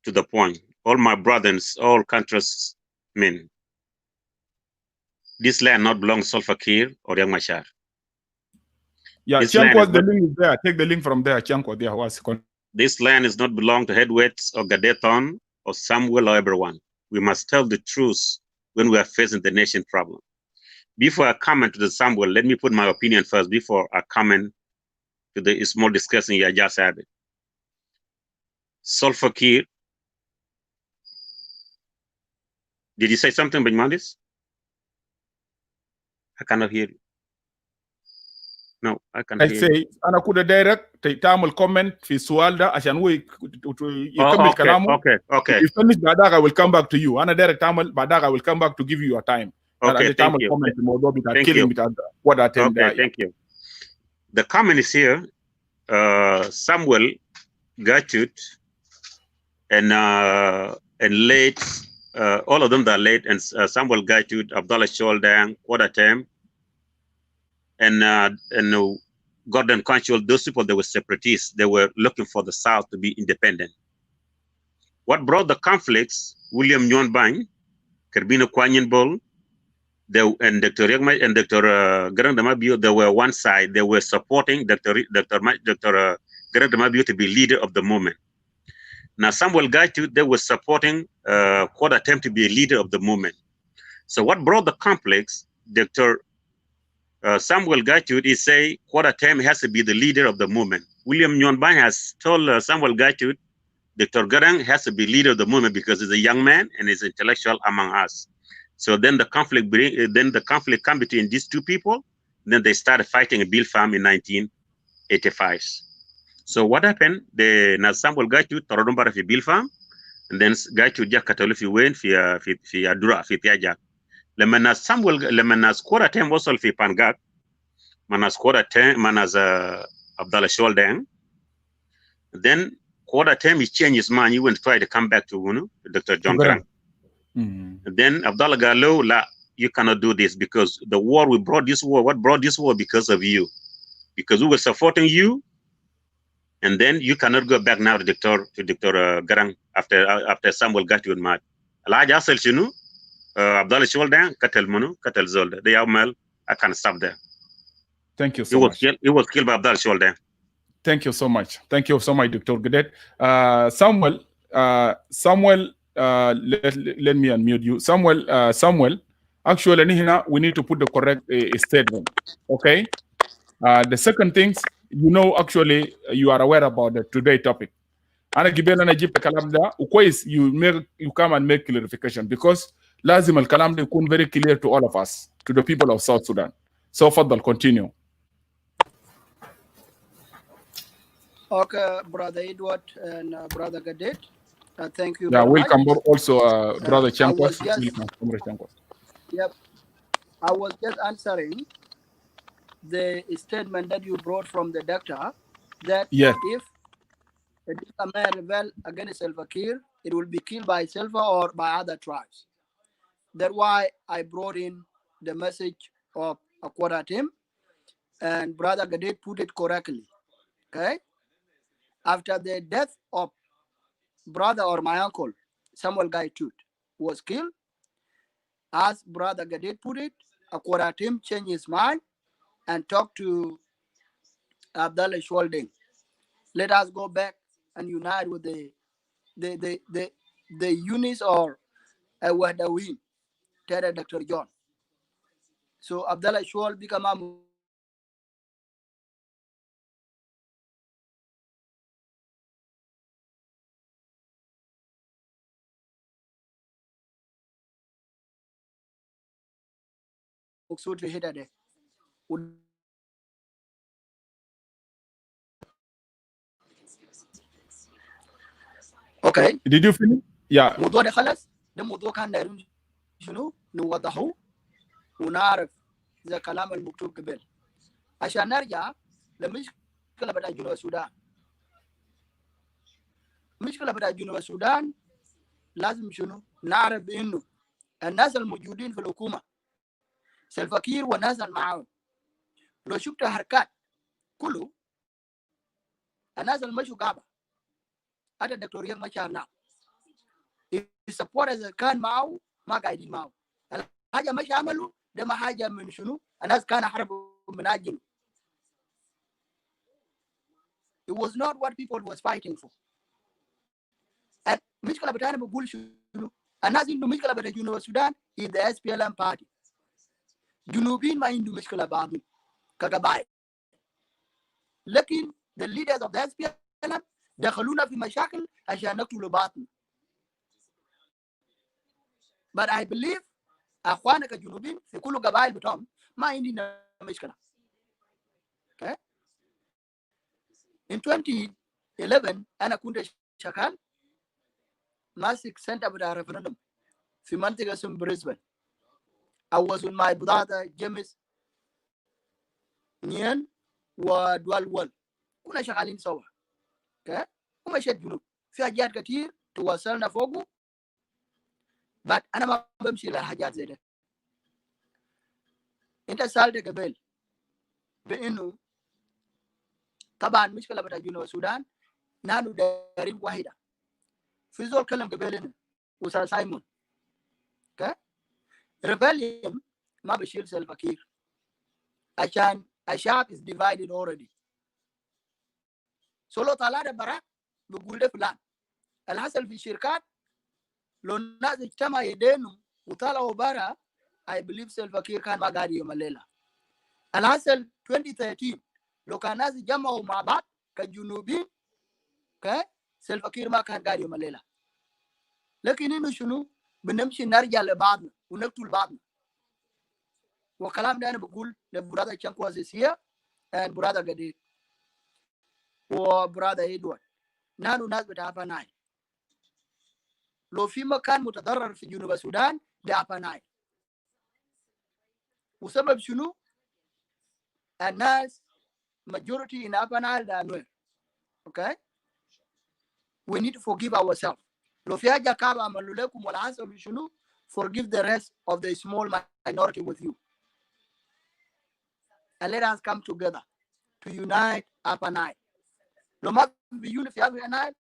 to the point. All my brothers, all countries men, this land not belongs to Salva Kiir or Riek Machar. Yeah, Chankwa, the link is there. Take the link from there. Chankwa, there was. This land is not belong to Hedwitz or Gadeton or Samuel or everyone. We must tell the truth when we are facing the nation problem. Before I comment to the Samuel, let me put my opinion first before I comment to the small discussion you just had. Salva Kiir. Did you say something, Benjamindis? I cannot hear you. No, I can't hear you. I say, أنا كده direct تعمل comment في السؤال ده عشان هو يكمل كلامه. Okay. If you finish بعدها I will come back to you. أنا direct تعمل بعدها I will come back to give you your time. Okay, thank you. Comment الموضوع بتاع killing بتاع what I tell you. Thank you. The comment is here. Samuel Gatut and late, all of them that are late, and Samuel Gatut, Abdullah Sholdang, Quadatem, and Gordon Conchul, those people, they were separatists. They were looking for the South to be independent. What brought the conflicts? William Nyon Bany, Kerbino Kwanyin Bol, and Dr. Yagma and Dr. Garang Damabio, they were one side. They were supporting Dr. Garang Damabio to be leader of the movement. Now Samuel Gaitut, they were supporting Quad attempt to be a leader of the movement. So what brought the conflicts? Dr. Samuel Gaitut is say Quad attempt has to be the leader of the movement. William Nyon Bany has told Samuel Gaitut, Dr. Garang has to be leader of the movement because he's a young man and he's intellectual among us. So then the conflict come between these two people. Then they started fighting a Bill Farm in 1985. So what happened? The Samuel Gaitut Torodumbar fi Bill Farm, and then Gaitut ja Katolu fi Wen fi Adura fi Tiajak. Lemana Samuel lemana squad tem wasol fi Pangak. Mana squad tem manas Abdallah Sholdang. Then quarter time he changed his mind. He went to try to come back to Dr. John Grant. Then Abdallah Gallo, you cannot do this because the war we brought this war. What brought this war? Because of you, because we were supporting you, and then you cannot go back now to Dr. Garang after Samuel got you in mad. Alhaji Asel Shinu, Abdallah Sholdang, Katel Munu, Katel Zolda. They are male. I can stop there. Thank you so much. He was killed by Abdallah Sholdang. Thank you so much. Thank you so much, Dr. Gadet. Samuel, let me unmute you. Samuel, actually, we need to put the correct statement. Okay? The second thing, actually, you are aware about the today topic. You come and make clarification because lazim al-kalam yakun very clear to all of us, to the people of South Sudan. So, Faddal, continue. Okay, Brother Edward and Brother Gadet, thank you. Yeah, very welcome much. Also, Brother Chankwas. Yep, I was just answering the statement that you brought from the doctor that yes. if a man rebel against Salva Kiir, it will be killed by Salva or by other tribes. That's why I brought in the message of Aquadatim, and Brother Gadet put it correctly. Okay. After the death of brother or my uncle, Samuel Gaitut, was killed, as Brother Gadet put it, Aquadatim changed his mind and talked to Abdallah Sholding. Let us go back and unite with the units or Wadawin, Dr. John. So Abdallah Sholding became a مقصود في الحته دي. اوكي. Did you finish? Yeah. الموضوع ده خلص. ده موضوع كان دايرين شنو نوضحه ونعرف اذا كلام المكتوب قبل عشان نرجع لمشكله بتاع جنوب السودان. المشكله بتاع جنوب السودان لازم شنو نعرف انه الناس الموجودين في الحكومه سلفا كير والناس معاهم لو شفت حركات كله الناس اللي مشوا قابه هذا الدكتور يغ مشار نعم السبورت اذا كان معه ما قاعدين معه الحاجه مش عملوا ده ما حاجه من شنو الناس كانوا حربوا من اجل. It was not what people was fighting for. المشكله بتاعنا بقول شنو الناس عنده مشكله بتاع جنوب السودان in the SPLM party. جنوبين ما عنده مشكله بعضهم كقبائل لكن the leaders of the SPLM دخلونا في مشاكل عشان نقتلوا بعضنا. But I believe اخواننا كجنوبين في كل قبائل بتاعهم ما عندنا مشكله. Okay? In 2011 انا كنت شغال ماسك سنتر بتاع ريفرندوم في منطقه اسمها بريسبن. I was with my brother James Nien ودوال وال كنا شغالين سوا. Okay? ومشيت جنوب في حاجات كتير تواصلنا فوقه but أنا ما بمشي لحاجات زي ده. أنت سألت قبل بإنه طبعا مشكلة بتاع جنوب السودان نحن دايرين واحدة في زول كلام قبلنا وسا سايمون. Okay? Rebellion ما بشيل سلفا كير عشان الشعب is divided already. سولو طلع برا بقول ده فلان. الحصل في الشركات لو الناس اجتمع يدينهم وطلعوا برا I believe سلفا كير كان ما قاعد يوم الليلة. الحصل 2013 لو كان الناس جمعوا مع بعض كجنوبين okay? سلفا كير ما كان قاعد يوم الليلة. لكن إنه شنو بنمشي نرجع لبعضنا ونقتل بعضنا. وكلام ده أنا بقول لبرادة Chankwaz here and برادة قدير وبرادة إدوارد. نحن ناس بتاع ناي. لو في مكان متضرر في جنوب السودان ده ناي. وسبب شنو؟ الناس majority in Upper Nile ده نوير. Okay? We need to forgive ourselves. لو في حاجة كابا عملوا لكم ولا حصل شنو؟ Forgive the rest of the small minority with you. And let us come together to unite Upper Nile. لو ما في unity في Upper Nile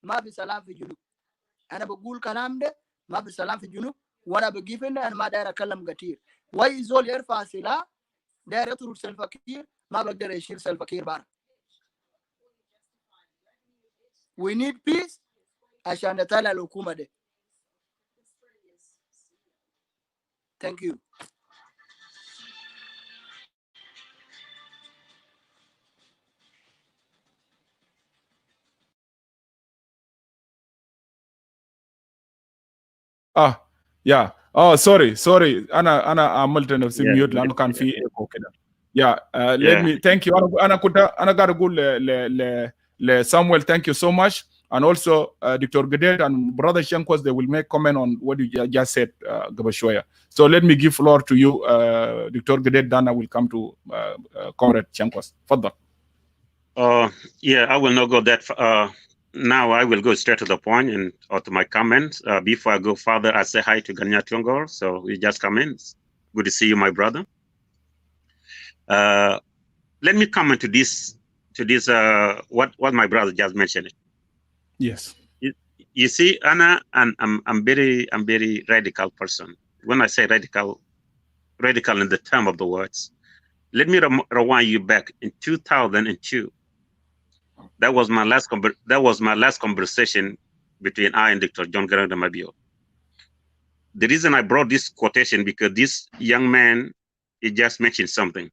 ما في سلام في جنوب. أنا بقول كلام ده ما في سلام في جنوب وأنا بجيب إنه أنا ما داير أكلم كتير. واي زول يرفع سلاح داير يطرد سلفا كير ما بقدر يشيل سلفا كير بارا. We need peace عشان نطلع الحكومة دي. Thank you. Yeah. Oh, sorry. أنا عملت نفسي ميوت لأنه كان في إيكو كده. Let me thank you. أنا قاعد أقول ل Samuel, thank you so much, and also Dr. Gadet and Brother Chankwaz, they will make comment on what you just said قبل شوية. So let me give floor to you, Dr. Gadet. Then I will come to Comrade Chankwaz. تفضل. Yeah, I will not go that far. Now I will go straight to the point and or to my comments. Before I go further, I say hi to Ganya Tungor. So you just come in. Good to see you, my brother. Let me comment to this what my brother just mentioned. Yes. You see, Anna, and I'm very radical person. When I say radical in the term of the words, let me rewind you back in 2002. That was my last conversation between I and Dr. John Garang Mabio. The reason I brought this quotation because this young man, he just mentioned something.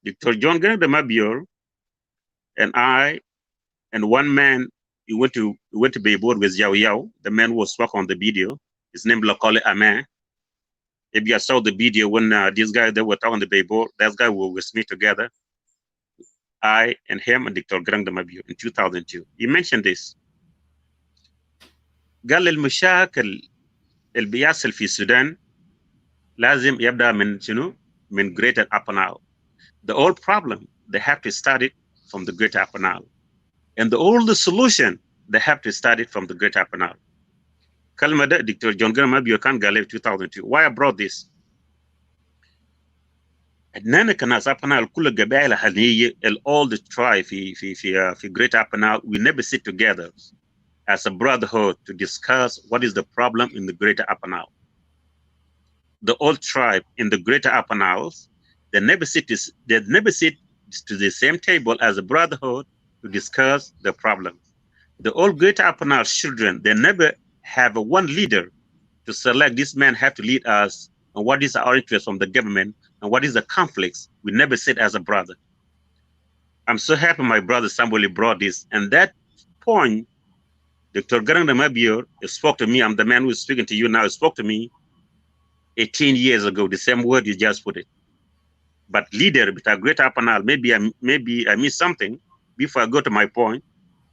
Dr. John Garang Mabio and I and one man, he went to Bayboard with Yao Yao. The man who was working on the video. His name Lokole Amen. Maybe I saw the video when these guys that were talking the Bayboard. That guy was with me together. I and him and Dr. Garang Mabio in 2002. He mentioned this. قال المشاكل اللي بيحصل في السودان لازم يبدأ من شنو؟ من Greater Upper Nile. The old problem, they have to start it from the Greater Upper Nile. And the old solution, they have to start it from the Greater Upper Nile. كلمة ده Dr. John Garang Mabio كان قال 2002. Why I brought this? إننا كناس Upper Nile كل القبائل الحالية all the tribe في Greater Upper Nile, we never sit together as a brotherhood to discuss what is the problem in the Greater Upper Nile. The old tribe in the Greater Upper Nile, they never sit to the same table as a brotherhood to discuss the problem. The old Greater Upper Nile children, they never have one leader to select this man have to lead us and what is our interest from the government and what is the conflicts. We never sit as a brother. I'm so happy my brother somebody brought this. And that point, Dr. Garang Mabio spoke to me. I'm the man who is speaking to you now. He spoke to me 18 years ago, the same word you just put it. But leader, but a Greater Upper Nile, maybe I missed something. Before I go to my point,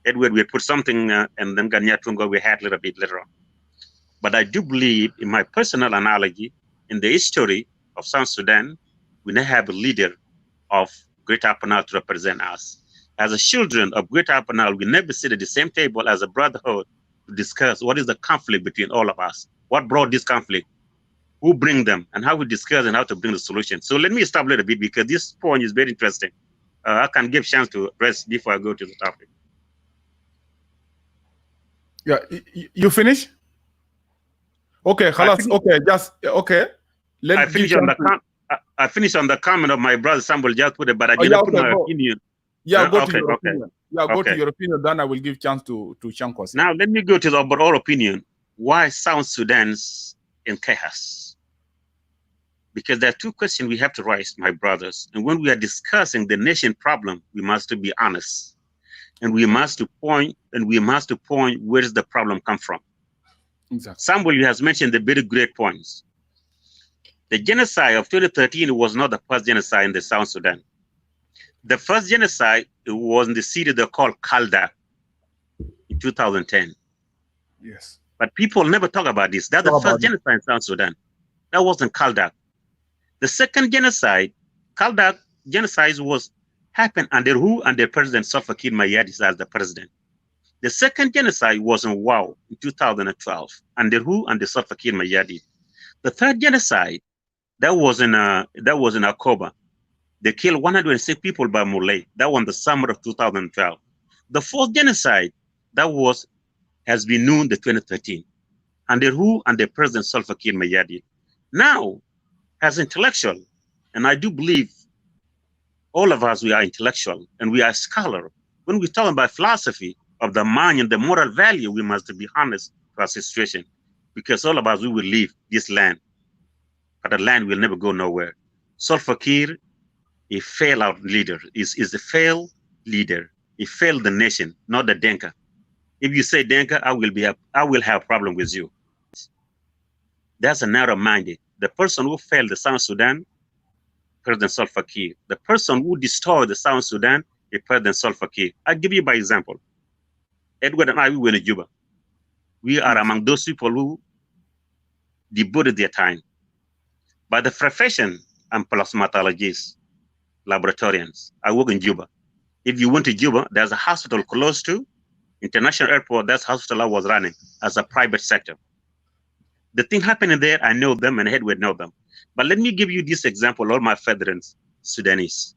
Edward, we put something and then Ganya Tungo, we had a little bit later on. But I do believe, in my personal analogy, in the history of South Sudan, we now have a leader of Greater Upper Nile to represent us. As a children of Greater Upper Nile, we never sit at the same table as a brotherhood to discuss what is the conflict between all of us. What brought this conflict? Who bring them? And how we discuss and how to bring the solution. So let me stop a little bit because this point is very interesting. I can give chance to rest before I go to the topic. Yeah, you finish? Okay, خلاص. Okay, just okay. I finish on the I finish on the comment of my brother Samuel. Just put it, but I didn't put my opinion. Yeah, go to okay, your okay. opinion. Yeah, go to your opinion. Then I will give chance to Shankos. Now let me go to the overall opinion. Why South Sudan's in chaos? Because there are two questions we have to raise, my brothers. And when we are discussing the nation problem, we must be honest, and we must point where does the problem come from. Exactly. Samuel has mentioned the very great points. The genocide of 2013 was not the first genocide in the South Sudan. The first genocide was in the city they called Kaldak in 2010. Yes. But people never talk about this. That's the first genocide in South Sudan. That wasn't Kaldak. The second genocide, Kaldak genocide, happened under who? Under President Salva Kiir Mayardit as the president. The second genocide was in Wau in 2012. Under who? Under Salva Kiir Mayardit. The third genocide, that was in Akoba. They killed 106 people by Murley. That was in the summer of 2012. The fourth genocide, has been known in 2013. Under who? Under President Salva Kiir Mayardit. Now, as intellectual, and I do believe all of us, we are intellectual and we are scholar. When we talk about philosophy of the mind and the moral value, we must be honest to our situation, because all of us, we will leave this land, but the land will never go nowhere. Salva Kiir, he failed our leader, is a failed leader. He failed the nation, not the Denka. If you say Denka, I will have a problem with you. That's a narrow-minded. The person who failed the South Sudan, President Salva Kiir. The person who destroyed the South Sudan is President Salva Kiir. I'll give you by example. Edward and I, we were in Juba. We are among those people who devoted their time. By the profession, I'm plasmatologist, laboratorians. I work in Juba. If you went to Juba, there's a hospital close to International Airport. That's hospital I was running as a private sector. The thing happening there, I know them and Edward know them. But let me give you this example, all my veterans, Sudanese.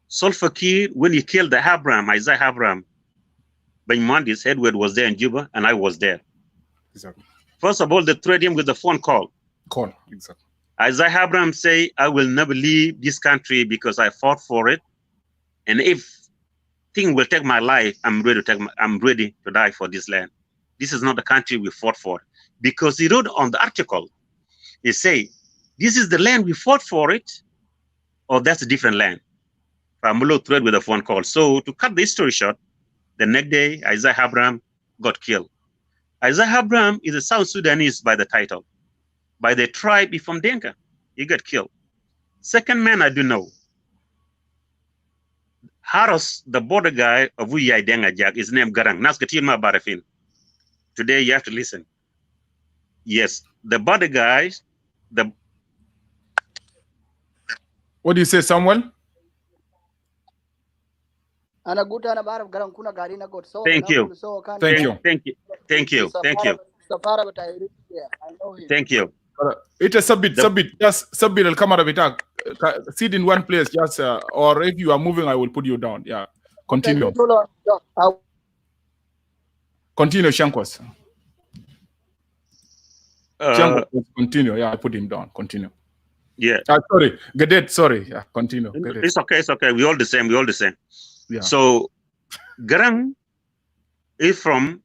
Salva Kiir, when he killed the Isaiah Abraham, Ben Mandis, Edward was there in Juba, and I was there. Exactly. First of all, they threatened him with a phone call. Exactly. Isaiah Abraham say, I will never leave this country because I fought for it. And if thing will take my life, I'm ready to die for this land. This is not the country we fought for. Because he wrote on the article, he say, this is the land we fought for it, or that's a different land. Famulo thread with a phone call. So to cut the story short, the next day, Isaiah Abraham got killed. Isaiah Abraham is a South Sudanese by the title. By the tribe, he's from Denka. He got killed. Second man I do know. Haros, the border guy of Wuyai Denga Jack, is named Garang. Naskatilma Barafin. Today you have to listen. Yes, the border guys, What do you say, Samuel? Thank you. It is submit. Just submit the camera bitak. Sit in one place, just or if you are moving, I will put you down. Yeah. Continue. Continue, Shankos. Continue. Yeah, I put him down. Continue. Yeah. Sorry. Gadet, sorry. Yeah, continue. Gadet. It's okay. We all the same. Yeah. So Garang is from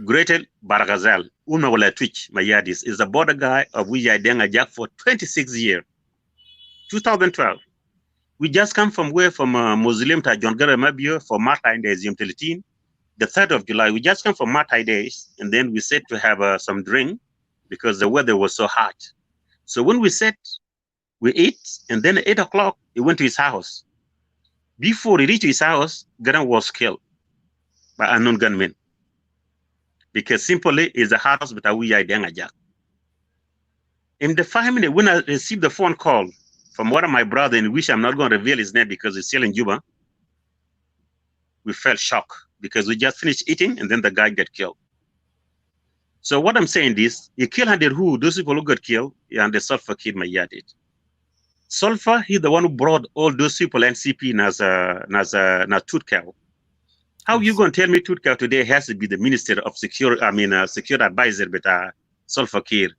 Greater Baragazal. Unawala Twitch Mayardit is the border guy of Wiyai Denga Jack for 26 years. 2012. We just come from Muslim to John Gara Mabio for Martyr Days, Yom Teletin. The 3rd of July, we just come from Martyr Days, and then we said to have some drink because the weather was so hot. So when we said, we ate, and then at 8 o'clock, he went to his house. Before he reached his house, Garang was killed by unknown gunmen. Because simply is the house but we are Jack. In the 5 minutes, when I received the phone call from one of my brother, in which I'm not going to reveal his name because he's still in Juba, we felt shocked because we just finished eating and then the guy got killed. So what I'm saying is, he killed under who? Those people who got killed, and the Salva Kiir Mayardit. Salva, he's the one who brought all those people NCP as Tutkal. How you going to tell me Tutka today has to be the Minister of Security, Security Advisor, but Salva Kiir?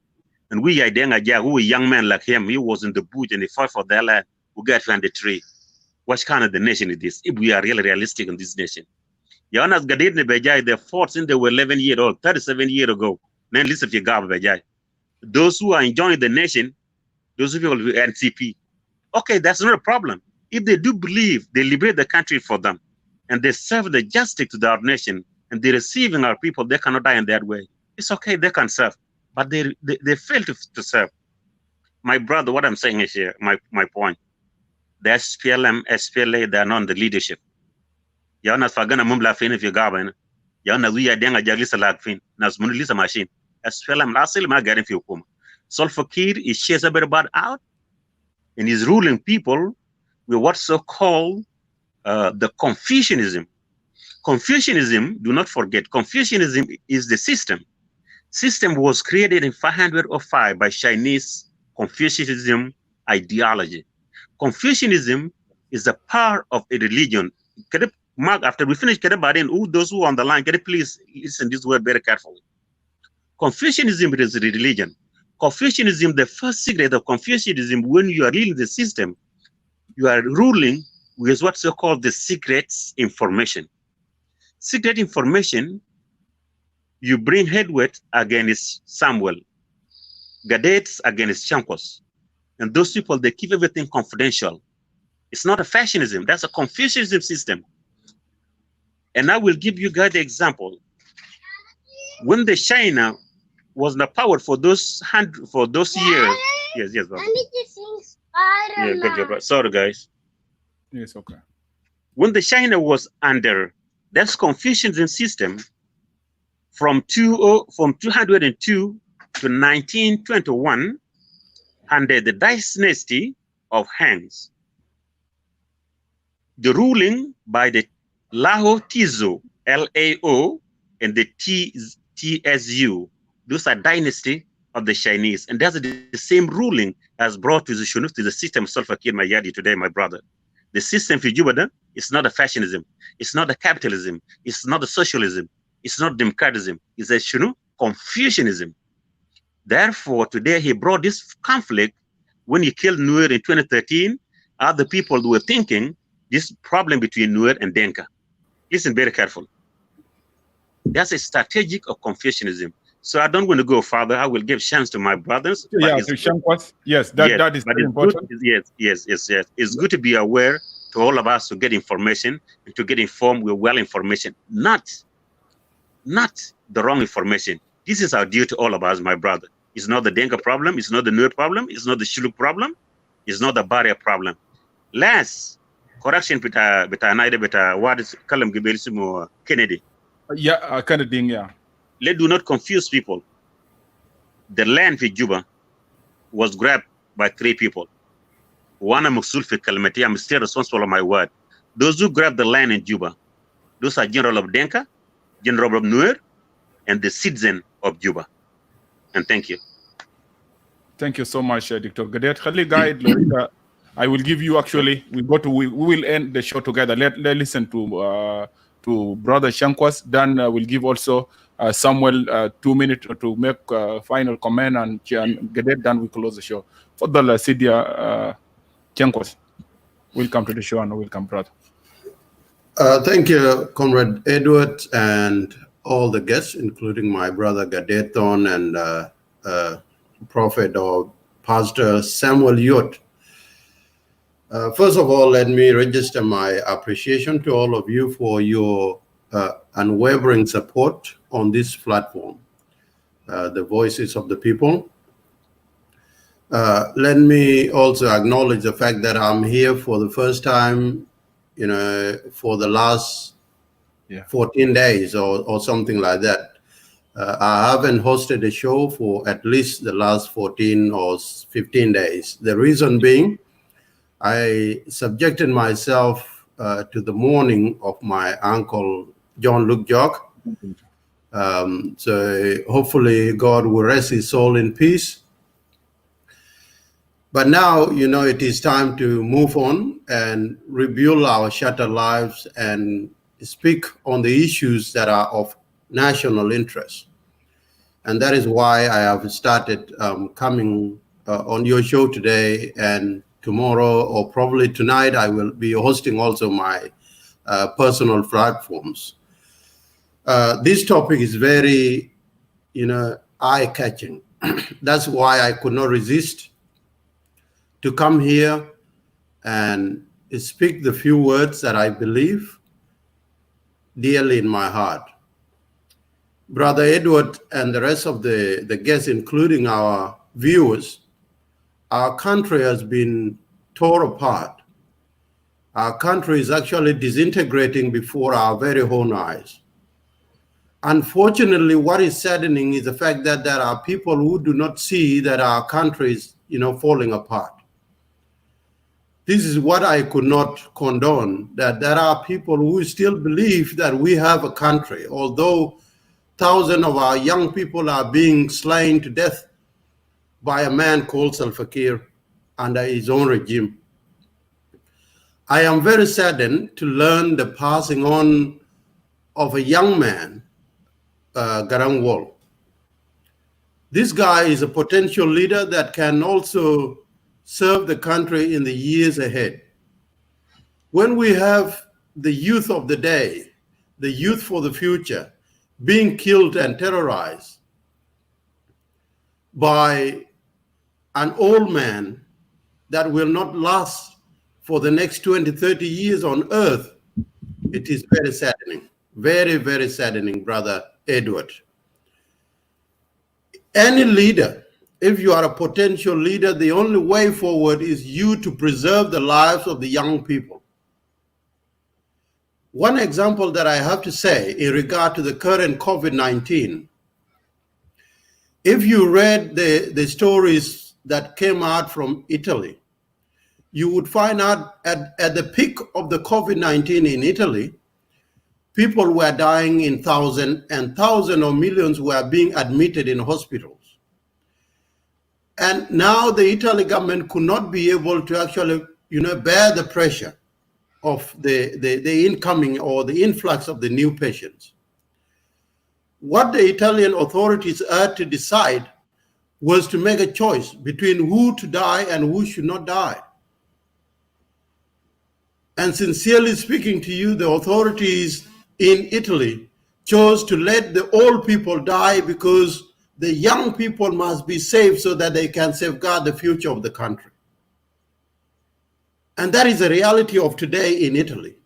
And we are who a young man like him, he was in the bush and he fought for their land, who got behind the tree. What kind of the nation is this? If we are really realistic in this nation. Yanas Gadir Bejai, they fought since they were 11 years old, 37 years ago. Then listen to Gab Bejai. Those who are enjoying the nation, those people who NCP. Okay, that's not a problem. If they do believe they liberate the country for them and they serve the justice to our nation and they're receiving our people, they cannot die in that way. It's okay, they can serve, but they fail to serve. My brother, what I'm saying is here, my point. The SPLM, SPLA, they are not the leadership. Yana Fagana Mumla Fin if you govern. Yana we are Danga Jalisa Lagfin, Nas Munilisa machine. SPLM Lasil Magarin Fukum. Salva Kiir is shares everybody out and is ruling people with what's so called the Confucianism. Confucianism, do not forget, Confucianism is the system. System was created in 505 by Chinese Confucianism ideology. Confucianism is a part of a religion. Mark, after we finish, those who are on the line, please listen this word very carefully. Confucianism is a religion. Confucianism, the first secret of Confucianism, when you are leading the system, you are ruling with what's so called the secret information. Secret information, you bring headweight against Samuel, Gadet against Chankos. And those people, they keep everything confidential. It's not a fashionism, that's a Confucianism system. And I will give you guys the example. When the China was in the power for those years. Yes, Baba. I need to sing Spider-Man. Yeah, good job. Sorry, guys. Yes, okay. When the China was under that Confucianism system from 202 to 1921, under the dynasty of Hangs, the ruling by the Lao Tzu, Lao, and the TSU, those are dynasty of the Chinese, and that's the same ruling as brought to the system of Salva Kiir Mayadi today, my brother. The system for Juba is not a fashionism, it's not a capitalism, it's not a socialism, it's not democratism, it's a Confucianism. Therefore, today he brought this conflict when he killed Nuer in 2013. Other people were thinking this problem between Nuer and Denka. Listen very carefully. That's a strategic of Confucianism. So I don't want to go further. I will give chance to my brothers. Yeah, to Shankwas. Yes, that is very important. Yes. It's good to be aware to all of us to get information and to get informed with well information, not the wrong information. This is our duty to all of us, my brother. It's not the Denka problem. It's not the Nuer problem. It's not the Shuluk problem. It's not the barrier problem. Last correction, what is Kalam Gibelisimo Kennedy. Yeah, Kennedy, yeah. Let's do not confuse people. The land for Juba was grabbed by 3 people. One of Musul for Kalamati, I'm still responsible for my word. Those who grabbed the land in Juba, those are General of Denka, General of Nuer, and the citizen of Juba. And thank you. Thank you so much, Dr. Gadet. Khali Guide, I will give you actually, we will end the show together. Let's listen to Brother Shankwas. Then we'll give also Samuel 2 minutes to make final comment, and Gadet, then we close the show. Fadal Sidia Shankwas, welcome to the show and welcome, brother. Thank you, Comrade Edward, and all the guests, including my brother Gadeton and Prophet or Pastor Samuel Yot. First of all, let me register my appreciation to all of you for your unwavering support on this platform, the voices of the people. Let me also acknowledge the fact that I'm here for the first time, for the last 14 days or something like that. I haven't hosted a show for at least the last 14 or 15 days. The reason being, I subjected myself to the mourning of my uncle, John Luke Jock. So hopefully God will rest his soul in peace. But now, it is time to move on and rebuild our shattered lives and speak on the issues that are of national interest. And that is why I have started coming on your show today, and tomorrow or probably tonight I will be hosting also my personal platforms. This topic is very, eye-catching. That's why I could not resist to come here and speak the few words that I believe dearly in my heart. Brother Edward and the rest of the guests, including our viewers, our country has been torn apart. Our country is actually disintegrating before our very own eyes. Unfortunately, what is saddening is the fact that there are people who do not see that our country is, falling apart. This is what I could not condone, that there are people who still believe that we have a country, although thousands of our young people are being slain to death by a man called Salva Kiir under his own regime. I am very saddened to learn the passing on of a young man, Garang Wall. This guy is a potential leader that can also serve the country in the years ahead. When we have the youth of the day, the youth for the future, being killed and terrorized by an old man that will not last for the next 20, 30 years on earth, it is very saddening. Very, very saddening, Brother Edward. Any leader, if you are a potential leader, the only way forward is you to preserve the lives of the young people. One example that I have to say in regard to the current COVID-19, if you read the stories that came out from Italy, you would find out at the peak of the COVID-19 in Italy, people were dying in thousands, and thousands or millions were being admitted in hospitals. And now the Italy government could not be able to actually, bear the pressure of the incoming or the influx of the new patients. What the Italian authorities had to decide was to make a choice between who to die and who should not die. And sincerely speaking to you, the authorities in Italy chose to let the old people die because the young people must be saved so that they can safeguard the future of the country. And that is the reality of today in Italy,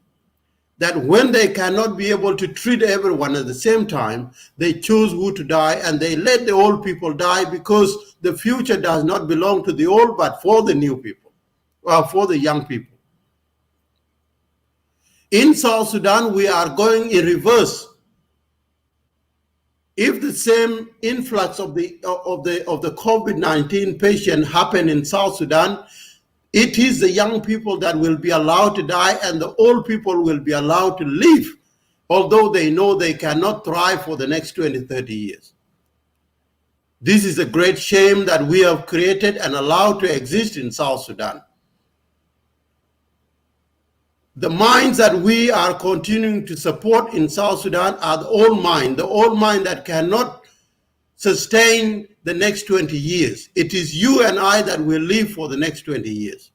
that when they cannot be able to treat everyone at the same time, they choose who to die, and they let the old people die because the future does not belong to the old, but for the new people, or for the young people. In South Sudan, we are going in reverse. If the same influx of the COVID-19 patient happen in South Sudan, it is the young people that will be allowed to die, and the old people will be allowed to live, although they know they cannot thrive for the next 20, 30 years. This is a great shame that we have created and allowed to exist in South Sudan. The minds that we are continuing to support in South Sudan are the old mind that cannot sustain the next 20 years. It is you and I that will live for the next 20 years.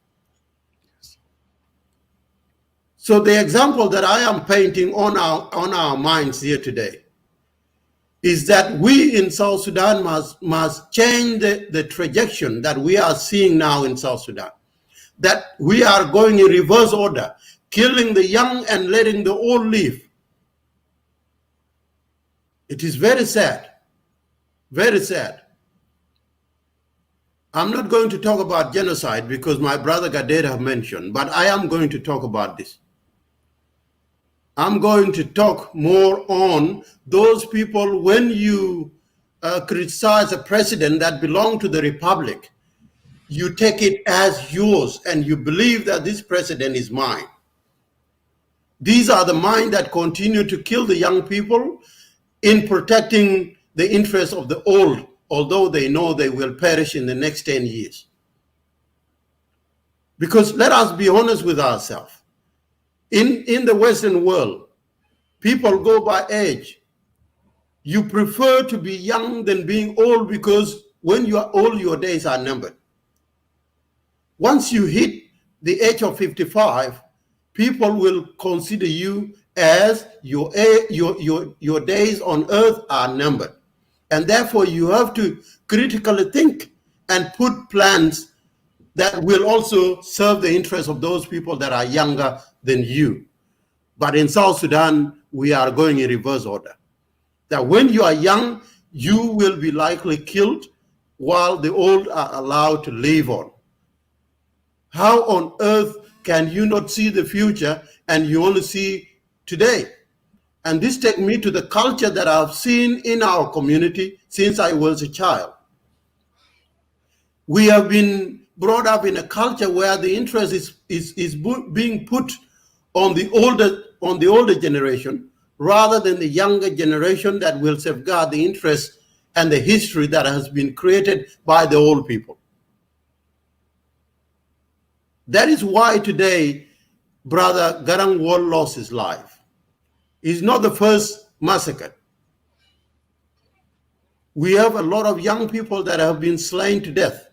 So the example that I am painting on our minds here today is that we in South Sudan must change the trajectory that we are seeing now in South Sudan, that we are going in reverse order, killing the young and letting the old live. It is very sad, very sad. I'm not going to talk about genocide because my brother Gadera mentioned, but I am going to talk about this. I'm going to talk more on those people. When you criticize a president that belongs to the republic, you take it as yours and you believe that this president is mine. These are the minds that continue to kill the young people in protecting the interests of the old, although they know they will perish in the next 10 years. Because let us be honest with ourselves. In the Western world, People go by age. You prefer to be young than being old because when you are old, your days are numbered. Once you hit the age of 55, people will consider you as your days on earth are numbered. And therefore you have to critically think and put plans that will also serve the interests of those people that are younger than you. But in South Sudan, we are going in reverse order. That when you are young, you will be likely killed while the old are allowed to live on. How on earth can you not see the future and you only see today? And this takes me to the culture that I've seen in our community since I was a child. We have been brought up in a culture where the interest is being put on the older generation rather than the younger generation that will safeguard the interest and the history that has been created by the old people. That is why today Brother Garang Wall lost his life. He's not the first massacre. We have a lot of young people that have been slain to death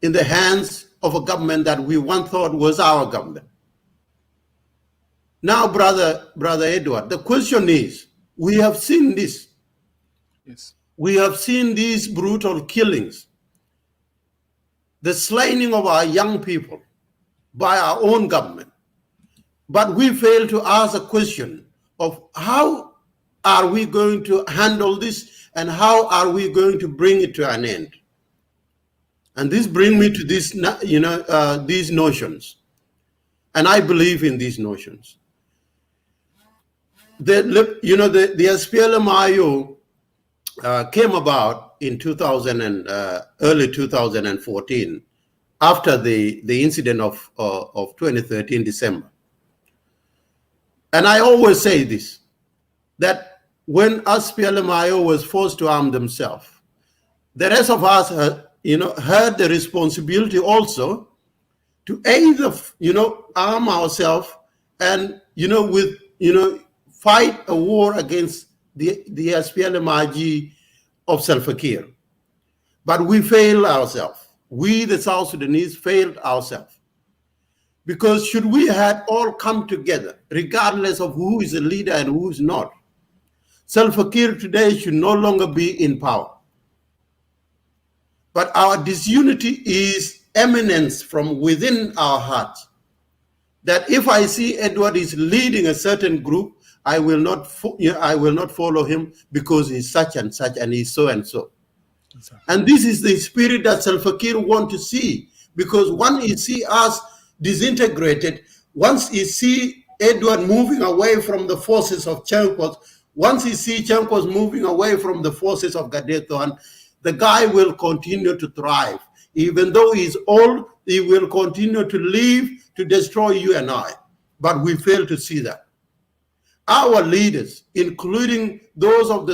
in the hands of a government that we once thought was our government. Now, Brother Edward, the question is, we have seen this. Yes. We have seen these brutal killings, the slaying of our young people by our own government. But we fail to ask a question of how are we going to handle this and how are we going to bring it to an end? And this brings me to this, these notions. And I believe in these notions. The SPLM-IO came about in early 2014 after the incident of 2013 December. And I always say this, that when SPLM-IO was forced to arm themselves, the rest of us had the responsibility also to either arm ourselves and fight a war against the SPLM-IG of Salva Kiir. But we failed ourselves. We, the South Sudanese, failed ourselves. Because should we had all come together, regardless of who is a leader and who is not, Salva Kiir today should no longer be in power. But our disunity is eminence from within our hearts. That if I see Edward is leading a certain group, I will not follow him because he's such and such and he's so and so. Exactly. And this is the spirit that Salva Kiir wants to see, because once he see us disintegrated, once he see Edward moving away from the forces of Chenkos, once he see Chenkos moving away from the forces of Gadetoan, the guy will continue to thrive. Even though he's old, he will continue to live to destroy you and I. But we fail to see that. Our leaders, including those of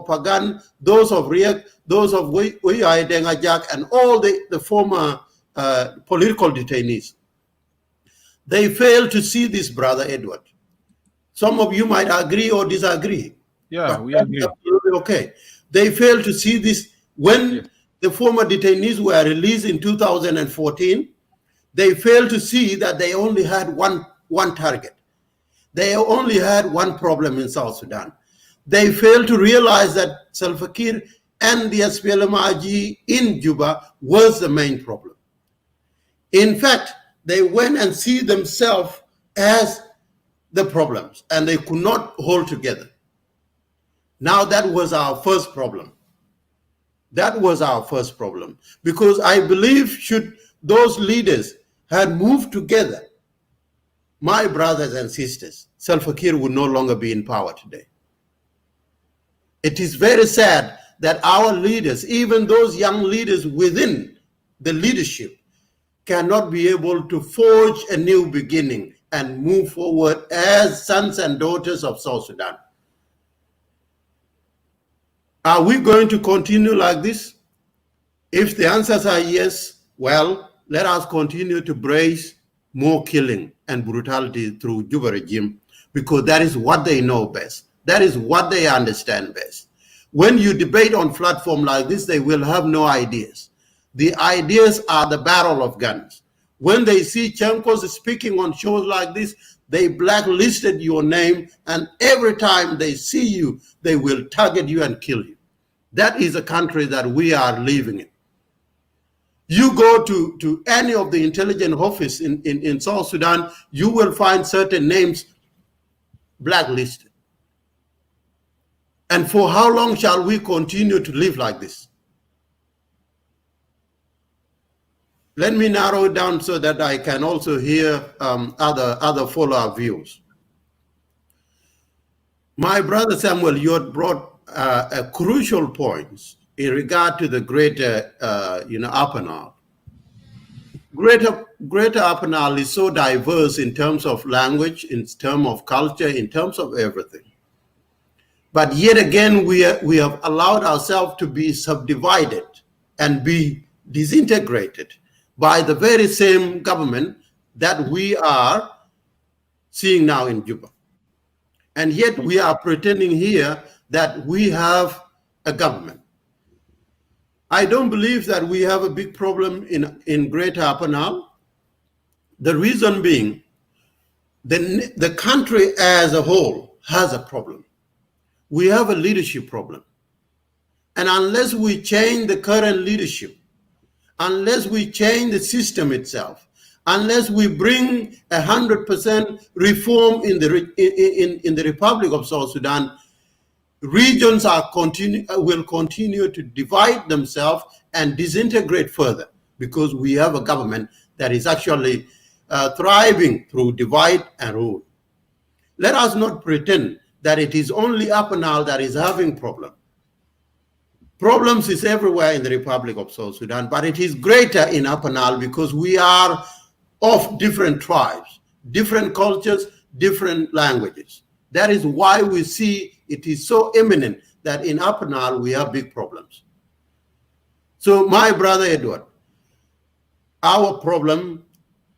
Pagan, those of Riek, those of Uyai Dengajak, and all the former political detainees, they fail to see this, Brother Edward. Some of you might agree or disagree. Yeah, we agree. Okay. They fail to see this when the former detainees were released in 2014. They failed to see that they only had one target. They only had one problem in South Sudan. They failed to realize that Salva Kiir and the SPLM-IG in Juba was the main problem. In fact, they went and see themselves as the problems, and they could not hold together. Now that was our first problem. That was our first problem. Because I believe should those leaders had moved together, my brothers and sisters, Salva Kiir would no longer be in power today. It is very sad that our leaders, even those young leaders within the leadership, cannot be able to forge a new beginning and move forward as sons and daughters of South Sudan. Are we going to continue like this? If the answers are yes, well, let us continue to brace more killing. and brutality through Juba regime, because that is what they know best. That is what they understand best. When you debate on platform like this, they will have no ideas. The ideas are the barrel of guns. When they see Chenkos speaking on shows like this, they blacklisted your name, and every time they see you, they will target you and kill you. That is a country that we are living in. You go to any of the intelligence office in South Sudan, you will find certain names blacklisted. And for how long shall we continue to live like this? Let me narrow it down so that I can also hear other follow-up views. My brother Samuel, you had brought a crucial point in regard to the greater, Upper Nile. Greater Upper Nile is so diverse in terms of language, in terms of culture, in terms of everything. But yet again, we have allowed ourselves to be subdivided and be disintegrated by the very same government that we are seeing now in Juba. And yet we are pretending here that we have a government. I don't believe that we have a big problem in Greater Upper Nile. The reason being, the country as a whole has a problem. We have a leadership problem. And unless we change the current leadership, unless we change the system itself, unless we bring 100% reform in the Republic of South Sudan, regions will continue to divide themselves and disintegrate further, because we have a government that is actually thriving through divide and rule. Let us not pretend that it is only Upper Nile that is having problems. Problems is everywhere in the Republic of South Sudan, but it is greater in Upper Nile because we are of different tribes, different cultures, different languages. That is why we see it is so imminent that in Upper Nile we have big problems. So my brother Edward, our problem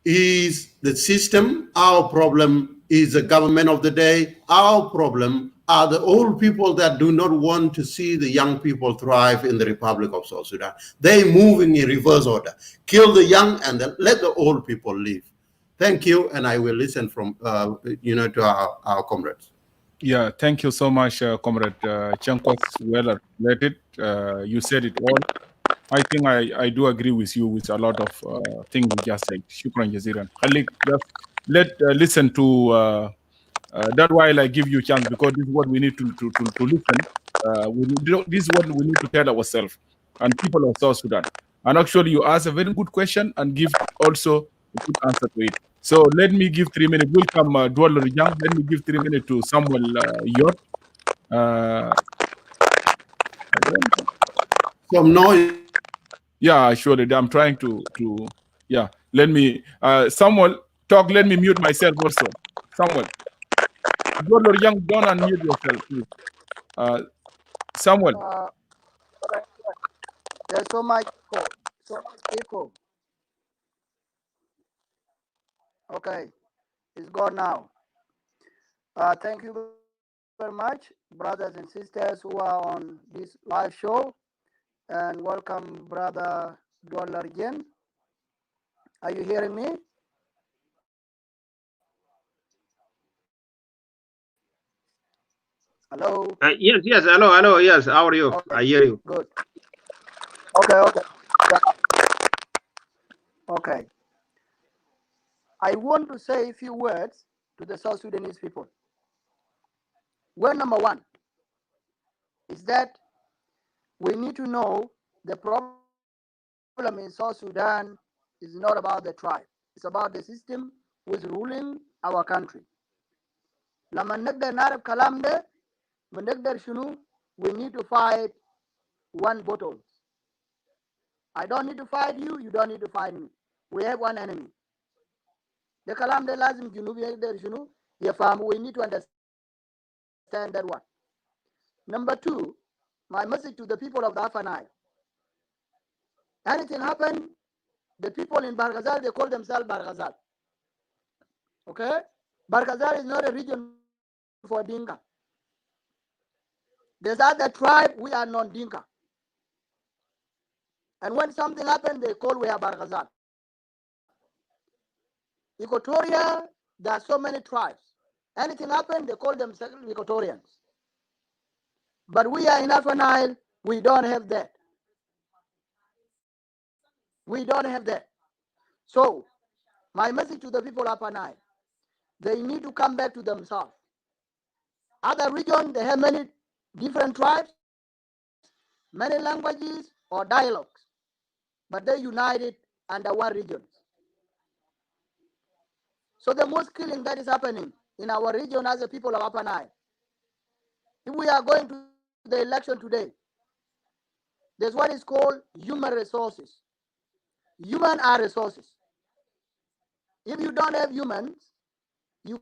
is the system, our problem is the government of the day, our problem are the old people that do not want to see the young people thrive in the Republic of South Sudan. They move in reverse order. Kill the young and then let the old people live. Thank you, and I will listen from to our comrades. Yeah, thank you so much, Comrade Chenkos. Well articulated. You said it all. I think I do agree with you with a lot of things you just said. Shukran jaziran. Let's listen to. That's why I give you a chance, because this is what we need to listen. This is what we need to tell ourselves and people of South Sudan. And actually, you asked a very good question and give also a good answer to it. So let me give 3 minutes. Welcome, Dwala Rijang. Let me give 3 minutes to Samuel Yot. Some noise. Yeah, surely. I'm trying to yeah. Let me, Samuel, talk. Let me mute myself also. Samuel. Dwala Rijang, don't unmute yourself, please. Samuel. There's so much echo. Okay, it's gone now. Thank you very much, brothers and sisters who are on this live show, and welcome, Brother Dwala. Are you hearing me? Hello? Yes, hello, yes. How are you? Okay. I hear you. Good. Okay. Yeah. Okay. I want to say a few words to the South Sudanese people. Word number one is that we need to know the problem in South Sudan is not about the tribe. It's about the system who is ruling our country. لما نقدر نعرف كلام ده بنقدر شنو we need to fight one battle. I don't need to fight you, you don't need to fight me. We have one enemy. The kalam de lazim junubi yaqdar shunu yafaham. We need to understand that one. Number two, my message to the people of the Upper Nile. Anything happen, the people in Barghazal, they call themselves Barghazal. Okay? Barkazal is not a region for Dinka. There's other tribe, we are non-Dinka. And when something happens, they call we are Barkazal. Equatoria, there are so many tribes. Anything happens, they call themselves Equatorians. But we are in Upper Nile, we don't have that. We don't have that. So, my message to the people of Upper Nile, they need to come back to themselves. Other regions, they have many different tribes, many languages or dialects, but they united under one region. So the most killing that is happening in our region as the people of Upper Nile, if we are going to the election today, there's what is called human resources. Human are resources. If you don't have humans, you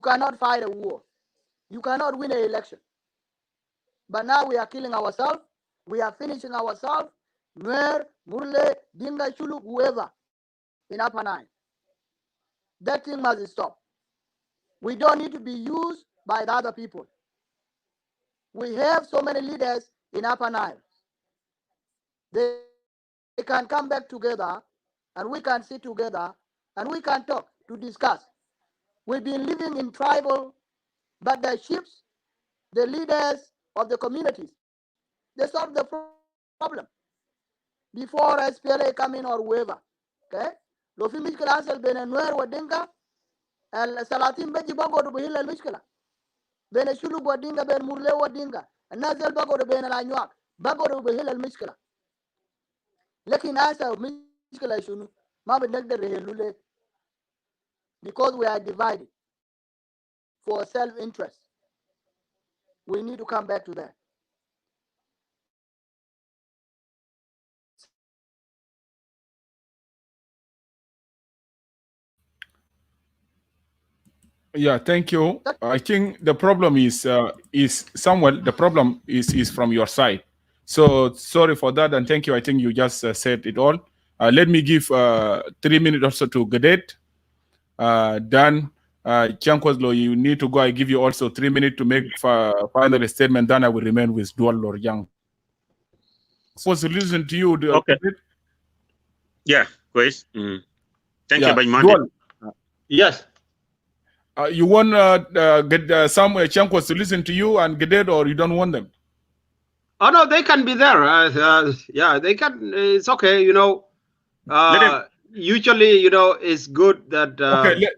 cannot fight a war. You cannot win an election. But now we are killing ourselves. We are finishing ourselves. Nuer, Murle, Dinga, Chulu, whoever in Upper Nile. That thing must stop. We don't need to be used by the other people. We have so many leaders in Upper Nile. They can come back together and we can sit together and we can talk to discuss. We've been living in tribal, but the chiefs, the leaders of the communities, they solve the problem before SPLA come in or whoever. Okay? لو في مشكلة حصل بين النوير والدنكا السلاطين بيجي بقعدوا بيحل المشكلة بين الشلوك والدنكا بين مرلي والدنكا الناس اللي بقعدوا بين الأنواع بقعدوا بيحل المشكلة لكن هسه مشكلة شنو ما بنقدر نحلوا ليه because we are divided for self-interest. We need to come back to that. Yeah, thank you. I think the problem is Samuel. The problem is from your side. So sorry for that, and thank you. I think you just said it all. Let me give 3 minutes also to Gadet. Dan Chianquoslo, you need to go. I give you also 3 minutes to make final statement. Then I will remain with Dual or Young. Was to listen to you. Okay. Yeah, please. Thank you very much. Dual. Yes. You want get some Chianquos to listen to you and Gadet, or you don't want them? Oh no, they can be there. Yeah, they can. It's okay. You know. Usually, you know, it's good that. Okay,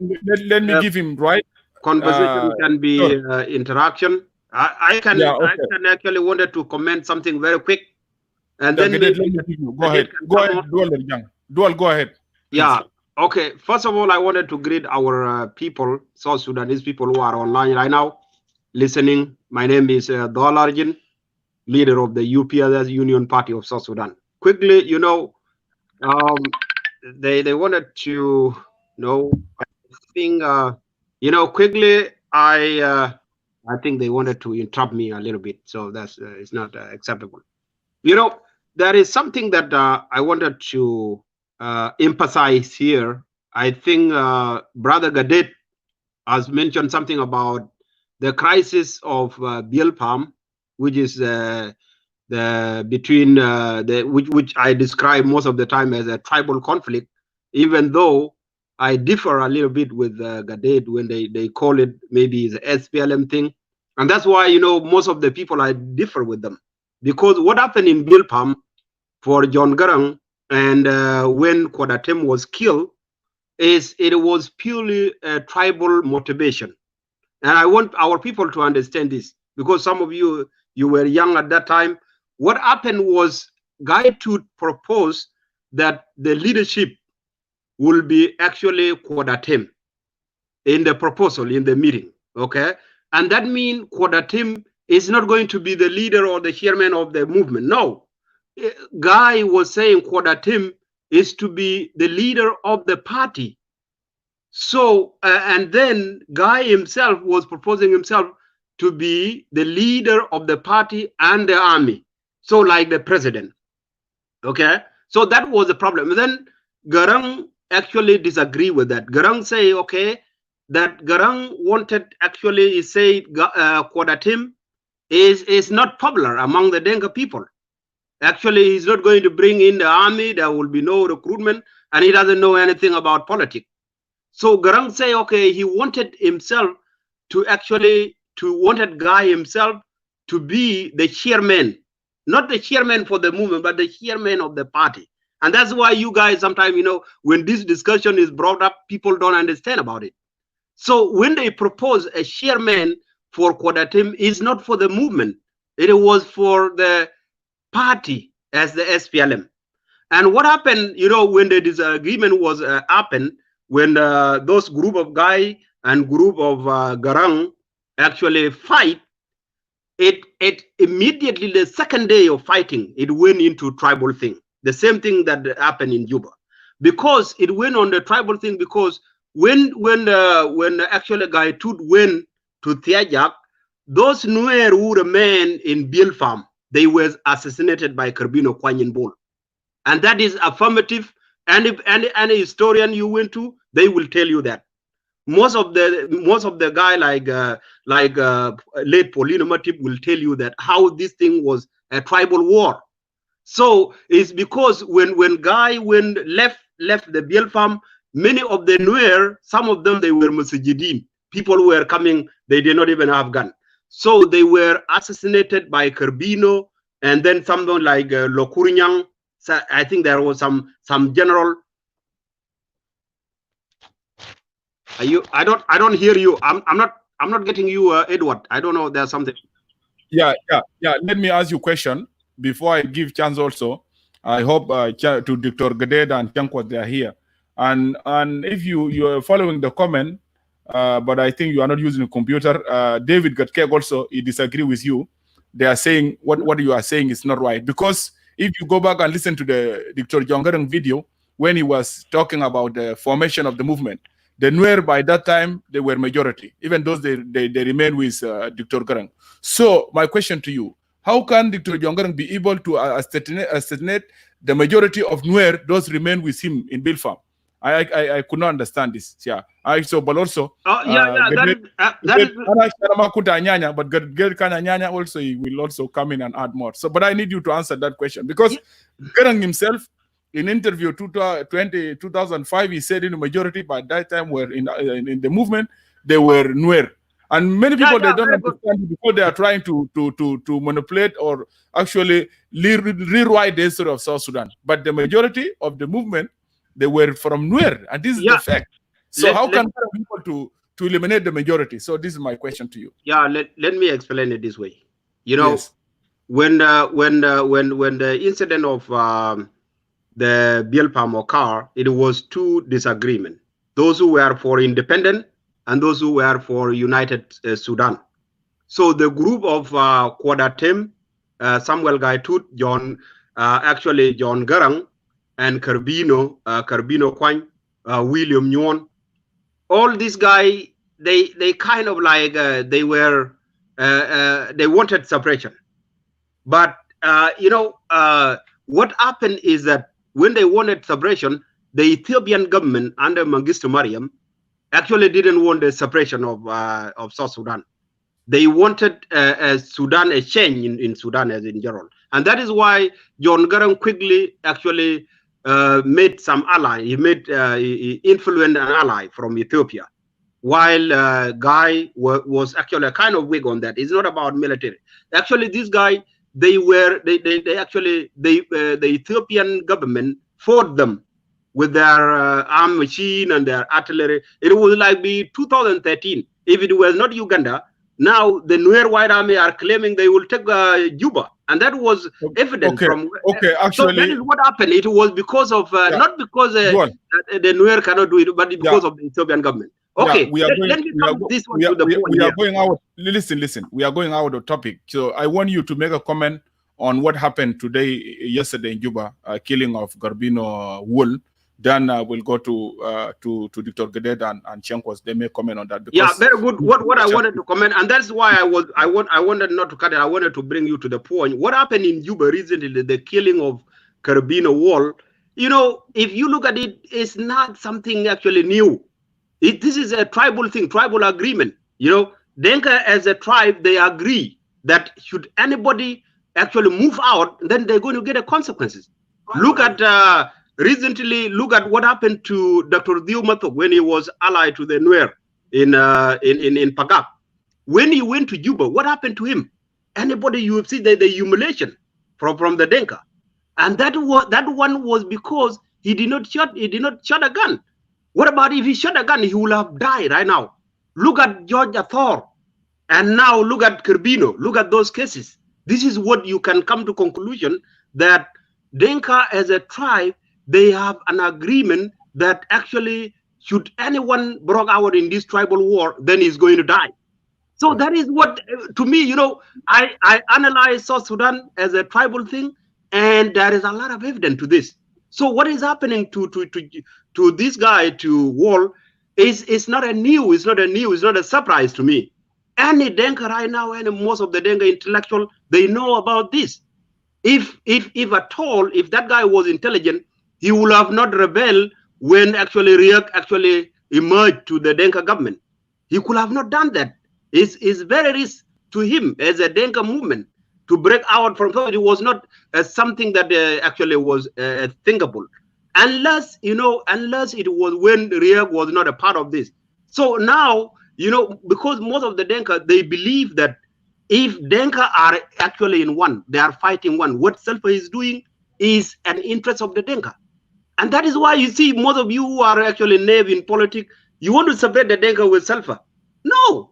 let me give him right. Conversation can be sure. Interaction. I can. Yeah, okay. I can actually wanted to comment something very quick, and then Gadet, let me give you. Go ahead. Go ahead, Dual or Young. Dual, go ahead. Please. Yeah. Okay. First of all, I wanted to greet our people, South Sudanese people who are online right now, listening. My name is Dolarjin, leader of the UPS Union Party of South Sudan. Quickly, you know, they wanted to know. I think you know, quickly. I think they wanted to interrupt me a little bit, so that's it's not acceptable. You know, there is something that I wanted to emphasize here. I think Brother Gadet has mentioned something about the crisis of Bilpam, which is the between which I describe most of the time as a tribal conflict, even though I differ a little bit with Gadet when they call it maybe the SPLM thing, and that's why, you know, most of the people I differ with them, because what happened in Bilpam for John Garang and when Kwadatem was killed is it was purely a tribal motivation. And I want our people to understand this, because some of you were young at that time. What happened was Guy Tut proposed that the leadership will be actually Kwadatem in the proposal, in the meeting, okay? And that means Kwadatem is not going to be the leader or the chairman of the movement. No, Guy was saying Kwadatem is to be the leader of the party. So, and then Guy himself was proposing himself to be the leader of the party and the army. So like the president, okay? So that was the problem. And then Garang actually disagreed with that. Garang say, okay, that Garang wanted actually, he said, Quadatim is not popular among the Denga people. Actually, he's not going to bring in the army. There will be no recruitment, and he doesn't know anything about politics. So Garang say, okay, he wanted himself to wanted Guy himself to be the chairman, not the chairman for the movement, but the chairman of the party. And that's why you guys sometimes, when this discussion is brought up, people don't understand about it. So when they propose a chairman for Quadatim, it's not for the movement. It was for the party as the SPLM. And what happened, when the disagreement was happened, when those group of Guy and group of Garang actually fight, it immediately, the second day of fighting, it went into tribal thing. The same thing that happened in Juba, because it went on the tribal thing. Because when actually Guy Tut went to Thiajak, those Nuer who remained in Bill Farm, they were assassinated by Kerbino Kwanyin Bol, and that is affirmative. And if any historian you went to, they will tell you that most of the guy like late Paulino Matip will tell you that how this thing was a tribal war. So it's because when Guy left the Biel farm, many of the Nuer, some of them, they were Musajidin. People who were coming, they did not even have gun. So they were assassinated by Kerbino, and then someone like Lokurinyang. So I think there was some general. I don't hear you. I'm not getting you, Edward. I don't know. There's something. Yeah. Let me ask you a question before I give chance. Also, I hope to Dr. Gaded and Chankwa, they are here. And if you are following the comment, but I think you are not using a computer. David Gatkeg also, he disagree with you. They are saying what you are saying is not right, because if you go back and listen to the Dr. Jongarang video when he was talking about the formation of the movement, the Nuer by that time, they were majority, even though they remain with Dr. Garang. So my question to you, how can Dr. Jongarang be able to assassinate the majority of Nuer, those remain with him in Bilfam? I could not understand this. Yeah. But also, but Nyanya also, he will also come in and add more. So, but I need you to answer that question, because Garang himself, in interview 2005, he said in the majority by that time were in the movement, they were Nuer. And many people, they don't understand, because they are trying to manipulate or actually rewrite the history of South Sudan. But the majority of the movement, they were from Nuer, and this is the fact. So how can people to eliminate the majority? So this is my question to you. Yeah, let me explain it this way. When the incident of the Bielpam Okar, it was two disagreements. Those who were for independent and those who were for united Sudan. So the group of Quadatim, Samuel Gaitut, John Garang, and Kerbino Kwany, William Nyon, all these guys, they kind of like they wanted separation. But what happened is that when they wanted separation, the Ethiopian government under Mengistu Mariam actually didn't want the separation of South Sudan. They wanted Sudan, a change in Sudan as in general. And that is why John Garang quickly actually made some ally. He influenced an ally from Ethiopia, while Guy was actually kind of weak on that. It's not about military. Actually, this guy, the Ethiopian government fought them with their armed machine and their artillery. It was like 2013. If it was not Uganda, now the Nuer White Army are claiming they will take Juba, and that was evident from. Actually, so that is what happened. It was because of not because the Nuer cannot do it, but because of the Ethiopian government. Okay, let me come this one to the point. We are going out. Listen. We are going out of topic. So I want you to make a comment on what happened yesterday in Juba, killing of Garbino Wool. Then we'll go to Dr. Gadet and Chenkwas. They may comment on that. Yeah, very good. What I wanted to comment, and that's why I wanted not to cut it. I wanted to bring you to the point. What happened in Juba recently, the killing of Garbino Wool, if you look at it, it's not something actually new. This is a tribal thing, tribal agreement. You know, Denka as a tribe, they agree that should anybody actually move out, then they're going to get the consequences. Look at recently. Look at what happened to Dr. Dio Matok when he was allied to the Nuer in Pagak. When he went to Juba, what happened to him? Anybody, you see the humiliation from the Denka, and that one was because he did not shot a gun. What about if he shot a gun? He would have died right now. Look at George Athor, and now look at Kerbino. Look at those cases. This is what you can come to conclusion that Denka as a tribe, they have an agreement that actually should anyone broke out in this tribal war, then he's going to die. So that is what, to me, you know, I analyze South Sudan as a tribal thing, and there is a lot of evidence to this. So what is happening to this guy, to Wall, is not a surprise to me. Any Denka right now, and most of the Denka intellectual, they know about this. If at all, if that guy was intelligent, he would have not rebelled when actually Riek actually emerged to the Denka government. He could have not done that. It's very risk to him as a Denka movement to break out from it. It was not something that actually was thinkable, unless it was when Riek was not a part of this. So now, you know, because most of the Denka, they believe that if Denka are actually in one, they are fighting one. What Selfa is doing is an interest of the Denka. And that is why you see most of you who are actually naive in politics, you want to separate the Denka with Selfa. No,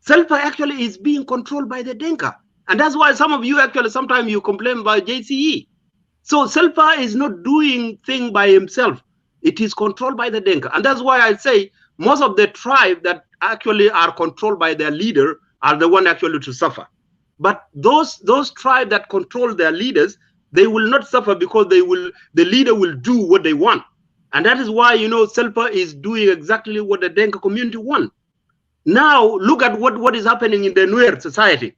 Selfa actually is being controlled by the Denka. And that's why some of you actually, sometimes you complain about JCE. So Selfa is not doing thing by himself. It is controlled by the Denka. And that's why I say most of the tribe that actually are controlled by their leader are the one actually to suffer. But those tribes that control their leaders, they will not suffer because the leader will do what they want. And that is why, you know, Selfa is doing exactly what the Denka community want. Now, look at what is happening in the Nuer society.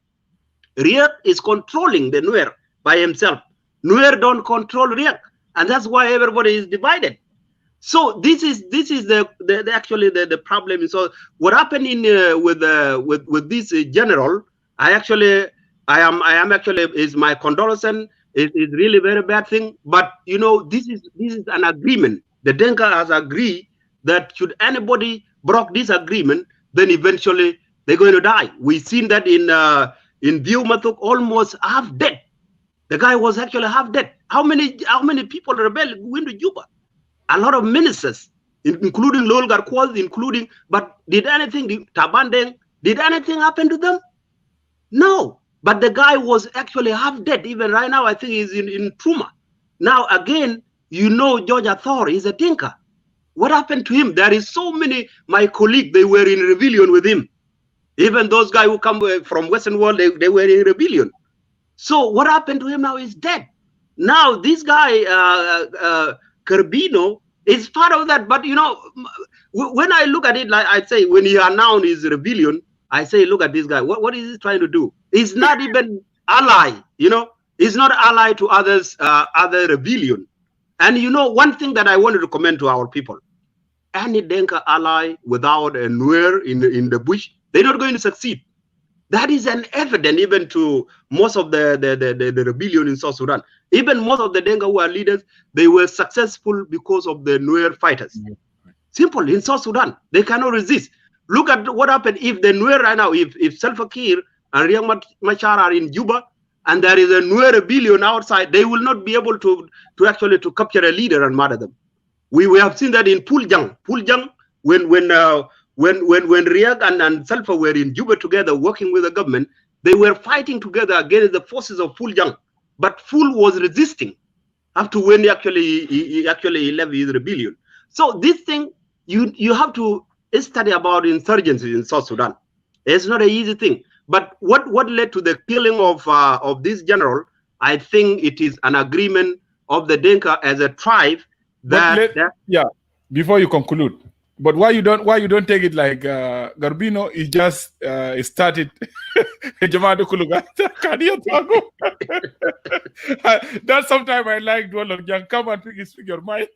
Riek is controlling the Nuer by himself. Nuer don't control Riek. And that's why everybody is divided. So this is actually the problem. So what happened with this general, I am actually is my condolence. It's really very bad thing. But you know, this is an agreement. The Denka has agreed that should anybody break this agreement, then eventually they're going to die. We've seen that in Dio Matok, almost half dead. The guy was actually half dead. How many people rebelled went to Juba? A lot of ministers, including Lol Garkwas, but did anything, Tabandeng, did anything happen to them? No. But the guy was actually half dead. Even right now, I think he's in Truma. Now, again, you know, George Athor is a Dinka. What happened to him? There is so many, my colleagues, they were in rebellion with him. Even those guys who come from Western world, they were in rebellion. So what happened to him now is dead. Now, this guy, Kerbino, is part of that. But, you know, when I look at it, like I say, when he announced his rebellion, I say, look at this guy. What is he trying to do? He's not even ally, you know. He's not ally to others, other rebellion. And, you know, one thing that I wanted to comment to our people, any Denka ally without a Nuer in the bush, they're not going to succeed. That is an evidence even to most of the rebellion in South Sudan. Even most of the Denka who are leaders, they were successful because of the Nuer fighters. Simple, in South Sudan, they cannot resist. Look at what happened if the Nuer right now, if Salva Kiir and Riek Machar are in Juba, and there is a Nuer rebellion outside, they will not be able to actually capture a leader and murder them. We have seen that in Puljang. Puljang, when Riek and Salva were in Juba together working with the government, they were fighting together against the forces of Puljang. But Ful was resisting up to when he actually left his rebellion. So this thing, you have to study about insurgency in South Sudan. It's not an easy thing. But what led to the killing of this general, I think it is an agreement of the Dinka as a tribe that, before you conclude, but why you don't take it like Garbino is just started Jamadu Kuluga. That's sometimes I like Dwalong Young. Come and speak your mind.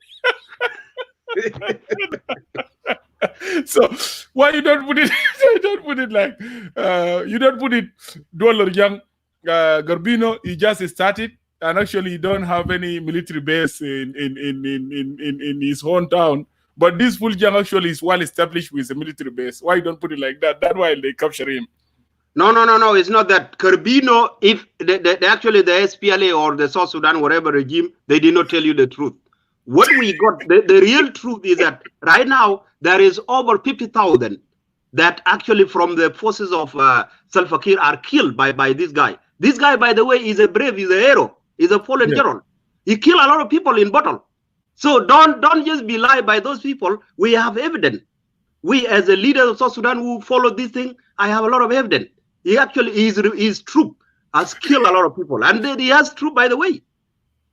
So why you don't put it? You don't put it like you don't put it. Dollar Young Garbino. He just started, and actually he don't have any military base in his hometown. But this Full Young actually is well established with a military base. Why you don't put it like that? That's why they capture him. No. It's not that. Carbino, if actually the SPLA or the South Sudan, whatever regime, they did not tell you the truth. What we got, the real truth is that right now there is over 50,000 that actually from the forces of Salva Kiir are killed by this guy. This guy, by the way, is a brave, he's a hero, he's a fallen general. He killed a lot of people in battle. So don't just be lied by those people. We have evidence. We, as a leader of South Sudan who follow this thing, I have a lot of evidence. He actually, his troop has killed a lot of people. And then he has troop, by the way.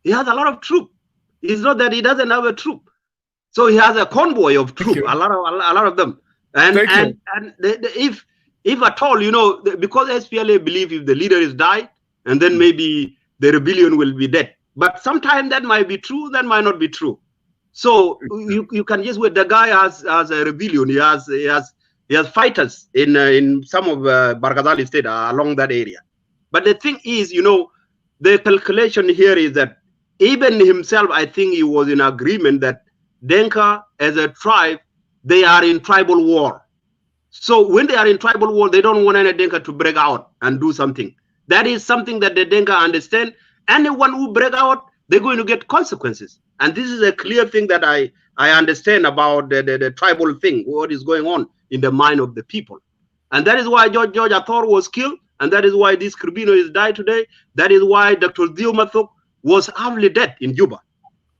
He has a lot of troop. It's not that he doesn't have a troop. So he has a convoy of troops, a lot of them. And if at all, you know, because SPLA believe if the leader is died, and then maybe the rebellion will be dead. But sometimes that might be true, that might not be true. So you can just wait. The guy has a rebellion. He has fighters in some of Barghazal state along that area. But the thing is, you know, the calculation here is that even himself, I think he was in agreement that Denka as a tribe, they are in tribal war. So when they are in tribal war, they don't want any Denka to break out and do something. That is something that the Denka understand. Anyone who break out, they're going to get consequences. And this is a clear thing that I understand about the tribal thing, what is going on in the mind of the people. And that is why George Athor was killed. And that is why this Carbino is died today. That is why Dr. Dio Mathok was halfly dead in Juba.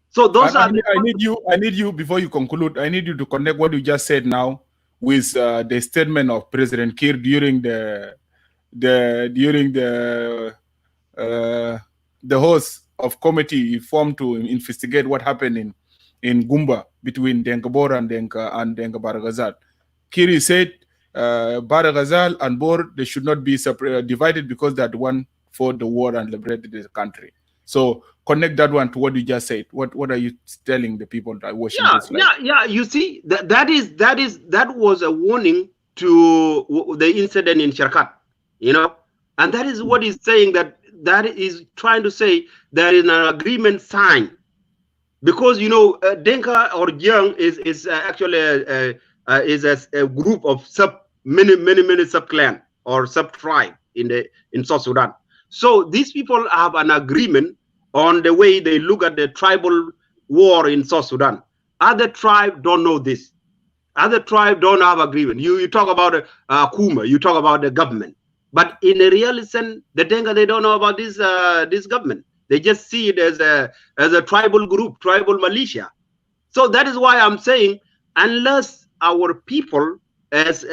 So those I need you before you conclude. I need you to connect what you just said now with the statement of President Kiir during the host of committee formed to investigate what happened in Gumba between Denka Bor and Denka Barghazal. Kiir said Barghazal and Bor, they should not be divided because they had won for the war and liberated the country. So connect that one to what you just said. What are you telling the people that watching this? Yeah. You see, that was a warning to the incident in Sharkat, you know, and that is what he's saying. That is trying to say there is an agreement signed, because you know Denka or Jiang is actually a group of many sub clan or sub tribe in South Sudan. So these people have an agreement on the way they look at the tribal war in South Sudan. Other tribes don't know this. Other tribes don't have agreement. You talk about Kuma, you talk about the government. But in a real sense, the Denka, they don't know about this government. They just see it as a tribal group, tribal militia. So that is why I'm saying, unless our people, as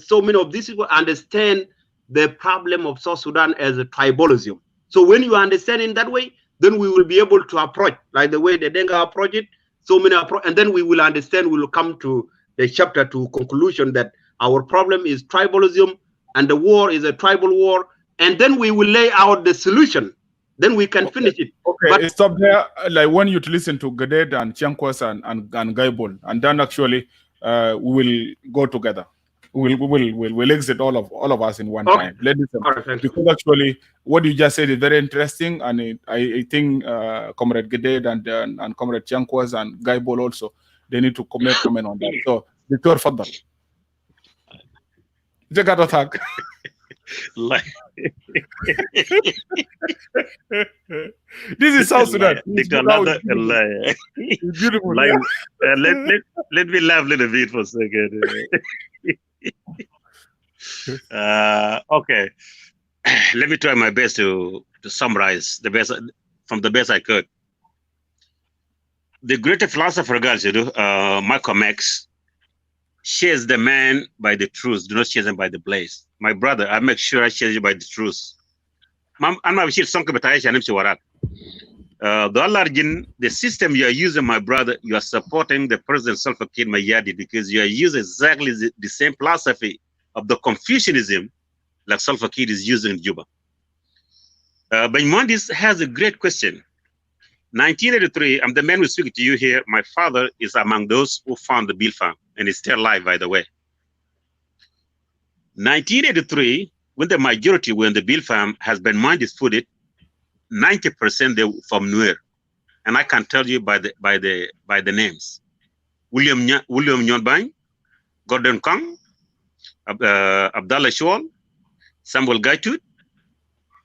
so many of these people, understand the problem of South Sudan as a tribalism. So when you understand in that way, then we will be able to approach, like the way the Denga approach it, so many approach, and then we will understand, we will come to the chapter to conclusion that our problem is tribalism and the war is a tribal war, and then we will lay out the solution. Then we can finish it. Okay, but stop there. Like want you to listen to Gadet and Chiankwas and Gaibol, and then actually we will go together. We'll exit all of us in one time. Listen, because actually what you just said is very interesting, and I think Comrade Gadet and Comrade Chiankwas and Gaibol also, they need to comment on that. So Victor Fadal. Jagat attack. This is South Sudan. It's beautiful. Let me laugh a little bit for a second. Okay, let me try my best to summarize the best I could. The great philosopher, guys, Malcolm X, shares the man by the truth, do not share them by the blaze. My brother, I make sure I share you by the truth. The system you are using, my brother, you are supporting the President Salva Kiir Mayadi, because you are using exactly the same philosophy of the Confucianism like Salva Kiir is using in Juba. But Mondis has a great question. 1983, I'm the man who speaks to you here. My father is among those who found the Bill Farm. and is still alive, by the way. 1983, when the majority were in the Bill farm, has been mind disputed, 90% they from Nuer, and I can tell you by the names: William Nyonbang, Gordon Kong, Abdallah Shawl, Samuel Gaitut,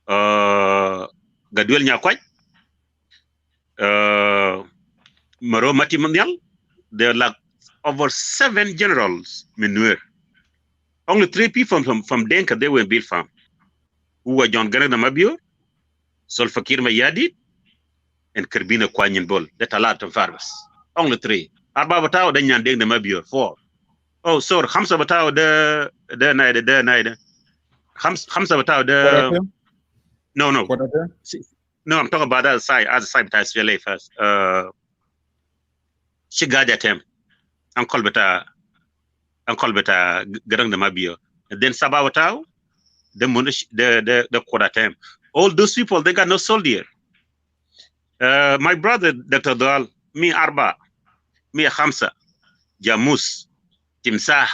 Gaduel Nyakwaj, Maro Mati Manial. There are like over 7 generals in Nuer. Only 3 people from Denka, they were in Bill farm, who were John Garang Mabio, Solfakir Mayadit, and Kerbina Kwanyin Bol. That's a lot of farmers. Only 3. Arba Batao, then Yan Deng the Mabio, 4. Oh, sorry, Hamza Batao, the Naida. Hamza Batao, the. No. No, I'm talking about other side but I SPLA first. Shigajatem, Uncle Beta Garang the Mabio. And then Sabawatao, the Munish, the Kodatem. All those people, they got no soldier. My brother, Dr. Dal, me Arba, me Hamza, Jamus, Timsah,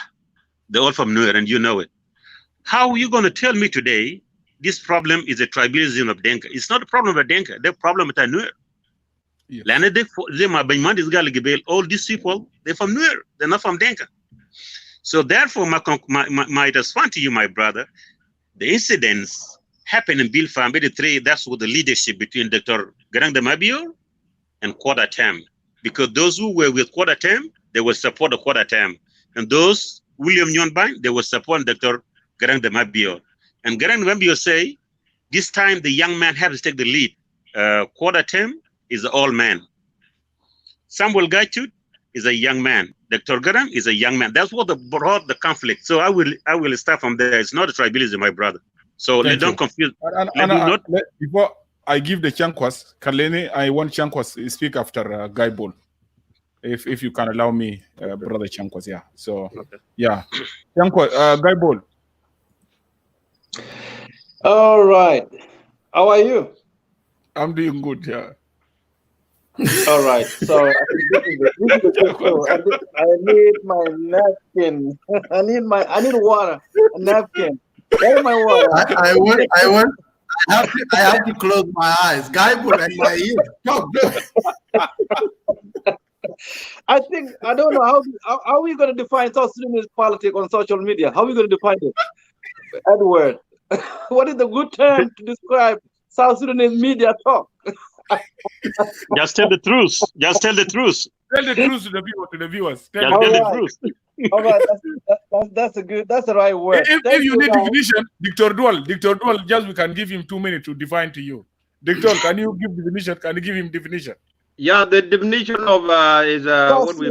they're all from Nuer, and you know it. How are you going to tell me today this problem is a tribalism of Denka? It's not a problem of Denka, the problem with Nuer. All these people, they're from Nuer, they're not from Denka. So therefore, my response to you, my brother, the incidents happened in Bill Farm 83. That's what the leadership between Dr. Garang Mabio and Kwada Tem. Because those who were with Kwada Tem, they will support the Kwada Tem. And those, William Nyonbang, they will support Dr. Garang Mabio. And Garang Mabio say, this time the young man has to take the lead. Kwada Tem is an old man. Samuel Gaitut is a young man. Dr. Garang is a young man. That's what brought the conflict. So I will start from there. It's not a tribalism, my brother. So don't confuse. Before I give the Chankwas, Kalene, I want Chankwas to speak after Guy Bol. If you can allow me, brother Chankwas, yeah. So, okay. Yeah. Chankwas, Guy Bol. All right. How are you? I'm doing good, yeah. All right. So I need my napkin. I need water. A napkin. Where's my water? I have to close my eyes. Guy Bol and my ears. Talk good. I don't know how are we going to define South Sudanese politics on social media? How are we going to define it? Edward, what is the good term to describe South Sudanese media talk? Just tell the truth. Just tell the truth. Tell the truth to the viewers. Tell the truth. All right, that's the right word. If you need definition, Dr. Dual, just we can give him 2 minutes to define to you. Dr. Can you give definition? Can you give him definition? Yeah, the definition of is what we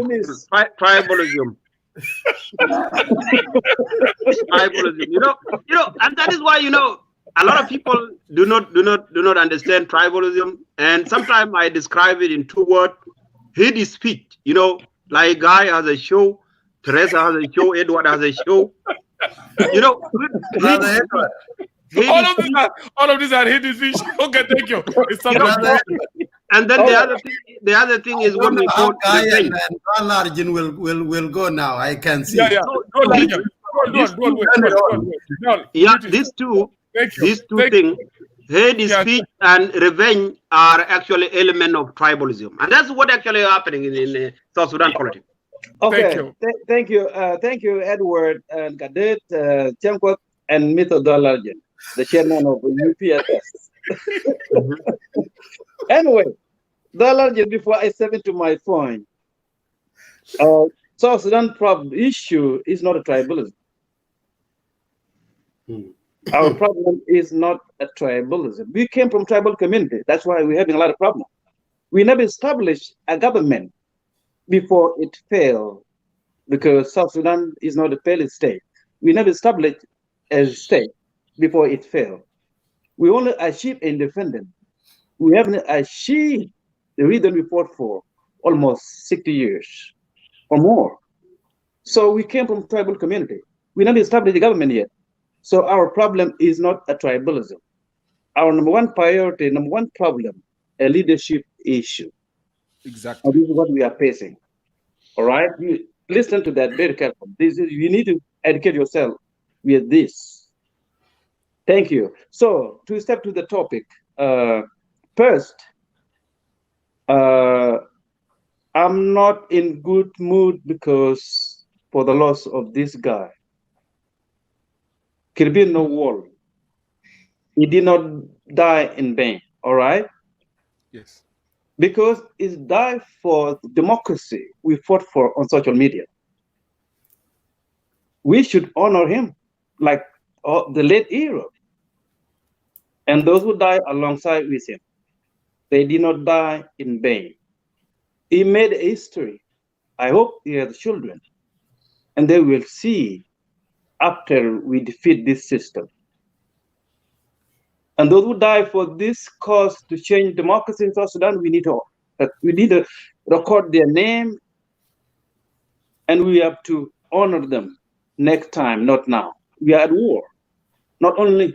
tribalism. Tribalism. You know, and that is why a lot of people do not understand tribalism, and sometimes I describe it in 2 words: hate speech. Like Guy has a show, Teresa has a show, Edward has a show. All of these are hate speech. Okay, thank you. And then the other thing is what we call Guy and Arjun will go now. I can see. Yeah. These two things, hate speech and revenge, are actually element of tribalism, and that's what actually happening in South Sudan politics. Okay, thank you, Edward and Cadet Chankwas and Mr. Dalarjan, the chairman of UPSS. Anyway, Dalarjan, before I step into my point, South Sudan problem issue is not a tribalism. Our problem is not a tribalism. We came from tribal community. That's why we're having a lot of problems. We never established a government before it failed, because South Sudan is not a failed state. We never established a state before it failed. We only achieved independence. We haven't achieved the reason we fought for almost 60 years or more. So we came from tribal community. We never established a government yet. So our problem is not a tribalism. Our number one priority, number one problem, a leadership issue. Exactly. And this is what we are facing. All right. listen to that very carefully. You need to educate yourself with this. Thank you. So to step to the topic, first, I'm not in good mood because for the loss of this guy. Kirbino Wall. He did not die in vain, all right? Yes. Because he died for democracy we fought for on social media. We should honor him like the late hero. And those who died alongside with him, they did not die in vain. He made history. I hope he has children, and they will see after we defeat this system. And those who die for this cause to change democracy in South Sudan, we need to record their name, and we have to honor them next time, not now. We are at war. Not only,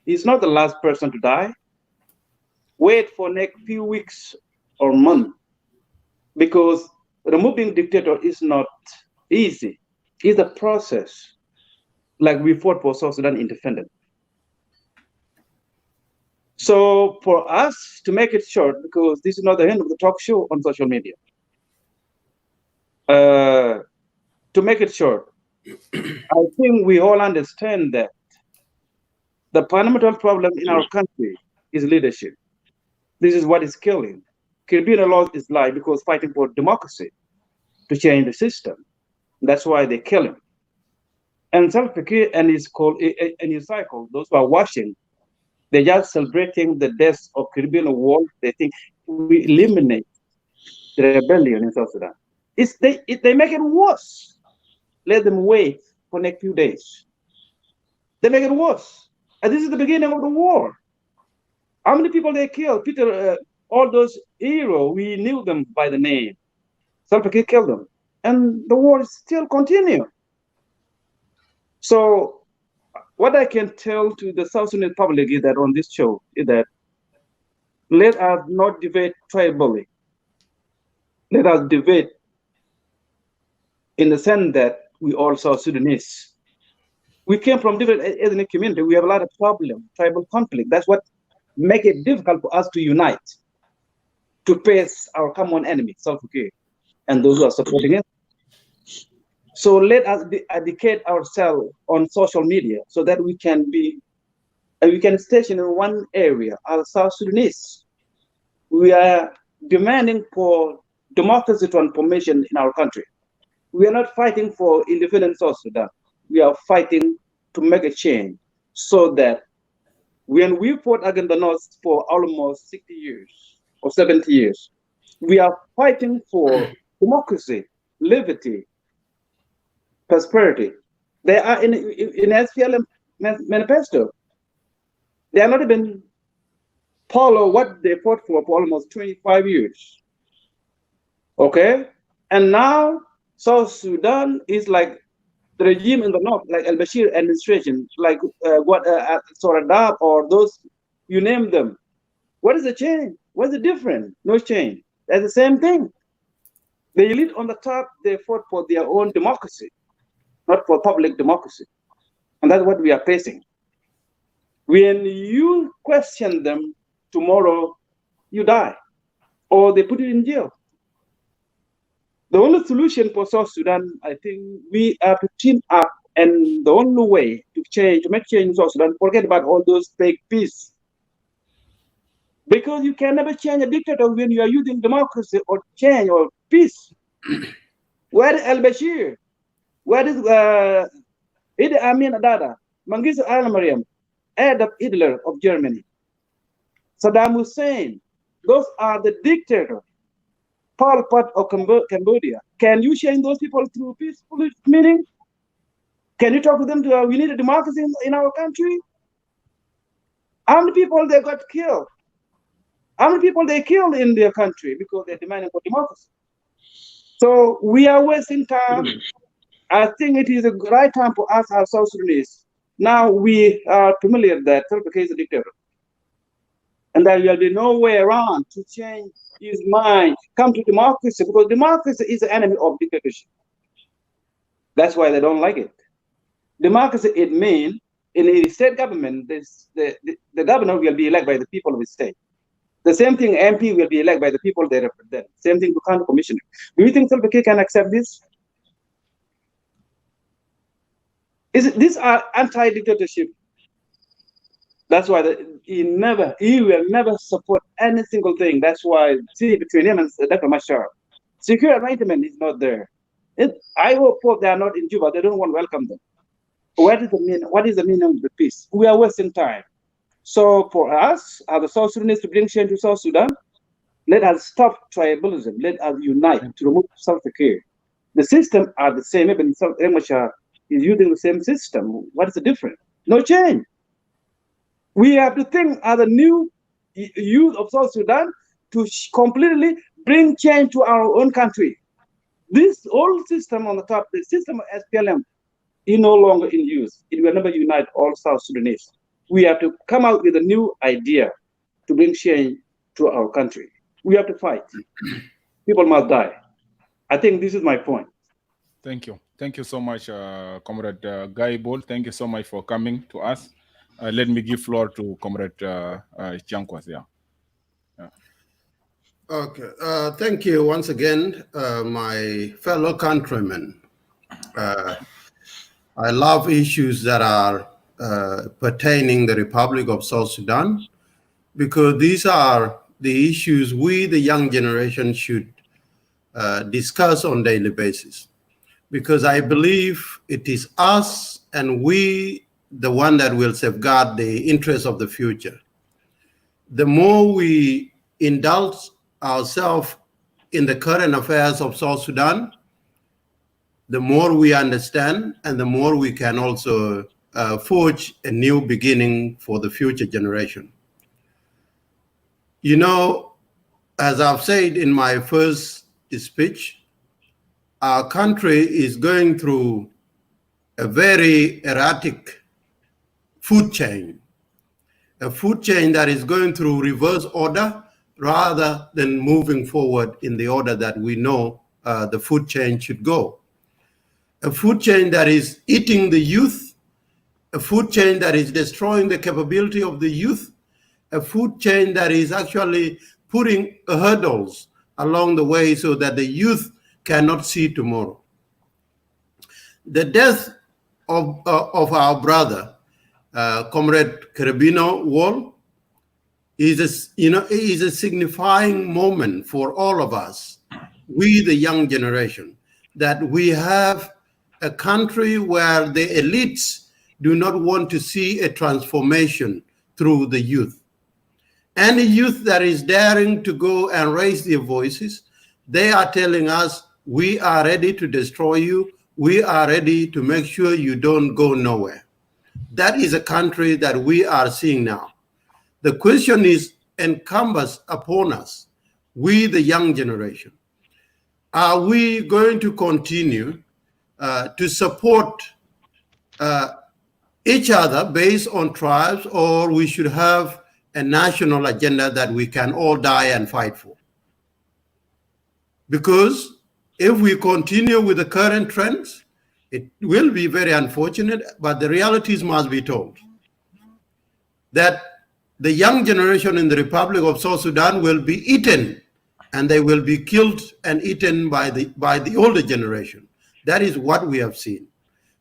he's not the last person to die. Wait for next few weeks or month, because removing dictator is not easy. It's a process, like we fought for South Sudan independence. So for us to make it short, because this is not the end of the talk show on social media, to make it short, I think we all understand that the fundamental problem in our country is leadership. This is what is killing. Kirbino lost his life because fighting for democracy to change the system. That's why they kill him. And Salva Kiir and his cycle, those who are watching, they're just celebrating the death of Kirbino Wall. They think we eliminate the rebellion in South Sudan. They make it worse. Let them wait for next few days. They make it worse. And this is the beginning of the war. How many people they killed? Peter, all those heroes, we knew them by the name. Salva Kiir killed them. And the war is still continuing. So what I can tell to the South Sudanese public is that on this show is that let us not debate tribally. Let us debate in the sense that we all South Sudanese. We came from different ethnic communities. We have a lot of problems, tribal conflict. That's what makes it difficult for us to unite, to face our common enemy, Salva Kiir, and those who are supporting it. So let us educate ourselves on social media so that we can station in one area as South Sudanese. We are demanding for democracy transformation in our country. We are not fighting for independent South Sudan. We are fighting to make a change so that when we fought against the North for almost 60 years or 70 years, we are fighting for democracy, liberty, prosperity. They are in SPLM manifesto. They are not even follow what they fought for almost 25 years. Okay? And now South Sudan is like the regime in the north, like al-Bashir administration, like Soradab or those, you name them. What is the change? What's the difference? No change. That's the same thing. The elite on the top, they fought for their own democracy, not for public democracy. And that's what we are facing. When you question them, tomorrow you die, or they put you in jail. The only solution for South Sudan, I think we have to team up, and the only way to make change in South Sudan, forget about all those fake peace. Because you can never change a dictator when you are using democracy or change or peace. Where is al-Bashir? Where is Idi Amin Adada? Mengistu al-Mariam, Adolf Hitler of Germany, Saddam Hussein? Those are the dictators. Pol Pot of Cambodia. Can you change those people through peaceful meeting? Can you talk to them we need a democracy in our country? How many people they got killed? How many people they killed in their country because they're demanding for democracy? So we are wasting time. I think it is the right time for us as South Sudanese. Now we are familiar that Salva Kiir is a dictator. And there will be no way around to change his mind, come to democracy, because democracy is the enemy of dictatorship. That's why they don't like it. Democracy, it means in a state government, the governor will be elected by the people of the state. The same thing, MP will be elected by the people they represent. Same thing to county commissioner. Do you think Salva Kiir can accept this? These are anti-dictatorship. That's why he will never support any single thing. That's why, see, between him and Dr. Machar, secure arrangement is not there. I hope they are not in Juba. They don't want to welcome them. What is the meaning of the peace? We are wasting time. So for us, as the South Sudanese, to bring change to South Sudan, let us stop tribalism. Let us unite to remove self-care. The system are the same. Even Machar is using the same system. What is the difference? No change. We have to think as a new youth of South Sudan to completely bring change to our own country. This old system on the top, the system of SPLM, is no longer in use. It will never unite all South Sudanese. We have to come out with a new idea to bring change to our country. We have to fight. People must die. I think this is my point. Thank you. Thank you so much, Comrade Guy Bull. Thank you so much for coming to us. Let me give floor to Comrade Chankwas. Yeah. Okay. Thank you once again, my fellow countrymen. I love issues that are pertaining the Republic of South Sudan, because these are the issues we, the young generation, should discuss on a daily basis. Because I believe it is us and we, the one that will safeguard the interests of the future. The more we indulge ourselves in the current affairs of South Sudan, the more we understand and the more we can also forge a new beginning for the future generation. You know, as I've said in my first speech, our country is going through a very erratic food chain, a food chain that is going through reverse order rather than moving forward in the order that we know the food chain should go. A food chain that is eating the youth, a food chain that is destroying the capability of the youth, a food chain that is actually putting hurdles along the way so that the youth cannot see tomorrow. The death of our brother, Comrade Carabino Wall, is a signifying moment for all of us, we the young generation, that we have a country where the elites do not want to see a transformation through the youth. Any youth that is daring to go and raise their voices, they are telling us, we are ready to destroy you. We are ready to make sure you don't go nowhere. That is a country that we are seeing now. The question is incumbent upon us, we the young generation. Are we going to continue to support each other based on tribes, or we should have a national agenda that we can all die and fight for? Because if we continue with the current trends, it will be very unfortunate, but the realities must be told. That the young generation in the Republic of South Sudan will be eaten, and they will be killed and eaten by the older generation. That is what we have seen.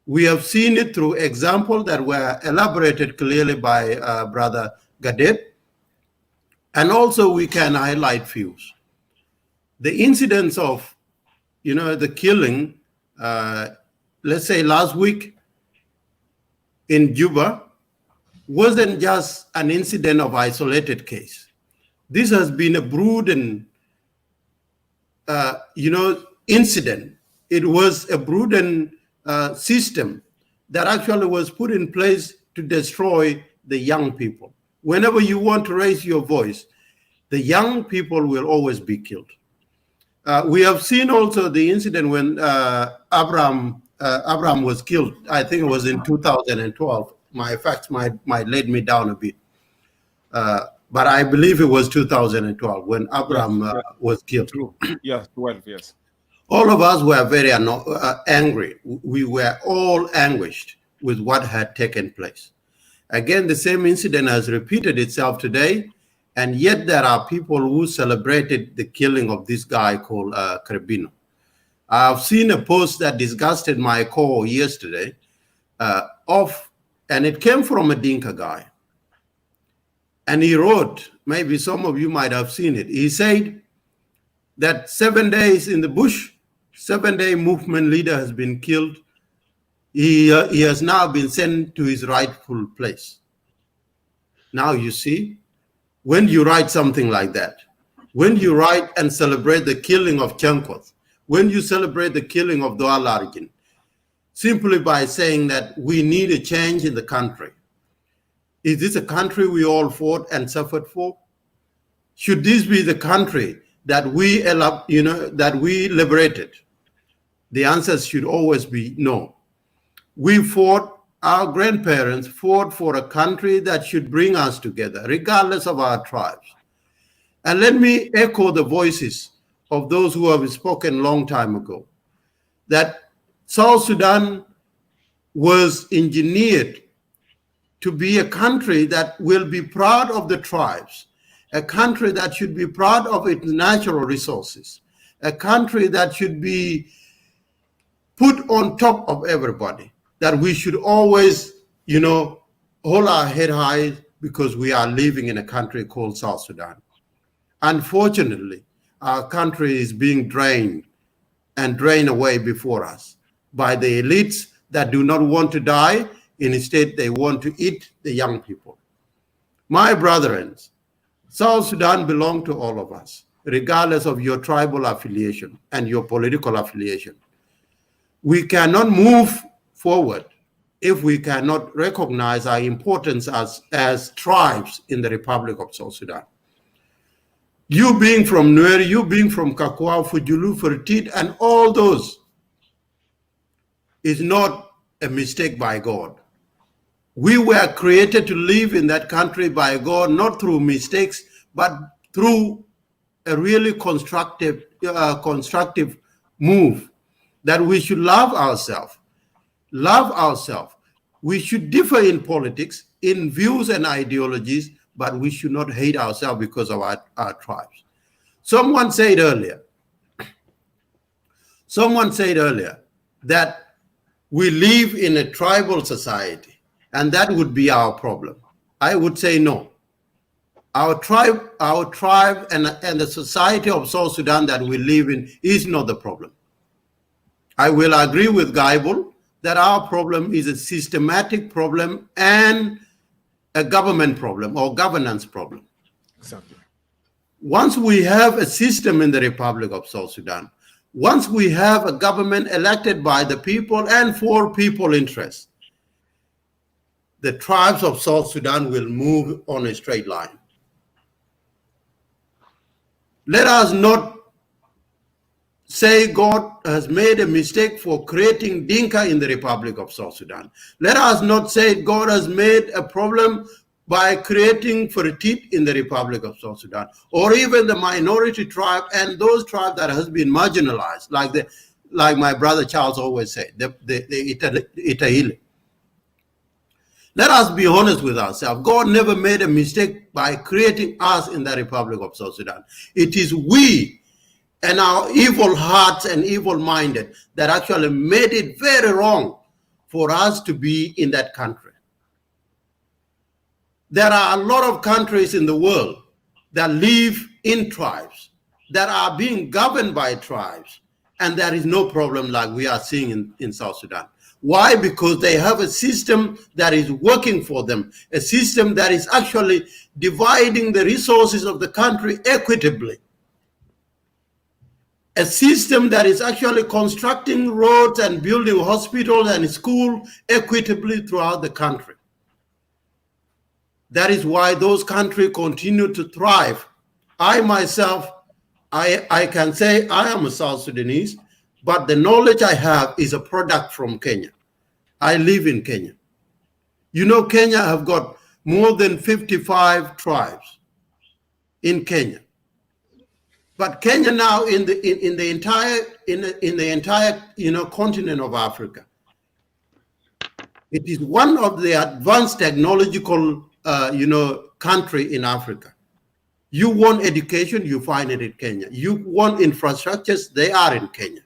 We have seen it through examples that were elaborated clearly by Brother Gadet, and also we can highlight few. The incidents of, the killing, let's say last week in Juba, wasn't just an incident of isolated case. This has been a brooding, incident. It was a brooding system that actually was put in place to destroy the young people. Whenever you want to raise your voice, the young people will always be killed. We have seen also the incident when Abraham was killed. I think it was in 2012. My facts might let me down a bit. But I believe it was 2012 when Abraham was killed. True. Yes, 12, yes. All of us were very angry. We were all anguished with what had taken place. Again, the same incident has repeated itself today, and yet there are people who celebrated the killing of this guy called Carbino. I've seen a post that disgusted my core yesterday, and it came from a Dinka guy. And he wrote, maybe some of you might have seen it. He said that 7 days in the bush, 7-day movement leader has been killed. He has now been sent to his rightful place. Now you see, when you write something like that, when you write and celebrate the killing of Chankwath, when you celebrate the killing of Doa Largin, simply by saying that we need a change in the country, is this a country we all fought and suffered for? Should this be the country that we, that we liberated? The answer should always be no. We fought, our grandparents fought for a country that should bring us together, regardless of our tribes. And let me echo the voices of those who have spoken a long time ago, that South Sudan was engineered to be a country that will be proud of the tribes, a country that should be proud of its natural resources, a country that should be put on top of everybody, that we should always, hold our head high because we are living in a country called South Sudan. Unfortunately, our country is being drained and drained away before us by the elites that do not want to die. Instead, they want to eat the young people. My brethren, South Sudan belongs to all of us, regardless of your tribal affiliation and your political affiliation. We cannot move forward if we cannot recognize our importance as tribes in the Republic of South Sudan. You being from Nuer, you being from Kakwa, Fujulu, Fertit, and all those is not a mistake by God. We were created to live in that country by God, not through mistakes, but through a really constructive move, that we should love ourselves. Love ourselves. We should differ in politics, in views and ideologies, but we should not hate ourselves because of our tribes. Someone said earlier that we live in a tribal society, and that would be our problem. I would say no. Our tribe and the society of South Sudan that we live in is not the problem. I will agree with Gaibul that our problem is a systematic problem and a government problem or governance problem. Exactly. Once we have a system in the Republic of South Sudan, once we have a government elected by the people and for people interests, the tribes of South Sudan will move on a straight line. Let us not say God has made a mistake for creating Dinka in the Republic of South Sudan. Let us not say God has made a problem by creating Fertit in the Republic of South Sudan, or even the minority tribe and those tribes that has been marginalized, like my brother Charles always said, the Itahili. Let us be honest with ourselves. God never made a mistake by creating us in the Republic of South Sudan. It is we and our evil hearts and evil-minded that actually made it very wrong for us to be in that country. There are a lot of countries in the world that live in tribes, that are being governed by tribes, and there is no problem like we are seeing in South Sudan. Why? Because they have a system that is working for them, a system that is actually dividing the resources of the country equitably, a system that is actually constructing roads and building hospitals and schools equitably throughout the country. That is why those countries continue to thrive. I myself, I can say I am a South Sudanese, but the knowledge I have is a product from Kenya. I live in Kenya. You know, Kenya have got more than 55 tribes in Kenya. But Kenya now in the entire continent of Africa, it is one of the advanced technological country in Africa. You want education, you find it in Kenya. You want infrastructures, they are in Kenya.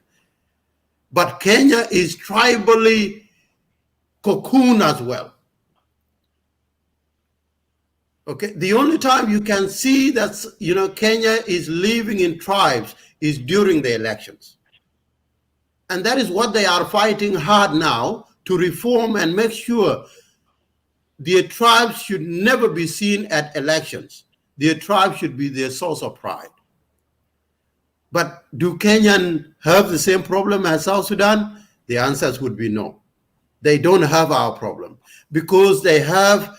But Kenya is tribally cocoon as well. Okay, the only time you can see that Kenya is living in tribes is during the elections. And that is what they are fighting hard now, to reform and make sure their tribes should never be seen at elections. Their tribe should be their source of pride. But do Kenyans have the same problem as South Sudan? The answers would be no. They don't have our problem because they have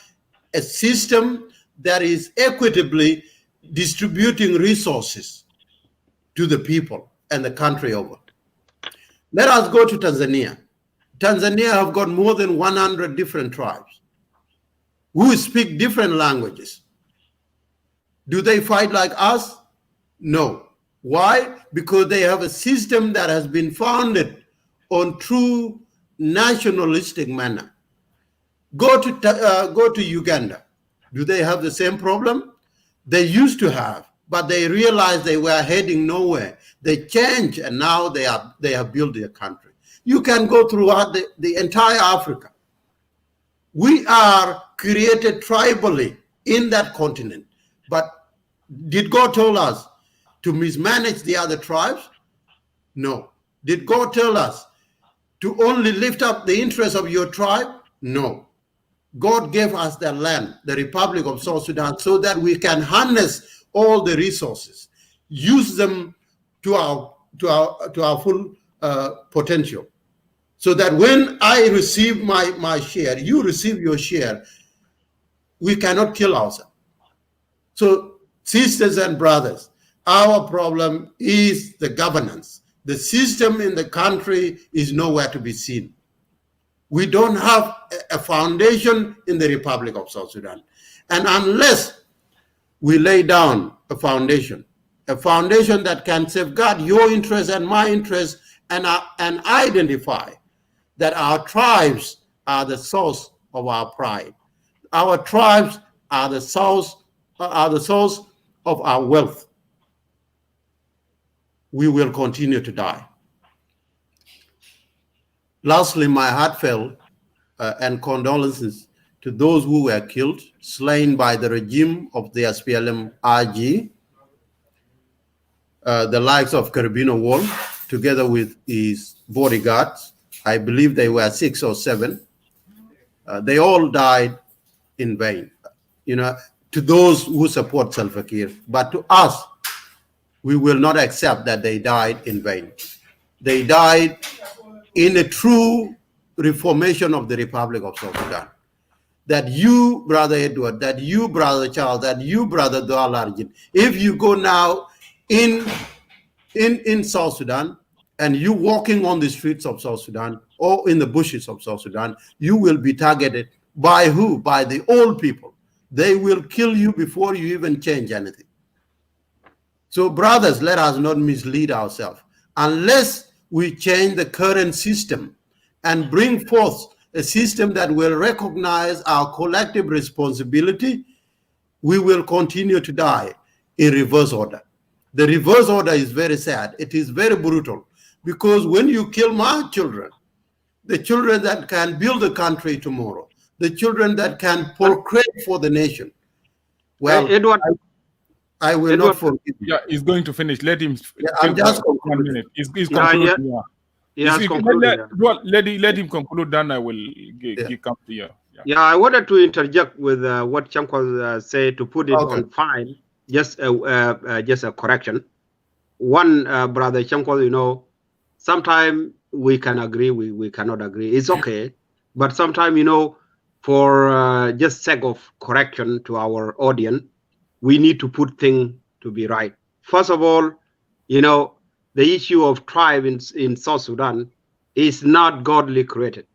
a system that is equitably distributing resources to the people and the country over. Let us go to Tanzania. Tanzania have got more than 100 different tribes who speak different languages. Do they fight like us? No. Why? Because they have a system that has been founded on true nationalistic manner. Go to Uganda. Do they have the same problem? They used to have, but they realized they were heading nowhere. They changed, and now they have built their country. You can go throughout the entire Africa. We are created tribally in that continent. But did God tell us to mismanage the other tribes? No. Did God tell us to only lift up the interests of your tribe? No. God gave us the land, the Republic of South Sudan, so that we can harness all the resources, use them to our full potential, so that when I receive my share, you receive your share, we cannot kill ourselves. So, sisters and brothers, our problem is the governance. The system in the country is nowhere to be seen. We don't have a foundation in the Republic of South Sudan. And unless we lay down a foundation that can safeguard your interests and my interests, and identify that our tribes are the source of our pride. Our tribes are the source of our wealth. We will continue to die. Lastly, my heartfelt and condolences to those who were killed, slain by the regime of the SPLM-RG, the likes of Carabino Wall, together with his bodyguards. I believe they were 6 or 7. They all died in vain, to those who support Salva Kiir. But to us, we will not accept that they died in vain. They died in a true reformation of the Republic of South Sudan. That you, Brother Edward, that you, Brother Charles, that you, Brother Doalarjin, if you go now in South Sudan and you walking on the streets of South Sudan or in the bushes of South Sudan, you will be targeted by who? By the old people. They will kill you before you even change anything. So brothers, let us not mislead ourselves. Unless we change the current system and bring forth a system that will recognize our collective responsibility, we will continue to die in reverse order. The reverse order is very sad. It is very brutal, because when you kill my children, the children that can build a country tomorrow, the children that can procreate for the nation, well, Edward, I will Edward, not forgive you. Yeah, he's going to finish. Let him. Yeah, I'm just 1 concluding. minute. He's yeah, concluding. Yeah. he has concluded. Let him conclude. Then I will come to you. Yeah, I wanted to interject with what Chamkwa said, to put it on file. Just a correction. One, Brother Chamkwa, sometimes we can agree, we cannot agree. It's okay, but sometimes for just sake of correction to our audience, we need to put things to be right. First of all, the issue of tribe in South Sudan is not godly created.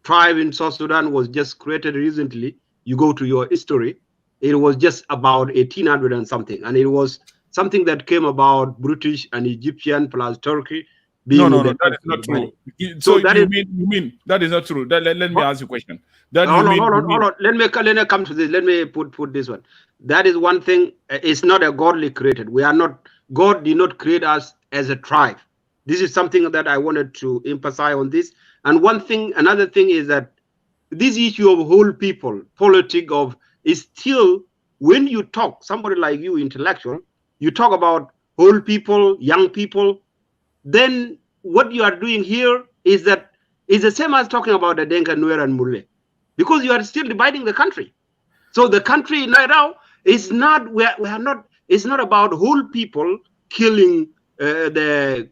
Tribe in South Sudan was just created recently. You go to your history, it was just about 1800 and something, and it was something that came about British and Egyptian plus Turkey being No, in no, the no, that is not true. So So that you is mean that is not true. Let me ask you a question. That hold you on, mean, hold on, you mean hold on. Let me come to this. Let me put this one. That is one thing. It's not a godly created. We are not. God did not create us as a tribe. This is something that I wanted to emphasize on this. And one thing, another thing is that this issue of whole people, politic of is still when you talk, somebody like you, intellectual, you talk about whole people, young people, then what you are doing here is that is the same as talking about the Denka, Nuer, and Murle, because you are still dividing the country. So the country right now is not we are not. It's not about whole people killing the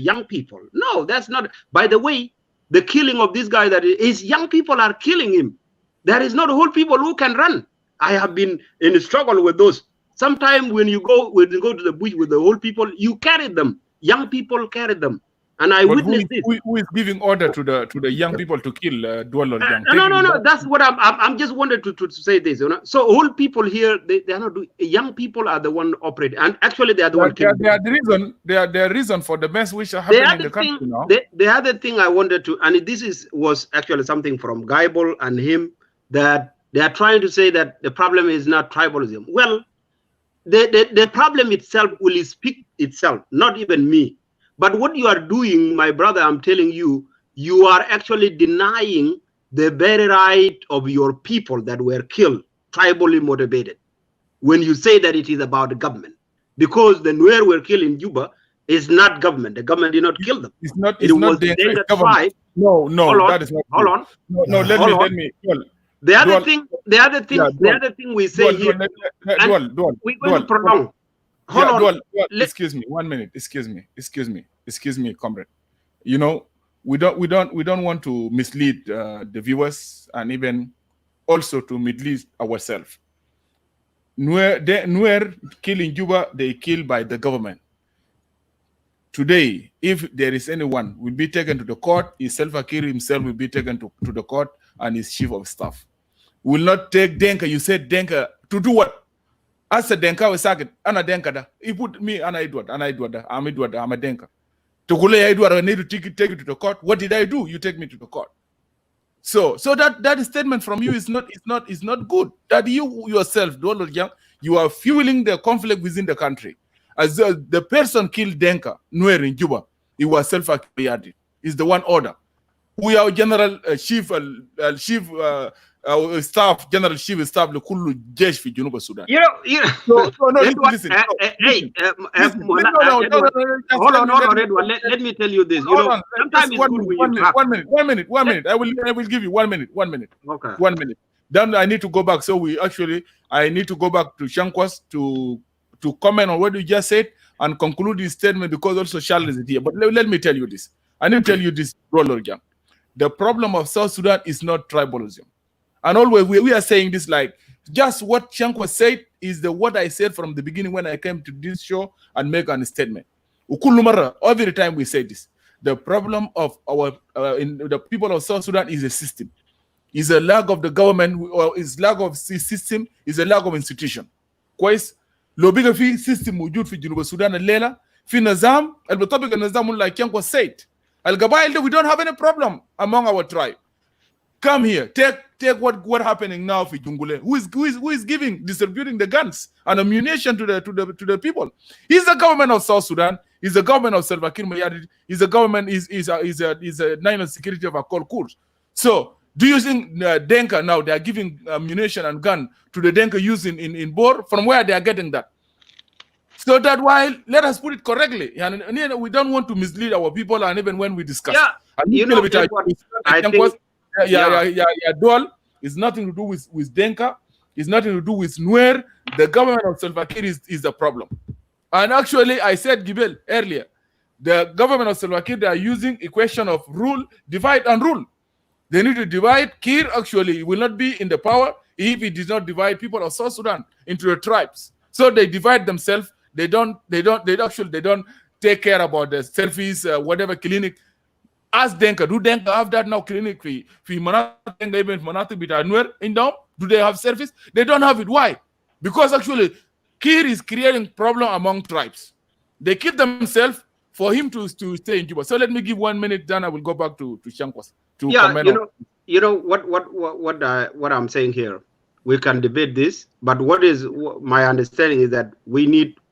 young people. No, that's not. By the way, the killing of this guy that is young people are killing him. There is not whole people who can run. I have been in a struggle with those. Sometimes when you go to the bush with the whole people, you carry them. Young people carry them, and I but witnessed this. who is giving order to the young people to kill Dual or Young? No. That's what I'm just wanted to say this. You know, so all people here they are not doing. Young people are the one operating, and actually they are the one killing. They are the reason. They are the reason for the mess which are happening in the country now. The other thing I wanted to, and this was actually something from Gaibol and him, that they are trying to say that the problem is not tribalism. Well, the problem itself will speak itself, not even me. But what you are doing, my brother, I'm telling you, you are actually denying the very right of your people that were killed, tribally motivated, when you say that it is about the government. Because the Nuer were killed in Juba is not government. The government did not kill them. It's not. It It's was not the the Denka government. tribe. No, Hold that is not. Hold true. on. No, let me. Well, The other Dual, thing we say Dual, here, and Dual, we're going to prolong. Hold on. Dual, excuse me, 1 minute. Excuse me, comrade. You know, we don't want to mislead the viewers and even also to mislead ourselves. Nuer kill in Juba, they kill by the government. Today, if there is anyone will be taken to the court, Salva Kiir himself will be taken to the court and his chief of staff. Will not take Denka. You said Denka to do what? As a Denka was sacked. Ana Denka da. He put me Ana Edward. I'm a Denka. To Gule Edward, I need to take you to the court. What did I do? You take me to the court. So that statement from you is not good. That you yourself, Donald Young, you are fueling the conflict within the country. As the person killed Denka, Nuer in Juba, it was self-created. Is the one order. We are general chief staff, general chief of staff, the Kulu Jesh fi Junuba Sudan. So no, listen. Hold on, Edward. Let me tell you this. Sometimes it's good when you talk. 1 minute. I will give you 1 minute. Okay. 1 minute. Then I need to go back. So I need to go back to Shankwas to comment on what you just said and conclude this statement because also Charles is here. But let me tell you this. I need to tell you this, Roller Young. The problem of South Sudan is not tribalism. And always we are saying this like just what Shankwas said is what I said from the beginning when I came to this show and make a statement. Every time we say this, the problem of the people of South Sudan is a system. Is a lack of the government, or is lack of system, is a lack of institution. Kwais, lo biga fi system mujud fi Junuba Sudan al-lela, fi nizam, al-bitabiq al-nizam like Shankwas said. Al-Gabail, we don't have any problem among our tribe. Come here, take what happening now for Jungule. Who is distributing the guns and ammunition to the people? He's the government of South Sudan. He's the government of Salva Kiir Mayardit. He's the government. Is a national security of Akol Kurs. So do you think Denka now they are giving ammunition and gun to the Denka using in Bor? From where they are getting that? So that while let us put it correctly, and we don't want to mislead our people, and even when we discuss, Dual is nothing to do with Denka. It's nothing to do with Nuer. The government of Salva Kiir is the problem. And actually, I said Gibel earlier, the government of Salva Kiir, they are using equation of rule, divide and rule. They need to divide. Kiir actually will not be in the power if he does not divide people of South Sudan into the tribes. So they divide themselves. They don't take care about the service, whatever clinic. Ask Denka, do Denka have that now clinic? Do they have service? They don't have it. Why? Because actually, Kir is creating problem among tribes. They kill themselves for him to stay in Juba. So let me give 1 minute, then I will go back to Shankwas to comment on. You know what I'm saying here. We can debate this, but my understanding is that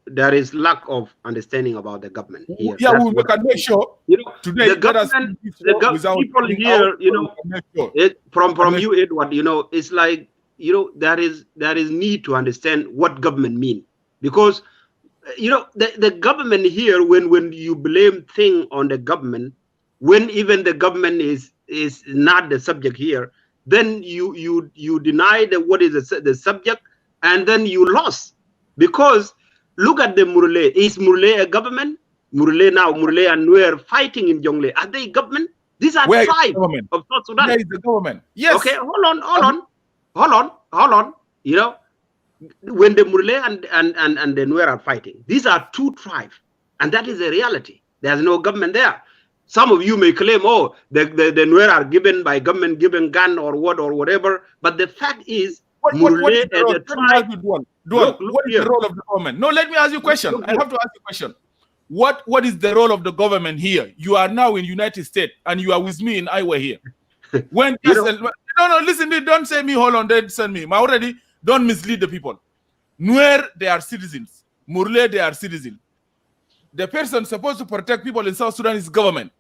there is lack of understanding about the government here. Yeah, we can make sure. Today, the government, people here, from you, Edward, it's like, there is need to understand what government mean, because the government here, when you blame thing on the government, when even the government is not the subject here, then you deny what is the subject, and then you lost. Because look at the Murle. Is Murle a government? Murle and Nuer fighting in Jonglei. Are they government? These are tribes of South Sudan. Where is the government? Yes. Okay, hold on. When the Murle and the Nuer are fighting, these are two tribes, and that is a reality. There's no government there. Some of you may claim, oh, the Nuer are given by government, given gun or whatever. But the fact is, what is the role of the government? No, let me ask you a question. I have to ask you a question. What is the role of the government here? You are now in United States, and you are with me in Iowa here. When no, listen, don't say me, hold on, they send me. Already, don't mislead the people. Nuer, they are citizens. Murle, they are citizens. The person supposed to protect people in South Sudan is government.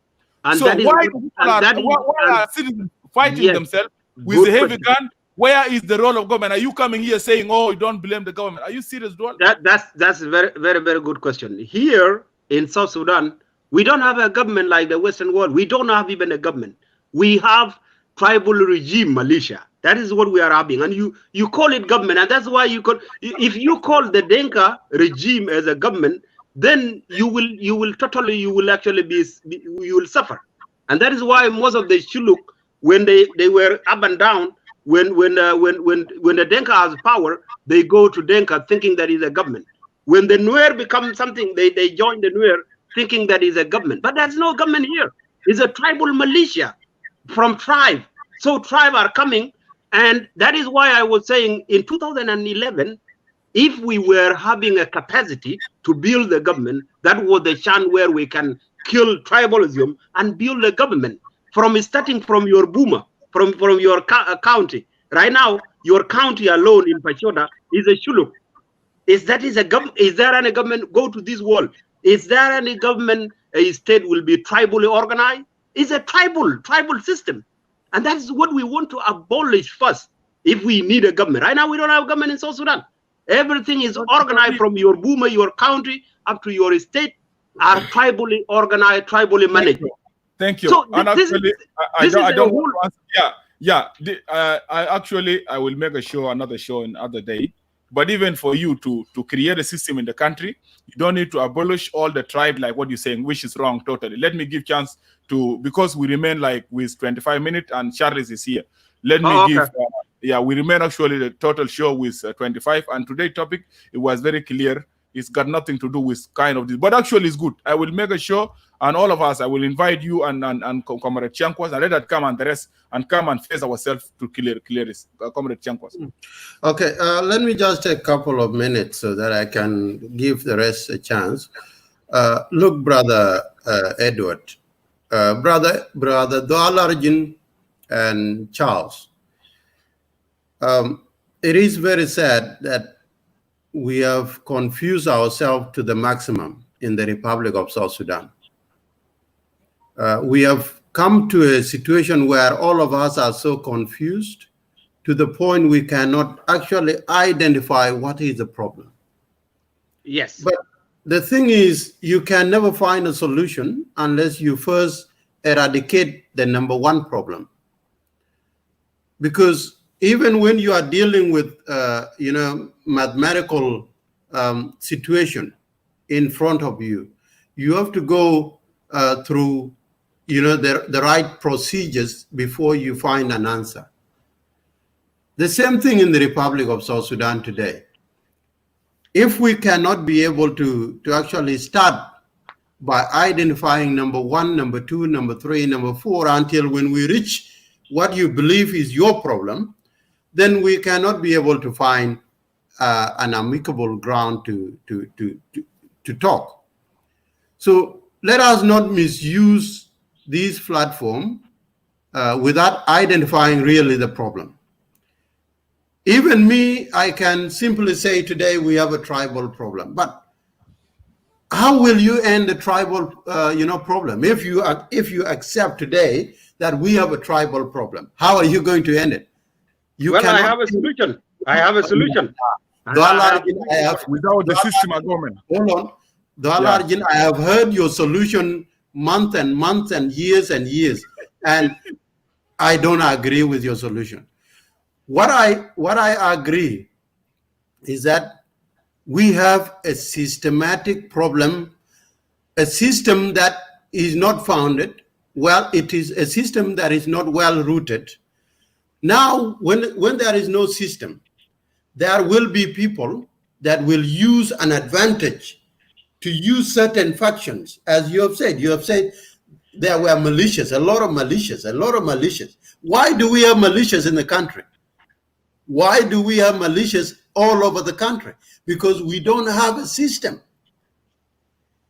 And so why are citizens fighting themselves with a heavy gun? Where is the role of government? Are you coming here saying, "Oh, you don't blame the government"? Are you serious, Dual? That's a very, very, very good question. Here in South Sudan, we don't have a government like the Western world. We don't have even a government. We have tribal regime militia. That is what we are having, and you call it government, and that's why if you call the Denka regime as a government, then you will actually suffer. And that is why most of the Shuluk, when they were up and down, when the Denka has power, they go to Denka thinking that is a government. When the Nuer becomes something, they join the Nuer thinking that is a government. But there's no government here. It's a tribal militia from tribe. So tribe are coming, and that is why I was saying in 2011, if we were having a capacity to build the government, that was the chance where we can kill tribalism and build a government starting from your Buma, from your county. Right now, your county alone in Pachoda is a Shuluk. Is there any government? Go to this world. Is there any government? A state will be tribally organized. It's a tribal system, and that is what we want to abolish first. If we need a government, right now we don't have a government in South Sudan. Everything is organized from your Buma, your county, up to your state, are tribally organized, tribally managed. Thank you. So and actually, I don't want to answer. I will make another show another day. But even for you to create a system in the country, you don't need to abolish all the tribe like what you're saying, which is wrong totally. Let me give chance because we remain like with 25 minutes and Charles is here. Let me give. We remain actually the total show with 25. And today's topic, it was very clear. It's got nothing to do with kind of this, but actually it's good. I will make a show, and all of us, I will invite you and Comrade Chankwas, and let that come and the rest, and come and face ourselves to clear this. Comrade Chankwas. Okay, let me just take a couple of minutes so that I can give the rest a chance. Look, brother Edward, brother Dualarjin and Charles. It is very sad that we have confused ourselves to the maximum in the Republic of South Sudan. We have come to a situation where all of us are so confused to the point we cannot actually identify what is the problem. Yes. But the thing is, you can never find a solution unless you first eradicate the number one problem. Because even when you are dealing with, mathematical situation in front of you, you have to go through, the right procedures before you find an answer. The same thing in the Republic of South Sudan today. If we cannot be able to actually start by identifying number one, number two, number three, number four, until when we reach what you believe is your problem, then we cannot be able to find an amicable ground to talk. So let us not misuse this platform without identifying really the problem. Even me, I can simply say today we have a tribal problem, but how will you end the tribal problem? If you accept today that we have a tribal problem, how are you going to end it? Well, I have a solution. I have a solution. Without the system of government. Hold on. I have heard your solution months and years, and I don't agree with your solution. What I agree is that we have a systematic problem, a system that is not founded. Well, it is a system that is not well rooted. Now, when there is no system, there will be people that will use an advantage to use certain factions. As you have said there were militias, a lot of militias. Why do we have militias in the country? Why do we have militias all over the country? Because we don't have a system.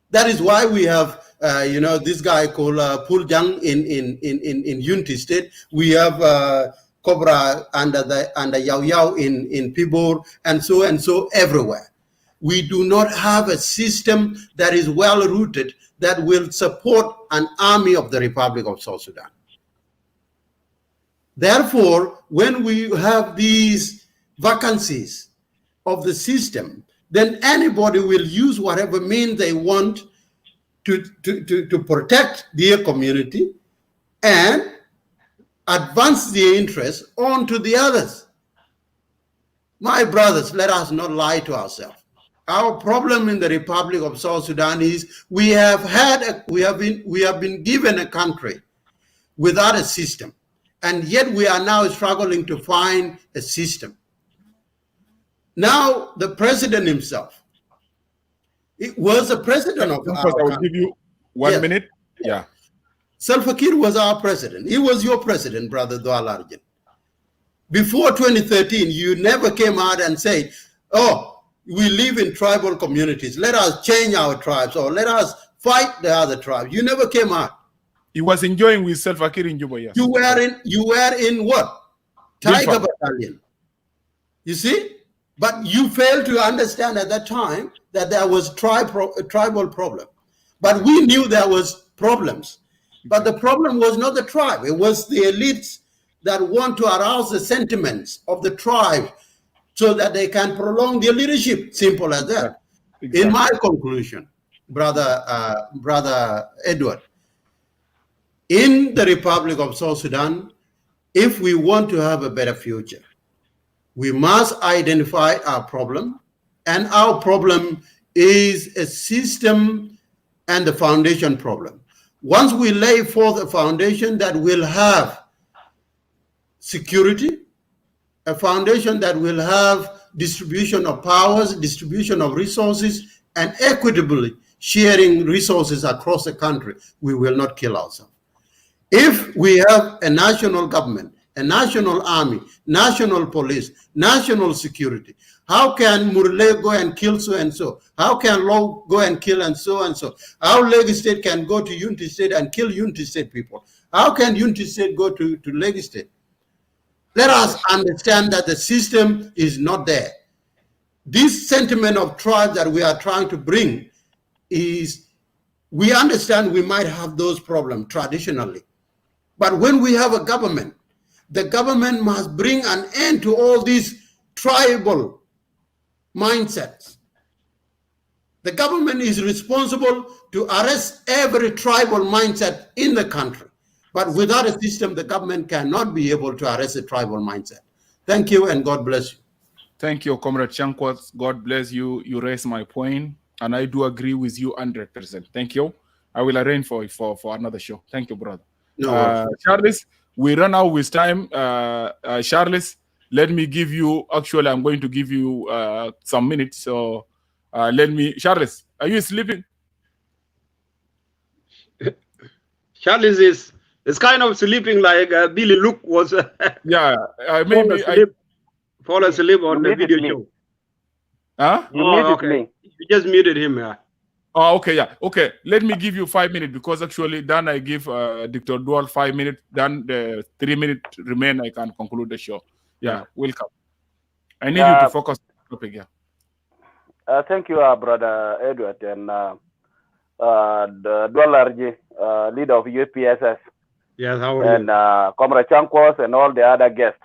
That is why we have, this guy called Puljang in Unity State. We have Cobra under Yao Yao in Pibor, and so everywhere. We do not have a system that is well rooted that will support an army of the Republic of South Sudan. Therefore, when we have these vacancies of the system, then anybody will use whatever means they want to protect their community and advance their interests onto the others. My brothers, let us not lie to ourselves. Our problem in the Republic of South Sudan is we have been given a country without a system, and yet we are now struggling to find a system. Now, the president himself, it was the president of our country. I will give you 1 minute. Yeah. Salva Kiir was our president. He was your president, Brother Dwalarjan. Before 2013, you never came out and said, oh, we live in tribal communities. Let us change our tribes, or let us fight the other tribes. You never came out. He was enjoying with Salva Kiir in Juba, yes. You were in what? Tiger Battalion. You see? But you failed to understand at that time that there was a tribal problem. But we knew there was problems. But the problem was not the tribe. It was the elites that want to arouse the sentiments of the tribe so that they can prolong their leadership. Simple as that. Exactly. In my conclusion, brother Edward, in the Republic of South Sudan, if we want to have a better future, we must identify our problem, and our problem is a system and the foundation problem. Once we lay forth a foundation that will have security, a foundation that will have distribution of powers, distribution of resources, and equitably sharing resources across the country, we will not kill ourselves. If we have a national government, a national army, national police, national security, how can Murle go and kill so-and-so? How can Law go and kill and so-and-so? How Lagos State can go to Unity State and kill Unity State people? How can Unity State go to Lagos State? Let us understand that the system is not there. This sentiment of tribe that we are trying to bring is, we understand we might have those problems traditionally. But when we have a government, the government must bring an end to all these tribal mindsets. The government is responsible to arrest every tribal mindset in the country. But without a system, the government cannot be able to arrest a tribal mindset. Thank you, and God bless you. Thank you, Comrade Shankwat. God bless you. You raised my point, and I do agree with you 100%. Thank you. I will arrange for another show. Thank you, brother. No, Charles, we run out with time. Charles, let me give you, actually, I'm going to give you some minutes. So Charles, are you sleeping? Charles is kind of sleeping like Billy Luke was. Yeah, maybe fall asleep on the video show. Huh? You muted me. You just muted him. Yeah. Oh, okay, yeah. Okay, let me give you 5 minutes because actually then I give Dr. Dual 5 minutes, then the 3 minutes remain, I can conclude the show. Yeah, welcome. I need you to focus on the topic, yeah. Thank you, Brother Edward, and the Dual RG, leader of UPSS. Yes, how are and Comrade Chankwas and all the other guests.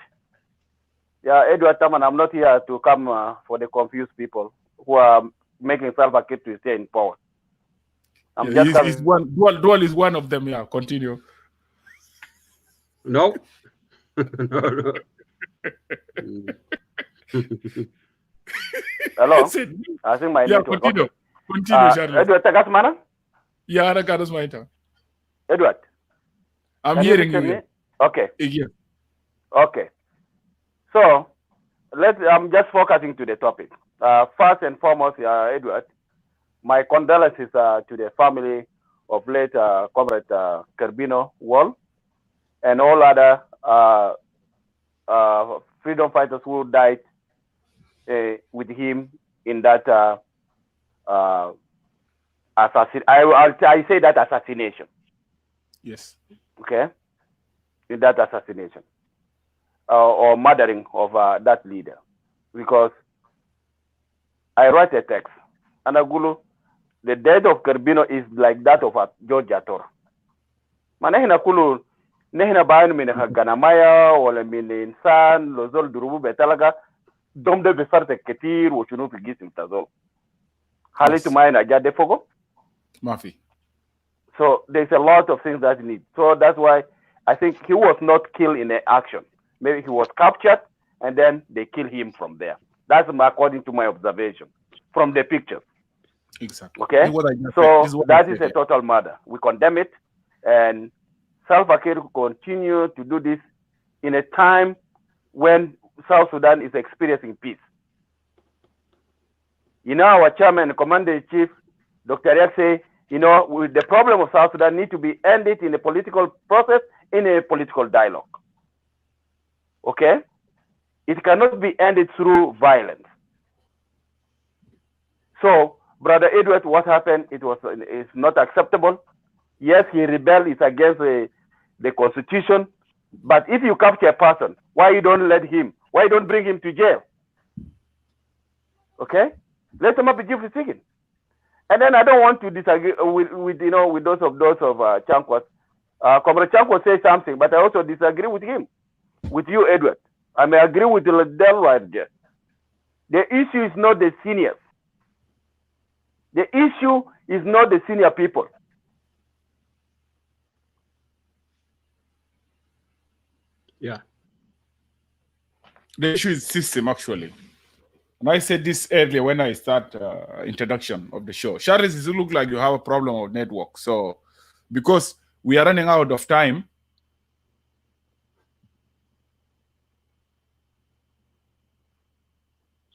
Yeah, Edward Taman, I'm not here to come for the confused people who are making Salva Kiir to stay in power. I'm Yeah, just he's one. Dual is one of them. Yeah, continue. No. No. Hello? That's it. I think my Yeah, network. continue. Okay. Continue, Charles. Edward Tagasmana? Yeah, I got my turn. Edward? I'm Can hearing listen you. me? Okay. Yeah. Okay. So, I'm just focusing to the topic. First and foremost, Edward, my condolences to the family of late Comrade Kerbino Wall and all other freedom fighters who died with him in that I say that assassination. Yes. Okay, in that assassination or murdering of that leader, because I write a text and Agulu, the death of Kerbino is like that of George Ator. Manehina kulu nehina bayan min ganamaya wala min insan lozol durubu betalaga dom de besarte ketir wo chunu fi gisim tazol. Halit mayna jade fogo. Mafi. So there's a lot of things that need. So that's why I think he was not killed in action. Maybe he was captured and then they kill him from there. That's according to my observation from the pictures. Exactly. Okay. So that is a said. total murder. We condemn it, and Salva Kiir will continue to do this in a time when South Sudan is experiencing peace. You know, our chairman, Commander-in-Chief, Dr. Riek say, you know, with the problem of South Sudan need to be ended in a political process, in a political dialogue. Okay? It cannot be ended through violence. So, Brother Edward, what happened, is not acceptable. Yes, he rebelled, it's against the constitution, but if you capture a person, why you don't let him, why you don't bring him to jail? Okay? Let him up a gift seeking. And then I don't want to disagree with those of Chankwas. Comrade Chankwas says something, but I also disagree with him, with you, Edward. I may agree with Del right there. The issue is not the seniors. The issue is not the senior people. Yeah. The issue is system, actually. And I said this earlier when I start introduction of the show. Charles, it looks like you have a problem of network. So, because we are running out of time.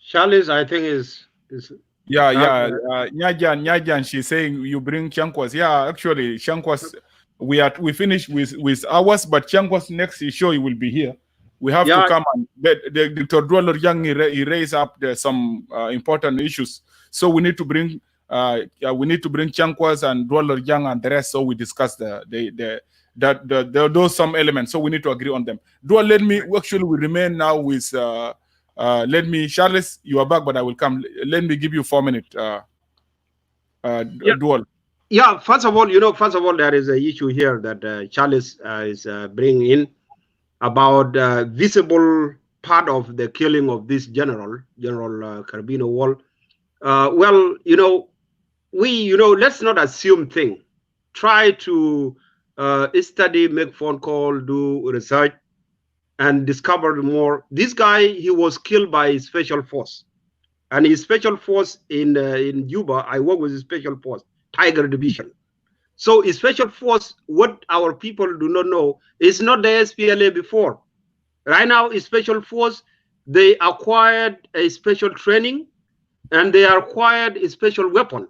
Charles, I think is Nyajan, she's saying you bring Chankwas. Yeah, actually, Chankwas, we finished with ours, but Chankwas next show he will be here. We have to come and the Dr. Dwellor Young he raised up some important issues. So we need to bring Chankwas and Dwellor Young and the rest. So we discuss those some elements. So we need to agree on them. We remain now with Charles, you are back, but I will come. Let me give you 4 minutes. Dual. Yeah, first of all, there is an issue here that Charles is bringing in about visible part of the killing of this General Kerbino Wall. Let's not assume things. Try to study, make phone call, do research, and discover more. This guy, he was killed by his special force, and his special force in Juba. I work with his special force, Tiger Division. So his special force, what our people do not know, is not the SPLA before. Right now, his special force, they acquired a special training, and they acquired a special weapon,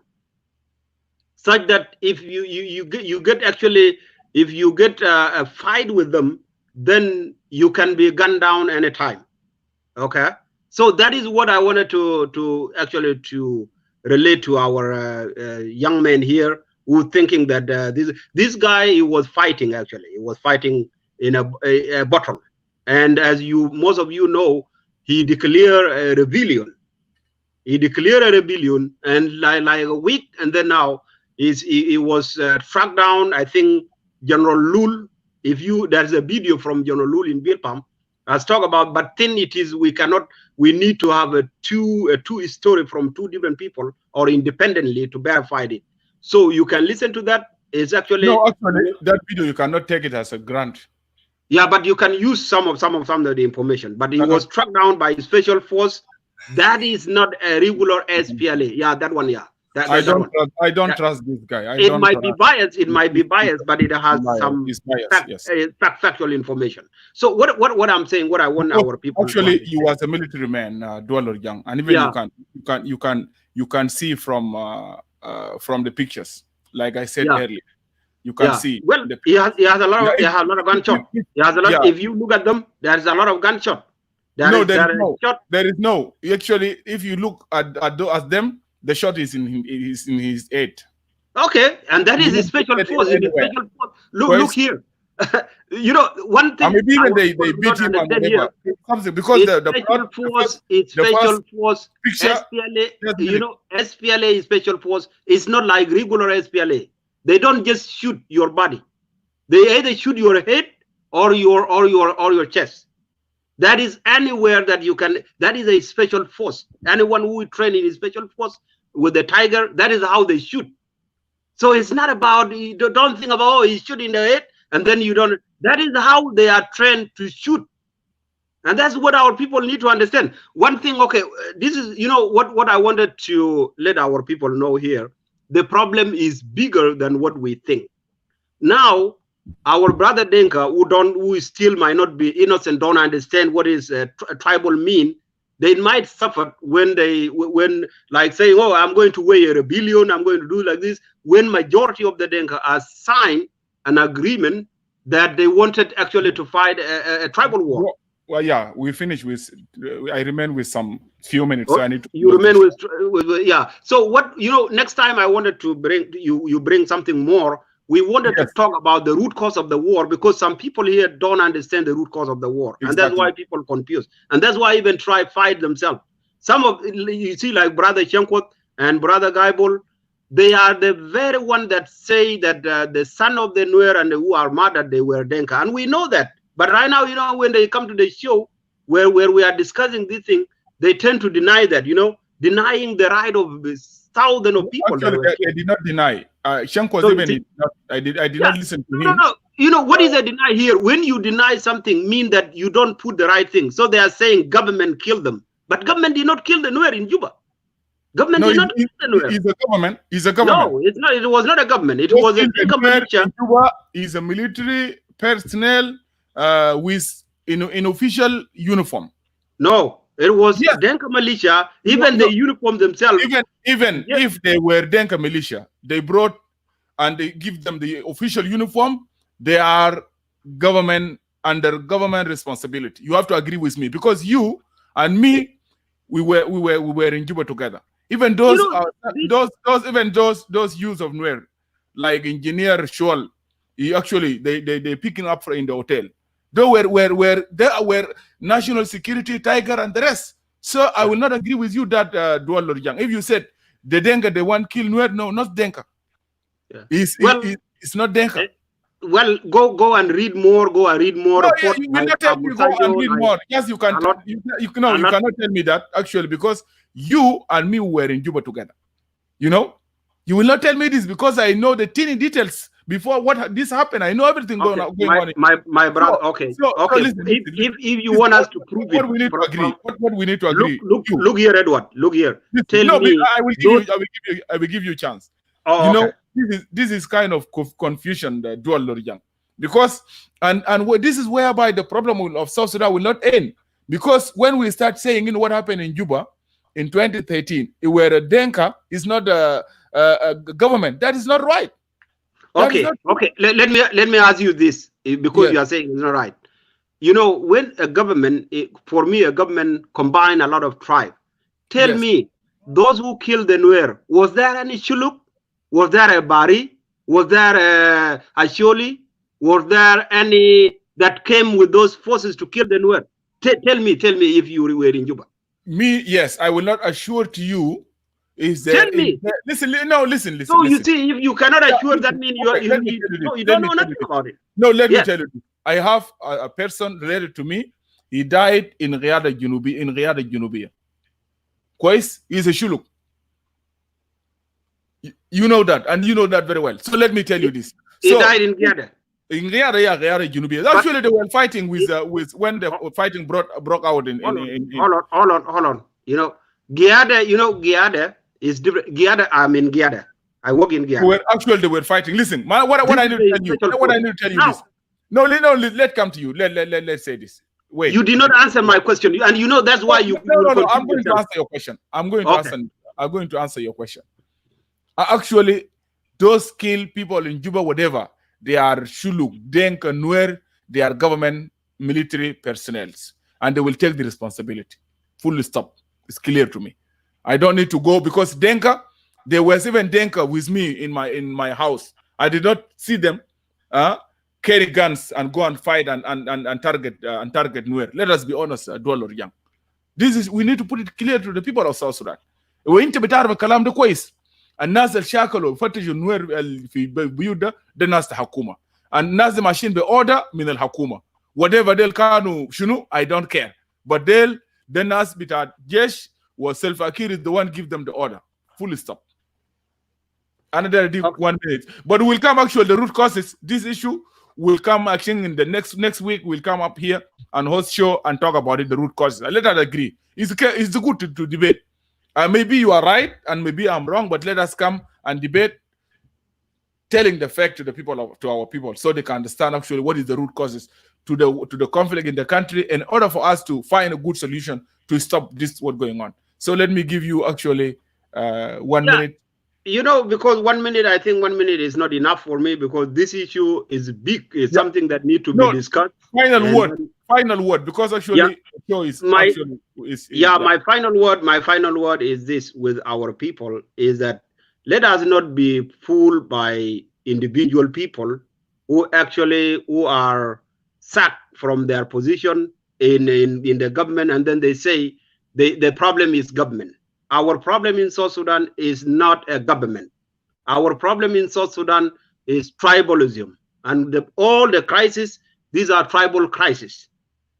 such that if you get a fight with them, then you can be gunned down anytime. Okay, So that is what I wanted to actually to relate to our young men here who thinking that this guy, he was fighting, actually he was fighting in a battle, and as most of you know, he declared a rebellion. He declared a rebellion, and like a week, and then now he was tracked down. I think General Lul, there's a video from General Lul in Bilpam, has talked about, but then it is, we need to have a two story from two different people or independently to verify it. So you can listen to that. It's actually that video you cannot take it as a grant. Yeah, but you can use some of the information. But he was tracked down by special force. That is not a regular SPLA. Yeah, that one. Yeah, I don't trust this guy. It might be biased. It might be biased, but it has some factual information. So what I'm saying, what I want our people. Actually, he was a military man, Dwalor Young, and even you can see from the pictures, like I said earlier. You can see. Well, he has a lot of gunshot. He has a lot. If you look at them, there is a lot of gunshot. There is no. Actually, if you look at them, the shot is in his head. Okay, and that is a special force. Look here. You know, one thing. Maybe even they beat him on the because the special force. SPLA, you know, SPLA is special force. It's not like regular SPLA. They don't just shoot your body. They either shoot your head or your chest. That is anywhere that you can. That is a special force. Anyone who train in a special force with the tiger, that is how they shoot. So it's not about, don't think about, he's shooting the head and then you don't. That is how they are trained to shoot. And that's what our people need to understand. One thing, okay, this is, you know, what I wanted to let our people know here. The problem is bigger than what we think. Now, our brother Denka, who still might not be innocent, don't understand what is tribal mean. They might suffer when like saying, oh, I'm going to weigh a rebellion, I'm going to do like this. When majority of the Denka are signed an agreement that they wanted actually to fight a tribal war. Well, yeah, we finished with. I remain with some few minutes. So I need to. You remain with yeah. So what, you know? Next time I wanted to bring you bring something more. We wanted to talk about the root cause of the war, because some people here don't understand the root cause of the war, and that's why people are confused, and that's why even try fight themselves. Some of you see, like Brother Shenkwat and Brother Gaibol, they are the very one that say that the son of the Nuer and who are murdered, they were Denka, and we know that. But right now, you know, when they come to the show where we are discussing this thing, they tend to deny that, you know, denying the right of thousands of people. Actually, I did not deny. Shank was so even. I did not listen to him. No. You know what is a deny here? When you deny something, mean that you don't put the right thing. So they are saying government killed them, but government did not kill the Nuer in Juba. Government did not kill the Nuer. He's a government. He's a government. No, it's not. It was not a government. It was a militia. Juba is a military personnel with in official uniform. No, it was Denka militia. Even the uniform themselves. Even if they were Denka militia, they brought and they give them the official uniform. They are government under government responsibility. You have to agree with me, because you and me, we were in Juba together. Even those those youths of Nuer, like Engineer Shual, he actually they picking up in the hotel. They were national security, Tiger, and the rest. So I will not agree with you that Dwalor Young. If you said the Denka, they want kill Nuer, no, not Denka. Yeah. It's not Denka. Well, go and read more. Go and read more. No, you will not tell me go and read more. Yes, you can. You cannot tell me that, actually, because you and me were in Juba together. You know, you will not tell me this because I know the teeny details before this happened. I know everything going on. My brother. Listen, if you want us to prove it, what we need to agree. What we need to agree. Look here, Edward. Look here. Tell me. I will give you a chance. Oh, you know, this is kind of confusion, the Dwalor Young, because and this is whereby the problem of South Sudan will not end, because when we start saying, you know, what happened in Juba in 2013, where a Denka is not a government, that is not right. Okay. Let me ask you this, because you are saying it's not right. you know, when a government, for me, a government combine a lot of tribes. Tell Yes. me, those who killed the Nuer, was there any Shuluk? Was there a Bari? Was there a Asholi? Was there any that came with those forces to kill the Nuer? Tell me if you were in Juba. Me, yes, I will not assure to you. Is there? Tell me. Listen. No, listen. So listen. you see, if you cannot assure, that means you Okay, let me tell you no, this. you Let don't me know tell nothing you this. about it. No, let me Yes. tell you this. I have a person related to me. He died in Riyadh Junubi, in Riyadh Junubia. Kwais is a Shuluk. You know that, and you know that very well. So let me tell you this. He So, died in Gada. in Riyadh Junubia. Actually, they were fighting with when the fighting broke out in. Hold on. You know, Giada is different. Giada, I'm in Giada. I work in Giada. They were fighting. Listen, what I need to tell you. What I need to tell you this. No, let's come to you. Let's say this. Wait. You did not answer my question, and you know that's why you. No. I'm going to answer your question. I'm going to answer your question. Actually, those kill people in Juba, whatever, they are Shuluk, Denka, Nuer, they are government military personnel, and they will take the responsibility. Full stop. It's clear to me. I don't need to go because Denka, there was even Denka with me in my house. I did not see them carry guns and go and fight and target Nuer. Let us be honest, Dual or Young. We need to put it clear to the people of South Sudan. وانت بتعرف الكلام ده كويس. الناس اللي شاكلوا فتشوا النوير في بيوت ده ناس الحكومه. الناس ماشيين باوردر من الحكومه. whatever ديل كانوا شنو I don't care. But the ناس بتاع جيش وسلفا كير is the one give them the order. Full stop. Another 1 minute. But we'll come actually the root causes. This issue will come actually in the next week. We'll come up here and host show and talk about it, the root causes. Let us agree. It's good to debate. Maybe you are right and maybe I'm wrong, but let us come and debate, telling the fact to the people, to our people, so they can understand actually what is the root causes to the conflict in the country, in order for us to find a good solution to stop this what's going on. So let me give you actually 1 minute. You know, because 1 minute, I think 1 minute is not enough for me because this issue is big. It's something that needs to be discussed. Final word, because actually my final word is this with our people is that let us not be fooled by individual people who are sacked from their position in the government, and then they say the problem is government. Our problem in South Sudan is not a government. Our problem in South Sudan is tribalism, and all the crises, these are tribal crises.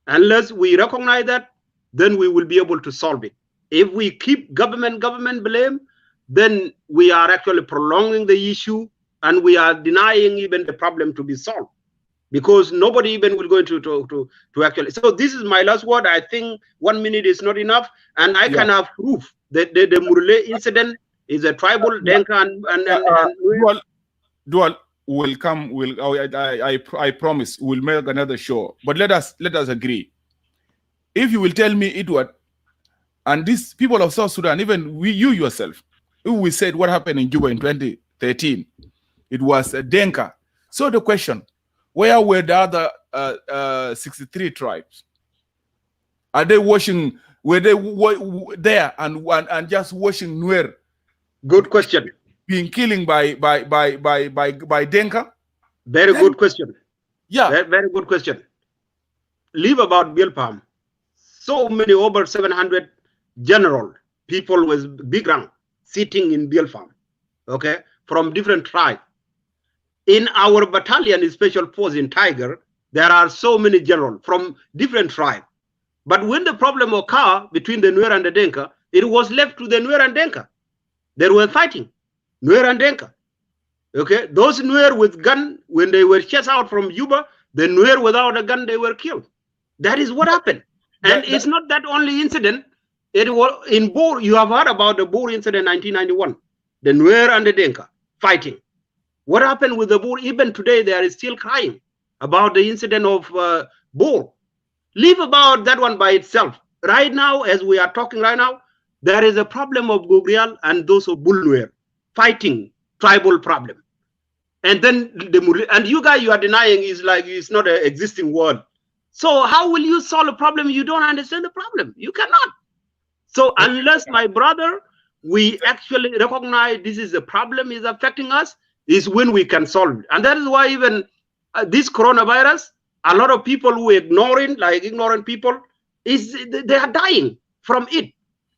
Unless we recognize that, then we will be able to solve it. If we keep government blame, then we are actually prolonging the issue and we are denying even the problem to be solved, because nobody even will go into to actually. So this is my last word. I think 1 minute is not enough, and I can have proof that the Murle incident is a tribal Denka and Dual will come. I promise we'll make another show. But let us agree. If you will tell me, Edward, and these people of South Sudan, even you yourself, if we said what happened in Juba in 2013, it was a Denka. So the question, where were the other 63 tribes? Are they washing? Were they there and just washing Nuer? Good question. Being killing by Denka? Very good question. Yeah. Very good question. Leave about Bilpam. So many, over 700 general people with big rank sitting in Bilpam, okay, from different tribes. In our battalion, special force in Tiger, there are so many generals from different tribes. But when the problem occurred between the Nuer and the Denka, it was left to the Nuer and Denka. They were fighting, Nuer and Denka. Okay, those Nuer with gun, when they were chased out from Juba, the Nuer without a gun, they were killed. That is what happened. And it's not that only incident. It was in Bor. You have heard about the Bor incident, 1991. The Nuer and the Denka fighting. What happened with the Bor? Even today, they are still crying about the incident of Bor. Leave about that one by itself. Right now, as we are talking right now, there is a problem of Gogrial and those of Bulnuer fighting tribal problem. And then and you guys, you are denying is like it's not an existing word. So how will you solve a problem you don't understand the problem? You cannot. So unless, my brother, we actually recognize this is a problem is affecting us, is when we can solve it. And that is why even this coronavirus, a lot of people who are ignoring, like ignorant people, they are dying from it.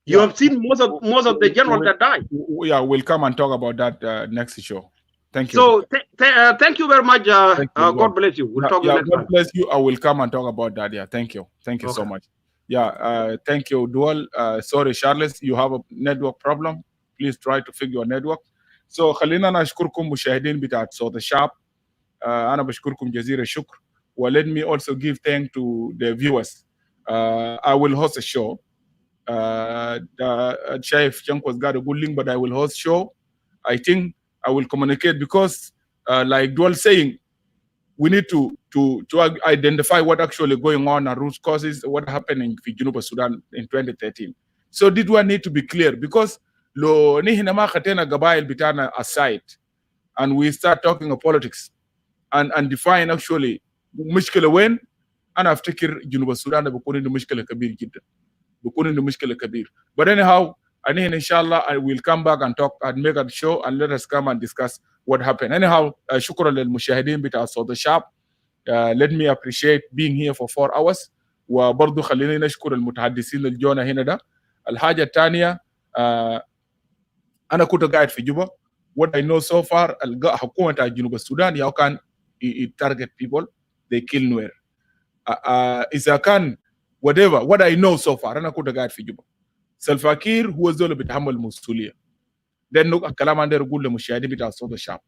You have seen most of the generals that died. Yeah, we'll come and talk about that next show. Thank you. So thank you very much. God bless you. We'll talk next time. God bless you. I will come and talk about that. Yeah, thank you. Thank you so much. Yeah, thank you, Dual. Sorry, Charles, you have a network problem. Please try to fix your network. So خلينا نشكركم مشاهدين بتاعت صوت الشعب. أنا بشكركم جزيل الشكر. Let me also give thanks to the viewers. I will host a show. Chef Chankwas got a good link, but I will host show. I think I will communicate because, like Dual saying, we need to identify what actually going on and root causes, what happened in Juba, Sudan in 2013. So this one need to be clear because lo nihina ma khatena gabail bitana aside, and we start talking of politics and define actually مشكلة وين. أنا أفتكر جنوب السودان بكون عنده مشكلة كبير جدا. بكون عنده مشكلة كبير. But anyhow, inshallah, I will come back and talk and make a show and let us come and discuss what happened. Anyhow, شكرا للمشاهدين بتاع صوت الشعب. Let me appreciate being here for 4 hours. وبرضو خلينا نشكر المتحدثين اللي جونا هنا ده. الحاجة الثانية أنا كنت قاعد في جوبا. What I know so far, الحكومة بتاع جنوب السودان how can it target people? They kill Nuer. إذا كان whatever, what I know so far, أنا كنت قاعد في جوبا. Salva Kiir هو الزول اللي بيتحمل المسؤولية. ده الكلام عندي أقول للمشاهدين بتاع صوت الشعب.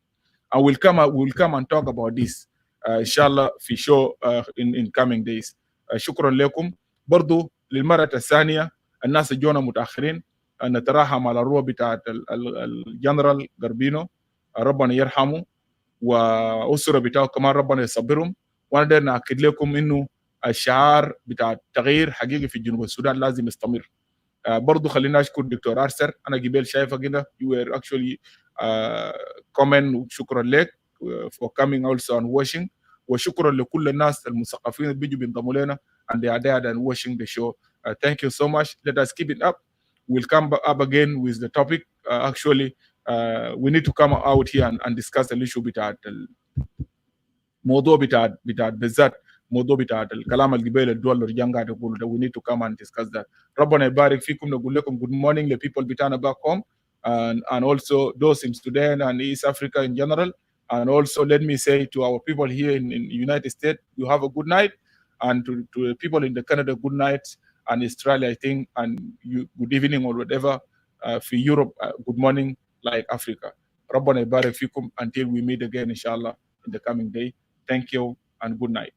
I will come and talk about this. إن شاء الله في show in coming days. شكرا لكم. برضو للمرة الثانية الناس جونا متأخرين نتراحم على الروح بتاعت الجنرال غربينو ربنا يرحمه وأسرة بتاعه كمان ربنا يصبرهم. وانا نأكد لكم انه الشعار بتاع التغيير حقيقي في جنوب السودان لازم يستمر. برضو خلينا اشكر دكتور ارسر. انا قبل شايفه كده you were actually comment وشكرا لك for coming also and watching. وشكرا لكل الناس المثقفين اللي بيجوا بينضموا لنا and they are there and watching the show. Thank you so much. Let us keep it up. We'll come up again with the topic. Actually we need to come out here and discuss the issue بتاعت الموضوع بتاعت بالذات موضوع بتاعت الكلام اللي قبل الدول الرجال قاعد يقولوا ده. We need to come and discuss that. ربنا يبارك فيكم. نقول لكم good morning the people بتاعنا back home and also those in Sudan and East Africa in general. And also let me say to our people here in United States, you have a good night, and to the people in the Canada, good night, and Australia, I think, and you good evening or whatever. For Europe, good morning, like Africa. ربنا يبارك فيكم until we meet again inshallah in the coming day. Thank you and good night.